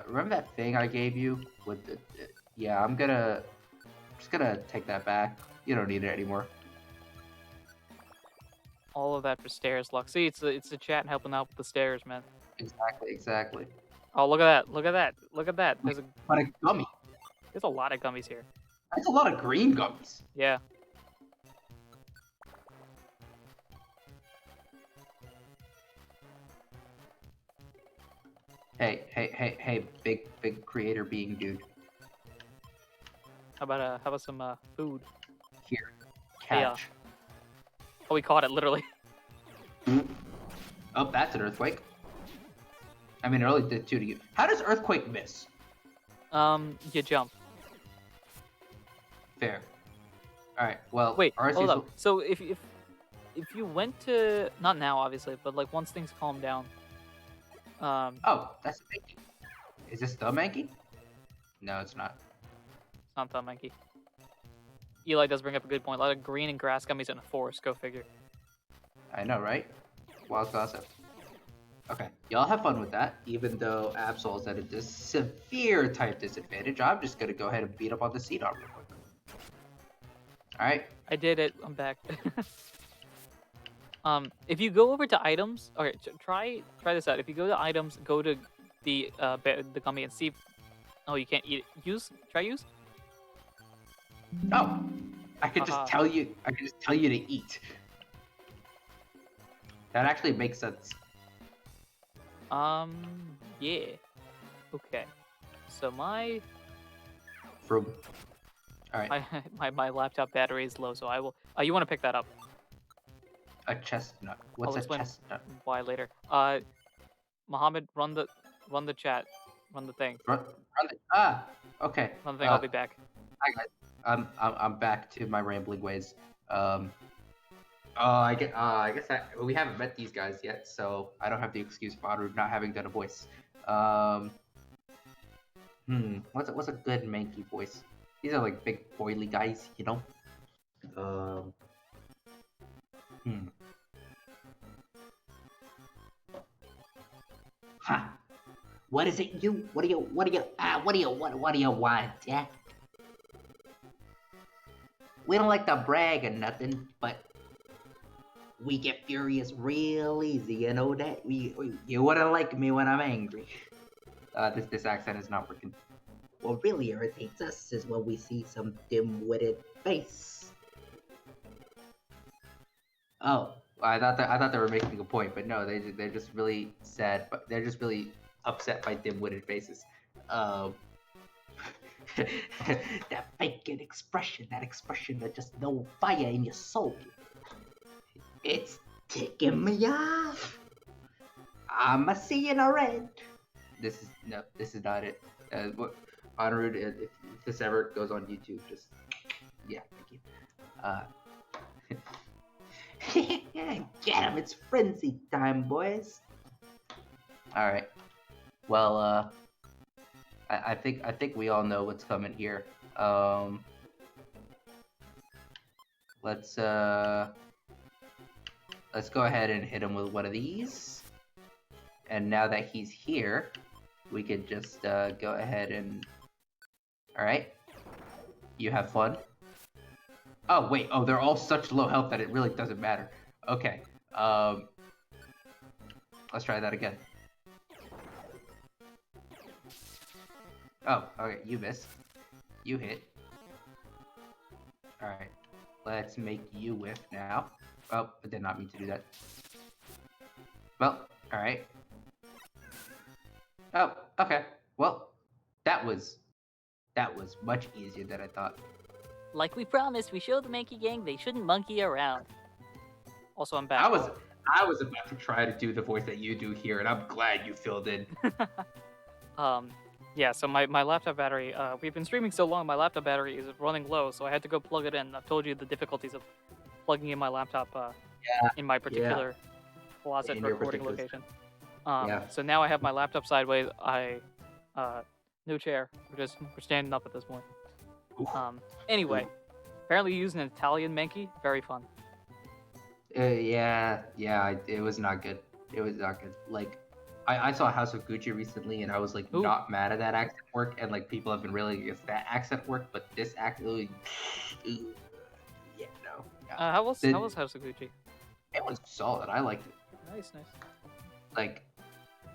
Remember that thing I gave you with the? Yeah, I'm just gonna take that back. You don't need it anymore. All of that for stairs, luck. See, it's the chat helping out with the stairs, man. Exactly. Oh, look at that! Look at that! Look at that! There's But a gummy. a lot of gummies here. That's a lot of green gummies. Yeah. Hey, big creator being dude. How about some food? Here, Yeah. catch. Oh, we caught it literally. Oh, that's an earthquake. I mean, it only did 2 to you. How does earthquake miss? You jump. Fair. All right. Well, Wait, Arceus hold will- up. So if you went to not now obviously, but like once things calm down, Oh, that's a Mankey. Is this the Mankey? No, it's not. it's not that monkey. Eli does bring up a good point. A lot of green and grass gummies in a forest. Go figure. I know, right? Wild gossip. Okay, y'all have fun with that. Even though Absol is at a severe type disadvantage, I'm just gonna go ahead and beat up on the Seedot real quick. All right. I did it. I'm back. If you go over to items, okay, try this out. If you go to items, go to the gummy and see. Oh, you can't eat it. Try use. Oh, I could Haha. just tell you. I could just tell you to eat. That actually makes sense. Yeah. Okay. So my From. All right. my laptop battery is low, so I will. You want to pick that up? A chestnut. What's I'll a explain chestnut? Why later? Mohammed, run the chat, run the thing, Okay. run the thing. I'll be back. Hi guys. I'm back to my rambling ways. I guess we haven't met these guys yet, so I don't have the excuse of Aru not having done a voice. What's a good Mankey voice? These are like big boily guys, you know. Huh? What is it you? What do you want, yeah? We don't like to brag or nothing, but we get furious real easy, you know that? You wouldn't like me when I'm angry. This accent is not working. What really irritates us is when we see some dim-witted face. Oh, I thought they were making a point, but no, they're just really sad, but they're just really upset by dim-witted faces. Um, that vacant expression, that expression that just no fire in your soul. It's ticking me off. I'ma see in a red. This is not it. What Honorude, if this ever goes on YouTube, just yeah, thank you. Get him! It's frenzy time, boys. All right. Well, I think we all know what's coming here. Let's go ahead and hit him with one of these. And now that he's here, we could just go ahead and... Alright. You have fun. Oh, wait. Oh, they're all such low health that it really doesn't matter. Okay. Let's try that again. Oh, okay. You missed. You hit. Alright. Let's make you whiff now. Oh, I did not mean to do that. Well, alright. Oh, okay. Well, that was much easier than I thought. Like we promised, we showed the Monkey Gang they shouldn't monkey around. Also, I'm back. I was about to try to do the voice that you do here, and I'm glad you filled in. Yeah, so my laptop battery, we've been streaming so long, my laptop battery is running low, so I had to go plug it in. I've told you the difficulties of plugging in my laptop in my particular closet In your recording particular- location. Yeah. So now I have my laptop sideways. No chair. We're standing up at this point. Oof. Anyway, apparently using an Italian Menki, very fun. It was not good. It was not good. Like, I saw House of Gucci recently, and I was like Ooh. not mad at that accent work, and like people have been really against that accent work, but this accent, yeah, no. How was Did- House of Gucci? It was solid. I liked it. Nice. Like,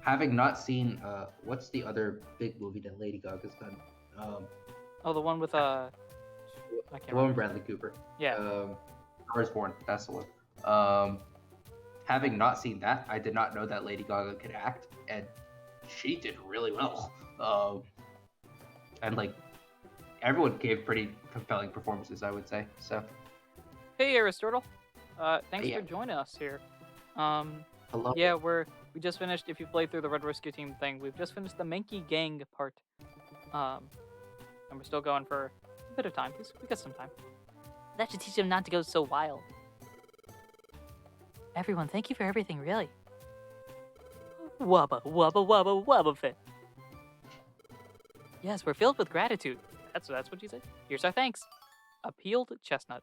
having not seen what's the other big movie that Lady Gaga's done? Oh, the one with I can't The one remember. with Bradley Cooper. Yeah. Star is Born. That's the one. Having not seen that, I did not know that Lady Gaga could act, and she did really well. And like, everyone gave pretty compelling performances, I would say. So, Hey, Aristotle. Thanks Yeah. for joining us here. hello. Yeah, we just finished. If you played through the Red Rescue Team thing, we've just finished the Menki Gang part. And we're still going for a bit of time. We got some time. That should teach them not to go so wild. Everyone, thank you for everything, really. Wubba, wubba, wubba, wubba fit. Yes, we're filled with gratitude. That's what you said. Here's our thanks. A peeled chestnut,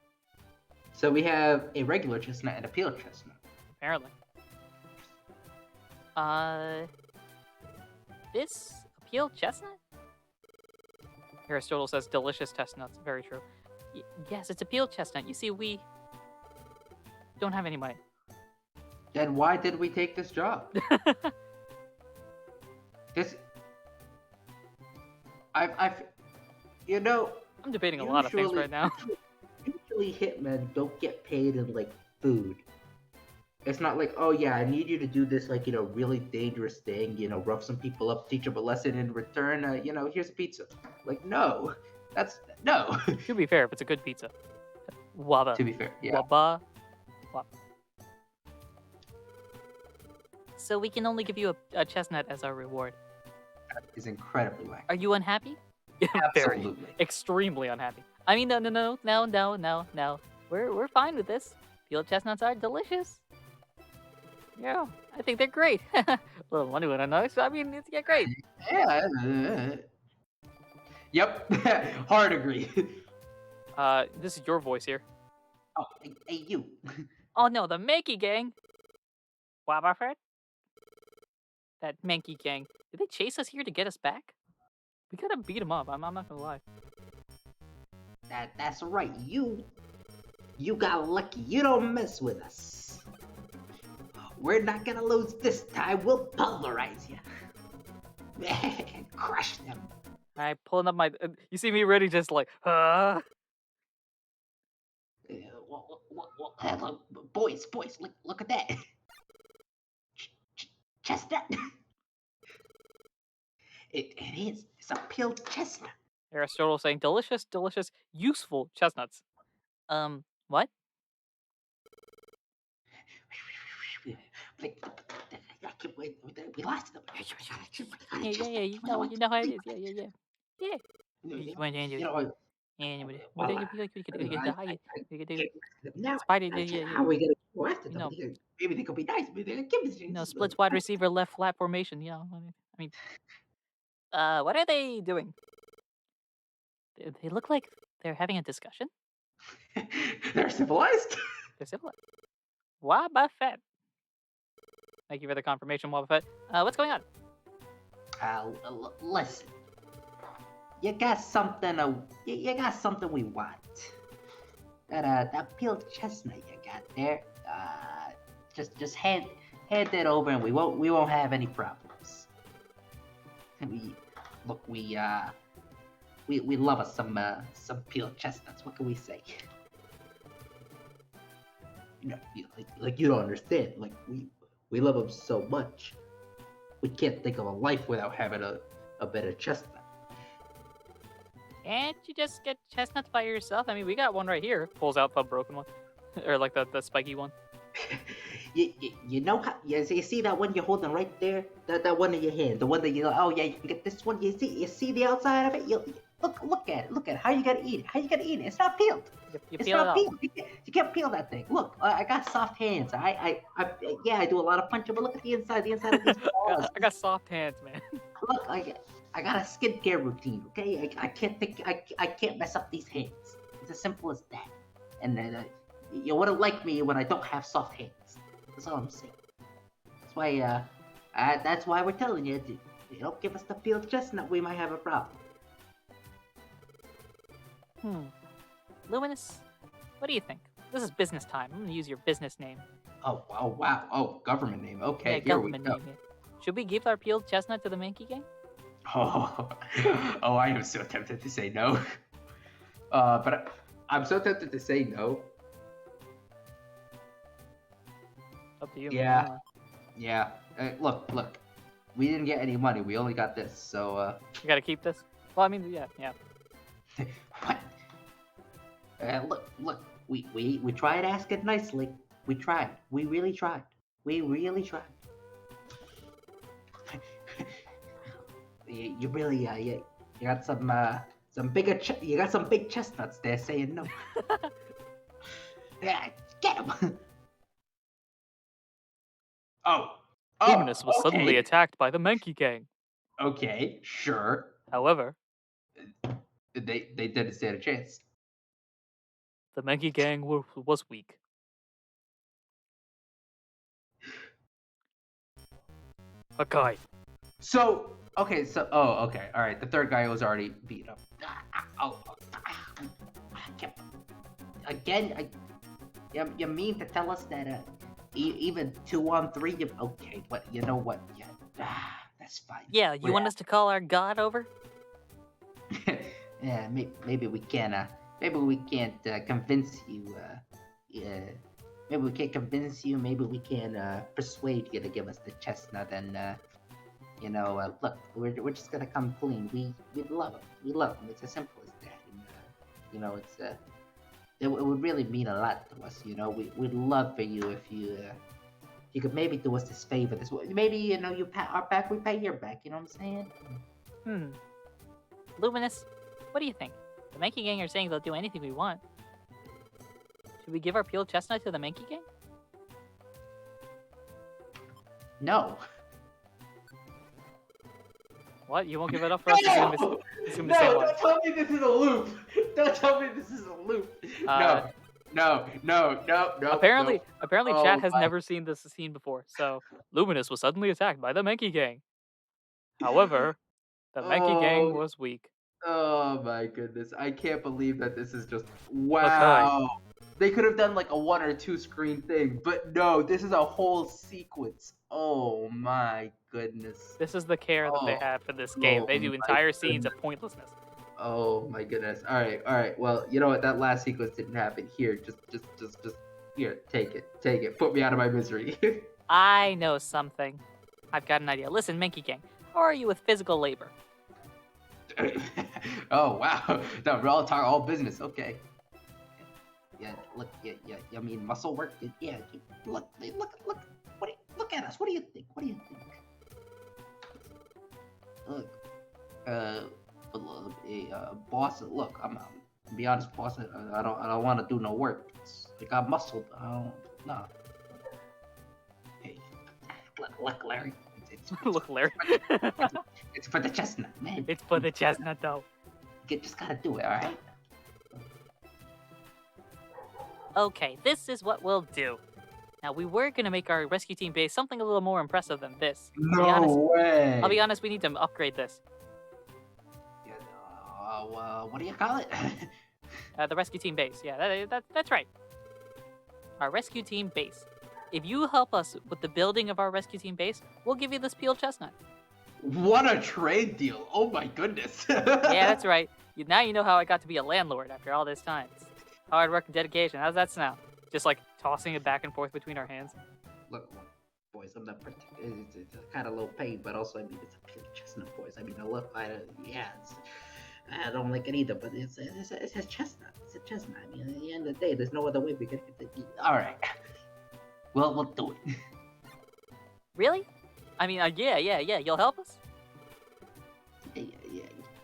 So we have a regular chestnut and a peeled chestnut. apparently. This a peeled chestnut? Aristotle says delicious chestnuts. Very true. Yes, it's a peeled chestnut. You see, we Don't have any money. Then why did we take this job? This, I've, you know, I'm debating a lot of things Usually- right now. usually hitmen don't get paid in like food. It's not like, oh yeah, I need you to do this like, really dangerous thing, rough some people up, teach them a lesson in return, here's a pizza. Like, no. No. To be fair, if it's a good pizza. Wubba. To be fair, yeah. Wubba. so we can only give you A chestnut as our reward. Is incredibly whack. Are you unhappy? Very. Absolutely. Extremely unhappy. I mean, no. We're fine with this. Peeled chestnuts are delicious. Yeah, I think they're great. A little money would have nice. I mean, it's great. Yeah. Yep. Hard agree. This is your voice here. Oh, hey, you. Oh no, the Makey Gang. Wabba Fred? That Mankey gang. Did they chase us here to get us back? We gotta beat them up. I'm not gonna lie. That's right. You got lucky. You don't mess with us. We're not gonna lose this time. We'll pulverize you and crush them. Alright, pulling up my. You see me ready, just like, Boys, look at that. Chestnut. It is. It's a peeled chestnut. Aristotle saying, delicious, delicious, useful chestnuts. What? We lost them. Yeah, you know how it is. Yeah. You want to do it? Now, Spider, how are we gonna go after You them? know. Maybe they could be nice. Maybe they could give us. No, splits wide receiver, left flat formation. You know, I mean, what are they doing? They look like they're having a discussion. They're civilized. They're civilized. Wobba Fett. Thank you for the confirmation, Wobba Fett. What's going on? Listen. You got something. You got something we want. That peeled chestnut you got there. Just hand that over, and we won't have any problems. We love us some peeled chestnuts. What can we say? You know, you don't understand. Like we love them so much. We can't think of a life without having a better chestnut. Can't you just get chestnuts by yourself? I mean, we got one right here. Pulls out the broken one, or like the spiky one. You know how you see that one you're holding right there, that one in your hand, the one that you you can get this one. You see the outside of it. You look at it. How you gotta eat it? It's not peeled. You It's peel it not off. peeled. You can't peel that thing. Look, I got soft hands. I do a lot of punching, but look at the inside. The inside of these paws. I got soft hands, man. Look, I got a skincare routine. Okay, I can't mess up these hands. It's as simple as that. And then you wouldn't like me when I don't have soft hands. That's all I'm saying. That's why we're telling you. If you don't give us the peeled chestnut, we might have a problem. Luminous, what do you think? This is business time. I'm gonna use your business name. Oh wow. Oh, government name. Okay, Yeah, here we government go. name. Yeah. Should we give our peeled chestnut to the Mankey gang? Oh, I am so tempted to say no. But I'm so tempted to say no. Up to you. Yeah. Man. Yeah. Look. We didn't get any money. We only got this. So. You gotta keep this. Well, I mean, yeah. What? Look. We tried asking nicely. We tried. We really tried. You really you got some bigger you got some big chestnuts there saying no. Yeah, get them. Oh, Luminous was suddenly okay. attacked by the Mankey gang. Okay, sure. However, They didn't stand a chance. the Mankey gang was weak. A guy. So okay, all right. The third guy was already beat up. Again, you mean to tell us that even 2-on-3? Okay, but you know what? Yeah, that's fine. Yeah, you want us to call our god over? Yeah, maybe we can. Maybe we can't convince you. Maybe we can't convince you. Maybe we can persuade you to give us the chestnut. And look, we're just gonna come clean. We love him. We love him. It's as simple as that. And, it would really mean a lot to us. We'd love for you if you could maybe do us this favor. Maybe you pay our back, we pay your back. You know what I'm saying? Luminous, what do you think? The Mankey gang are saying they'll do anything we want. Should we give our peeled chestnut to the Mankey gang? No. What? You won't give it up for us? No, don't tell me this is a loop. Don't tell me this is a loop. No. no. Apparently, Oh chat has my. never seen this scene before. So Luminous was suddenly attacked by the Mankey Gang. However, the Mankey Gang Oh, was weak. oh my goodness. I can't believe that this is just Okay, wow. They could have done like a 1 or 2 screen thing, but no, this is a whole sequence. Oh my goodness. this is the care that they Oh, have for this game. oh They do my entire scenes goodness. of pointlessness. Oh my goodness. All right, all right. Well, you know what? That last sequence didn't happen. Here, just here. Take it. Put me out of my misery. I know something. I've got an idea. Listen, Mankey Gang, how are you with physical labor? Oh wow. No, we're all business. Okay. Yeah. Look. Yeah. I mean, muscle work. Yeah. Look. Look at us. What do you think? Look. Boss. Look. To be honest, boss. I don't want to do no work. I got muscle. I don't. No. Hey. Look, Larry. Look, Larry. It's for the chestnut, man. It's for the chestnut, though. You just gotta do it, all right? Okay, this is what we'll do. Now, we were going to make our rescue team base something a little more impressive than this. No way. I'll be honest, we need to upgrade this. Yeah, what do you call it? The rescue team base. Yeah, that's right. Our rescue team base. If you help us with the building of our rescue team base, we'll give you this peeled chestnut. What a trade deal! Oh my goodness. Yeah, that's right. Now you know how I got to be a landlord after all this time. It's hard work and dedication. How's that sound? Just like tossing it back and forth between our hands. Look, boys, I'm not particular. It's kind of low paid, but also, I mean, it's a peeled chestnut, boys. I mean, I don't like it either, but it's a chestnut. It's a chestnut. I mean, at the end of the day, there's no other way we can get the. All right. Well, we'll do it. Really? I mean, yeah. You'll help us?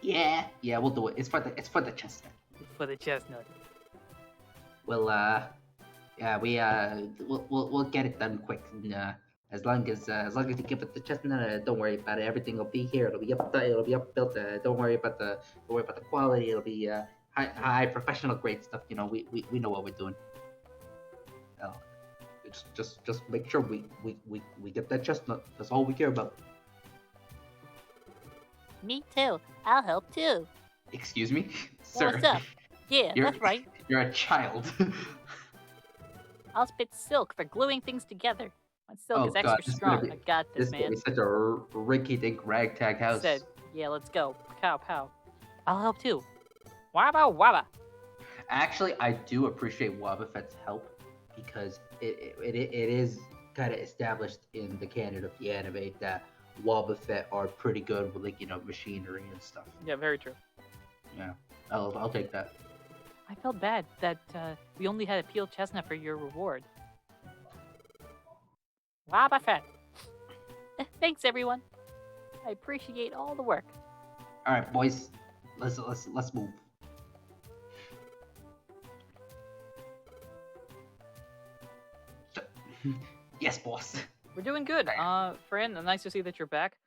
Yeah. We'll do it. It's for the chestnut. For the chestnut. We'll we'll get it done quick. And, as long as you give it the chestnut, don't worry about it. Everything will be here. It'll be up built. Don't worry about the quality. It'll be high professional grade stuff. You know, we know what we're doing. Just make sure we get that chestnut. That's all we care about. Me too. I'll help too. Excuse me, sir. What's up? Yeah, You're- that's right. You're a child. I'll spit silk for gluing things together. My silk Oh, is God, extra this is strong. gonna be- I got this, This man. is such a rinky-dink ragtag house. Said, yeah, let's go. Pow. I'll help too. Wabba. Actually, I do appreciate Wobbuffet's help because it is kind of established in the canon of the anime that Wobbuffet are pretty good with, like, you know, machinery and stuff. Yeah, very true. Yeah, I'll take that. I felt bad that we only had a peeled chestnut for your reward. Wabba Fett. Thanks, everyone. I appreciate all the work. All right, boys, let's move. Yes, boss. We're doing good. Fran, nice to see that you're back.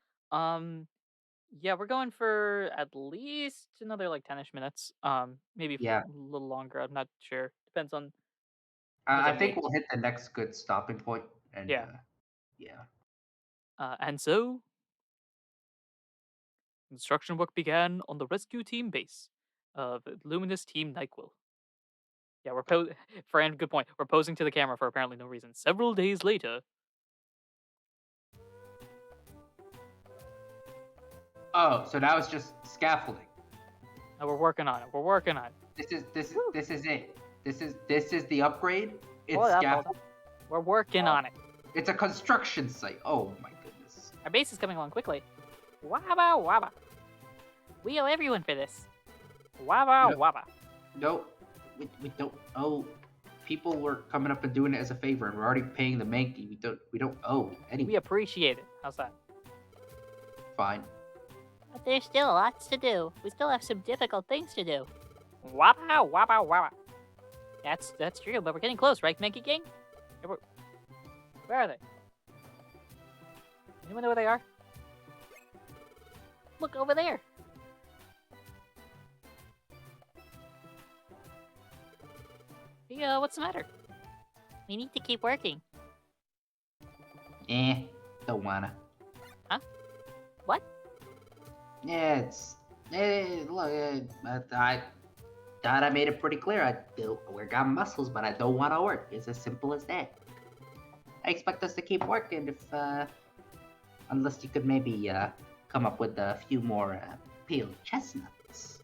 Yeah, we're going for at least another like 10ish minutes. Maybe Yeah. a little longer. I'm not sure. Depends on. I on think me. we'll hit the next good stopping point, and Yeah. yeah. And so, construction work began on the rescue team base of Luminous Team NyQuil. Yeah, Fran, good point. We're posing to the camera for apparently no reason. Several days later. Oh, so now it's just scaffolding. We're working on it. This is it. This is the upgrade. It's Hold up. scaffold. We're working on it. It's a construction site. Oh my goodness. Our base is coming along quickly. Wabba. We owe everyone for this. Wabba. No, we don't owe. People were coming up and doing it as a favor, and we're already paying the Mankey. We don't owe We anything. appreciate it. How's that? Fine. But there's still lots to do. We still have some difficult things to do. Wabba. That's true, but we're getting close, right, Mankey Gang? Where are they? Anyone know where they are? Look over there. Yeah, what's the matter? We need to keep working. Don't wanna. Huh? What? Yeah, look, I thought I made it pretty clear. We got muscles, but I don't want to work. It's as simple as that. I expect us to keep working unless you could maybe come up with a few more peeled chestnuts.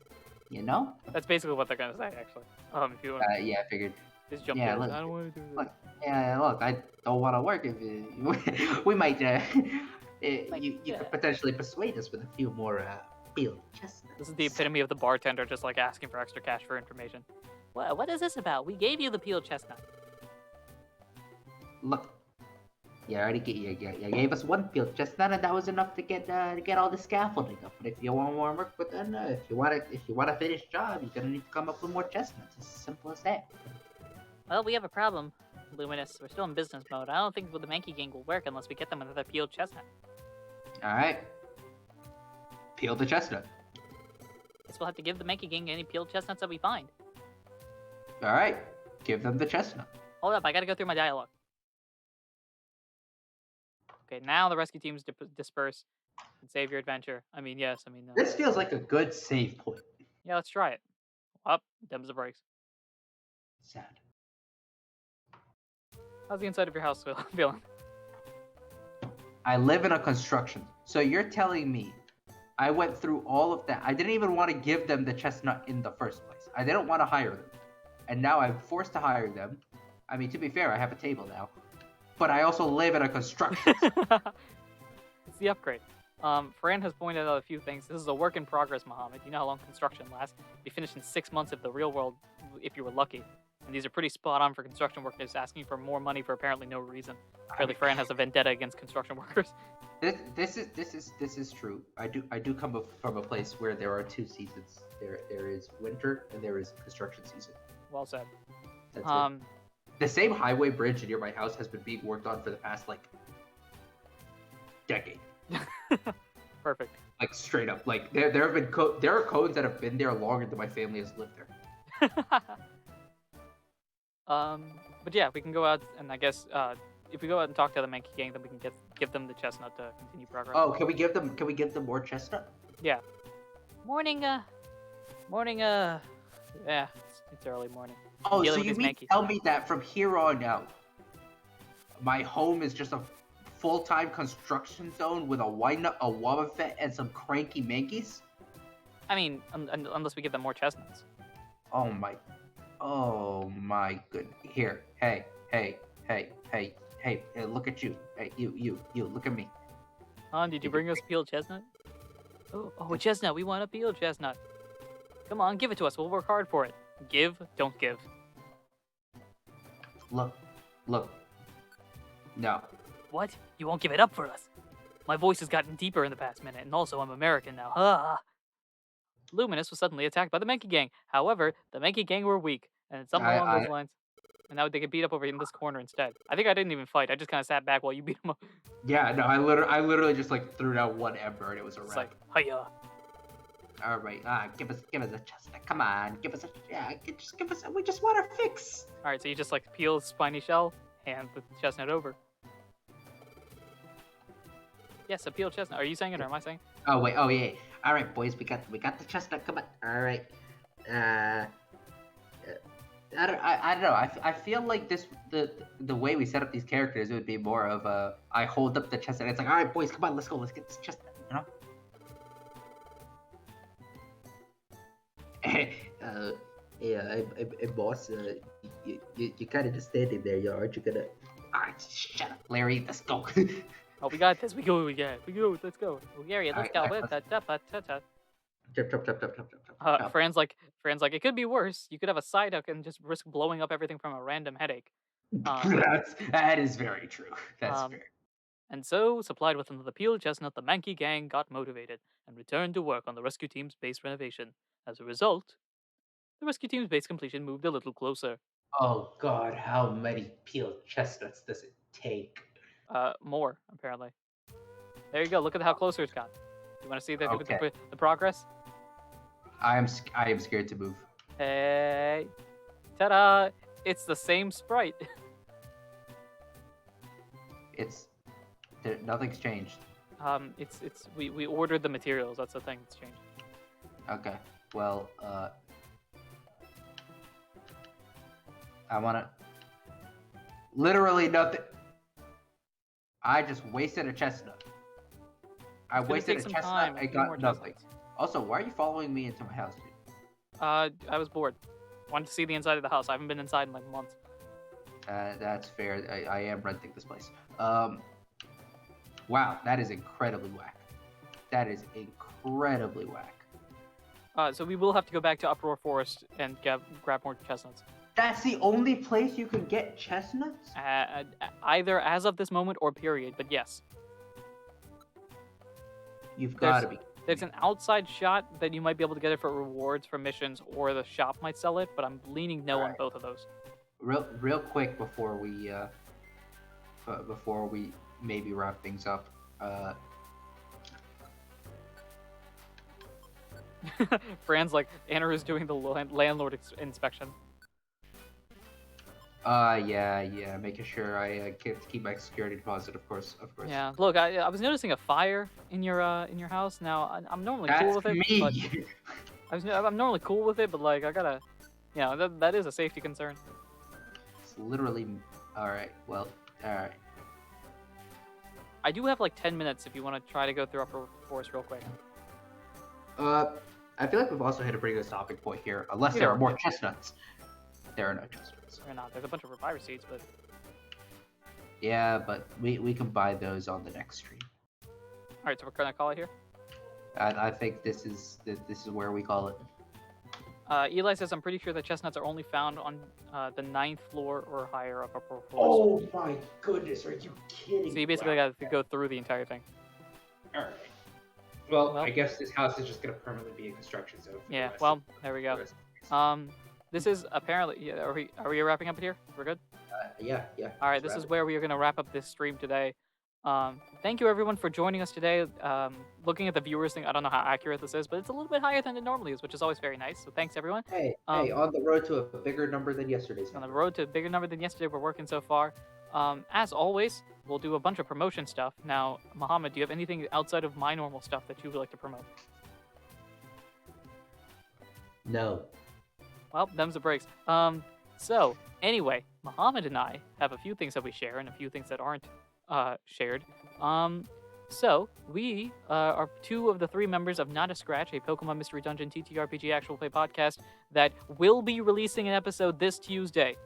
You know? That's basically what they're gonna say, actually. If you Yeah, I figured. just jump yeah, in, look, I don't want to do this. Look, yeah, look, I don't want to work. If we might, you could potentially persuade us with a few more peeled chestnuts. This is the epitome of the bartender just like asking for extra cash for information. What is this about? We gave you the peeled chestnut. Look, you already you gave us one peeled chestnut, and that was enough to get all the scaffolding up. But if you want more work with them, if you want to finish job, you're gonna need to come up with more chestnuts. It's as simple as that. Well, we have a problem, Luminous. We're still in business mode. I don't think the Mankey Gang will work unless we get them another peeled chestnut. All right, peel the chestnut. Guess we'll have to give the Mankey Gang any peeled chestnuts that we find. All right, give them the chestnut. Hold up, I gotta go through my dialogue. Okay, now the rescue teams disperse and save your adventure. I mean, yes, I mean, no. This feels like a good save point. Yeah, let's try it. Up, dims the brakes. Sad. How's the inside of your house feeling? I live in a construction. So you're telling me I went through all of that. I didn't even want to give them the chestnut in the first place. I didn't want to hire them. And now I'm forced to hire them. I mean, to be fair, I have a table now. But I also live in a construction. It's the upgrade. Fran has pointed out a few things. This is a work in progress, Muhammad. You know how long construction lasts? Be finished in 6 months if the real world, if you were lucky. And these are pretty spot on for construction workers asking for more money for apparently no reason. Apparently, Fran has a vendetta against construction workers. This is true. I do come from a place where there are two seasons. There is winter and there is construction season. Well said. That's it. The same highway bridge near my house has been being worked on for the past decade. Perfect. Like straight up. Like there have been there are codes that have been there longer than my family has lived there. But yeah, we can go out and I guess if we go out and talk to the Mankey Gang, then we can give them the chestnut to continue progress. Oh, can we give them more chestnut? Yeah. Morning, Yeah, it's early morning. Oh, Dealing so with you these mean Mankeys. tell me that from here on out, my home is just a full-time construction zone with a Wobbuffet, a Wobbuffet, and some cranky Mankeys? I mean, unless we give them more chestnuts. Oh my good. Here, hey, look at you. Hey, you, look at me. Han, did you bring us peeled chestnut? Oh, a chestnut. We want a peeled chestnut. Come on, give it to us. We'll work hard for it. Give, don't give. Look. No. what? You won't give it up for us? My voice has gotten deeper in the past minute, and also I'm American now. Ha! Luminous was suddenly attacked by the Mankey Gang. However, the Mankey Gang were weak, and it's something along those lines. And now they get beat up over in this corner instead. I think I didn't even fight. I just kind of sat back while you beat them up. Yeah, no, I literally just threw down one ember and it was a It's wrap. like, hiya. All right, give us a chestnut. Come on, just give us. We just want our fix. All right, so you just peel the spiny shell, hand the chestnut over. Yes, a peeled chestnut. Are you saying it or am I saying it? Oh wait, oh yeah. All right, boys, we got the chestnut. Come on. All right. I don't know. I feel like the way we set up these characters, it would be more of a I hold up the chestnut. It's like, all right, boys, come on, let's go. Let's get this chestnut. You know. Yeah, boss. You kind of just standing there, aren't you gonna? All right, shut up, Larry. Let's go. Oh, we got this. We go. Let's go. Oh, Gary, let's All go. Jump. Jump. Fran's like, it could be worse. You could have a side hook and just risk blowing up everything from a random headache. That is very true. That's Um, fair. And so, supplied with another peeled chestnut, the Mankey Gang got motivated and returned to work on the rescue team's base renovation. As a result, the rescue team's base completion moved a little closer. Oh God, how many peeled chestnuts does it take? More, apparently. There you go. Look at how closer it's got. You want to see the progress? I am scared to move. Hey. Ta-da! It's the same sprite. Nothing's changed. We ordered the materials. That's the thing that's changed. Okay. Well, I wanna literally nothing. I just wasted a chestnut. I It's gonna wasted take a some chestnut. time. I A few got more nothing. chestnuts. Also, why are you following me into my house, dude? I was bored. Wanted to see the inside of the house. I haven't been inside in like months. That's fair. I am renting this place. Wow, that is incredibly whack. That is incredibly whack. So we will have to go back to Uproar Forest and grab more chestnuts. That's the only place you can get chestnuts? Either as of this moment or period, but yes. You've got to be. There's an outside shot that you might be able to get it for rewards for missions, or the shop might sell it, but I'm leaning no on both of those. Real quick before we maybe wrap things up. Fran's like, Anna is doing the landlord inspection. Yeah, making sure I keep my security deposit, of course. Yeah, look, I was noticing a fire in your house. Now I'm normally cool with it. Me. But I'm normally cool with it, but like I gotta, that is a safety concern. It's literally all right. Well, all right. I do have like 10 minutes if you want to try to go through Upper Forest real quick. I feel like we've also hit a pretty good stopping point here, unless there are more chestnuts. There are no chestnuts. Or not. There's a bunch of reviver seeds, but yeah, but we can buy those on the next stream. All right, so we're gonna call it here. I think this is where we call it. Eli says, I'm pretty sure the chestnuts are only found on the 9th floor or higher of Upper Forest. Oh my goodness, are you kidding? So you basically got to go through the entire thing. All right. Well, I guess this house is just gonna permanently be a construction zone. Yeah. Well, there we go. This is apparently. Yeah, are we wrapping up here? We're good. Yeah. All right. This is where we are gonna wrap up this stream today. Thank you everyone for joining us today. Looking at the viewers thing, I don't know how accurate this is, but it's a little bit higher than it normally is, which is always very nice. So thanks everyone. Hey, on the road to a bigger number than yesterday's. On the road to a bigger number than yesterday, we're working so far. As always, we'll do a bunch of promotion stuff. Now, Muhammad, do you have anything outside of my normal stuff that you would like to promote? No. Well, them's the breaks. So, anyway, Muhammad and I have a few things that we share and a few things that aren't shared. So, we are 2 of the 3 members of Not a Scratch, a Pokemon Mystery Dungeon TTRPG actual play podcast that will be releasing an episode this Tuesday.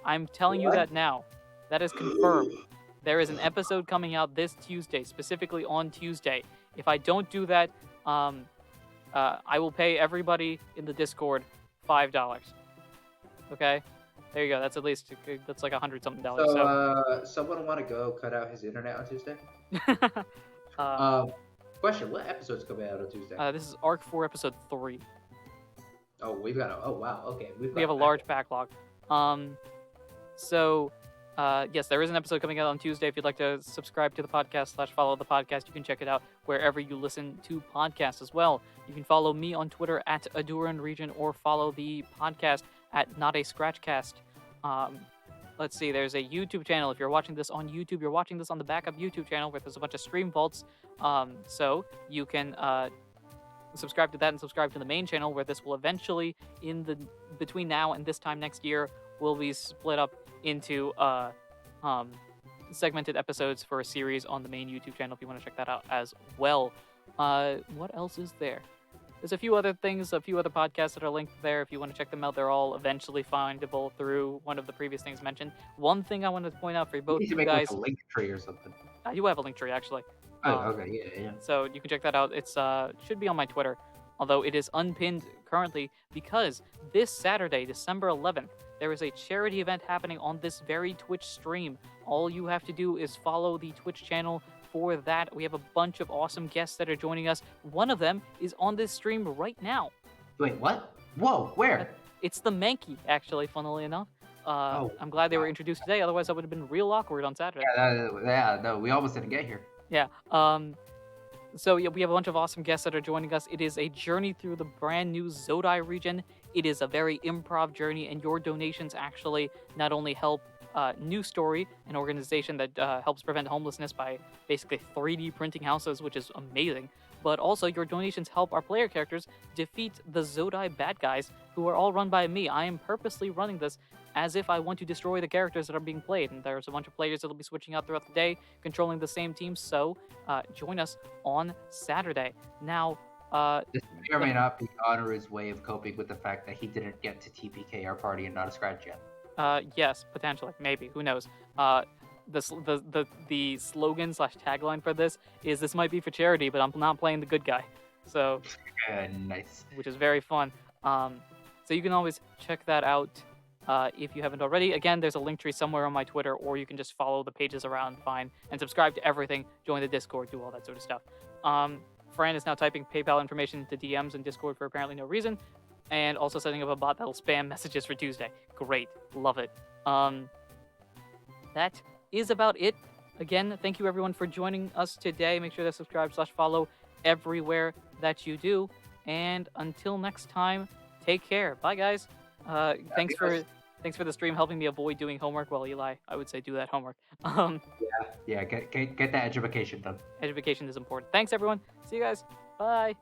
I'm telling you that now. That is confirmed. There is an episode coming out this Tuesday, specifically on Tuesday. If I don't do that, I will pay everybody in the Discord $5. Okay? There you go. That's at least, that's like $100-something. So, someone want to go cut out his internet on Tuesday? Question: what episodes coming out on Tuesday? This is Arc 4, Episode 3. Oh, we've got oh wow, okay. We have a large backlog. Yes, there is an episode coming out on Tuesday. If you'd like to subscribe to the podcast / follow the podcast, you can check it out wherever you listen to podcasts as well. You can follow me on Twitter at AduranRegion or follow the podcast at Not a Scratchcast. Let's see, there's a YouTube channel. If you're watching this on YouTube, you're watching this on the backup YouTube channel where there's a bunch of stream vaults. So you can subscribe to that and subscribe to the main channel where this will eventually, between now and this time next year, will be split up into segmented episodes for a series on the main YouTube channel if you want to check that out as well. What else is there? There's a few other things, a few other podcasts that are linked there. If you want to check them out, they're all eventually findable through one of the previous things mentioned. One thing I wanted to point out for both you you guys, like a link tree or something. I do have a link tree actually. Okay, yeah. So you can check that out. It's should be on my Twitter, although it is unpinned currently because this Saturday, December 11th, there is a charity event happening on this very Twitch stream. All you have to do is follow the Twitch channel for that. We have a bunch of awesome guests that are joining us. One of them is on this stream right now. Wait, what? Whoa, where? It's the Mankey, actually, funnily enough. I'm glad they were introduced today, otherwise that would have been real awkward on Saturday. No, we almost didn't get here. Yeah, so yeah, we have a bunch of awesome guests that are joining us. It is a journey through the brand new Zodai region It is a very improv journey, and your donations actually not only help New Story, an organization that helps prevent homelessness by basically 3D printing houses, which is amazing, but also your donations help our player characters defeat the Zodai bad guys, who are all run by me. I am purposely running this as if I want to destroy the characters that are being played, and there's a bunch of players that will be switching out throughout the day, controlling the same team, so join us on Saturday. Now, This may or may not be Honor's way of coping with the fact that he didn't get to TPK our party and not a scratch yet. yes, potentially, maybe, who knows. The slogan slash tagline for this might be for charity, but I'm not playing the good guy. So, Nice. which is very fun. So you can always check that out if you haven't already. Again, there's a link tree somewhere on my Twitter, or you can just follow the pages around fine and subscribe to everything, join the Discord, do all that sort of stuff. Fran is now typing PayPal information into DMs and Discord for apparently no reason, and also setting up a bot that'll spam messages for Tuesday. Great, love it. That is about it. Again, thank you everyone for joining us today. Make sure to subscribe / follow everywhere that you do. And until next time, take care. Bye, guys. Thanks for the stream helping me avoid doing homework. Well, Eli, I would say do that homework. Yeah, get that education done. Education is important. Thanks, everyone. See you guys. Bye.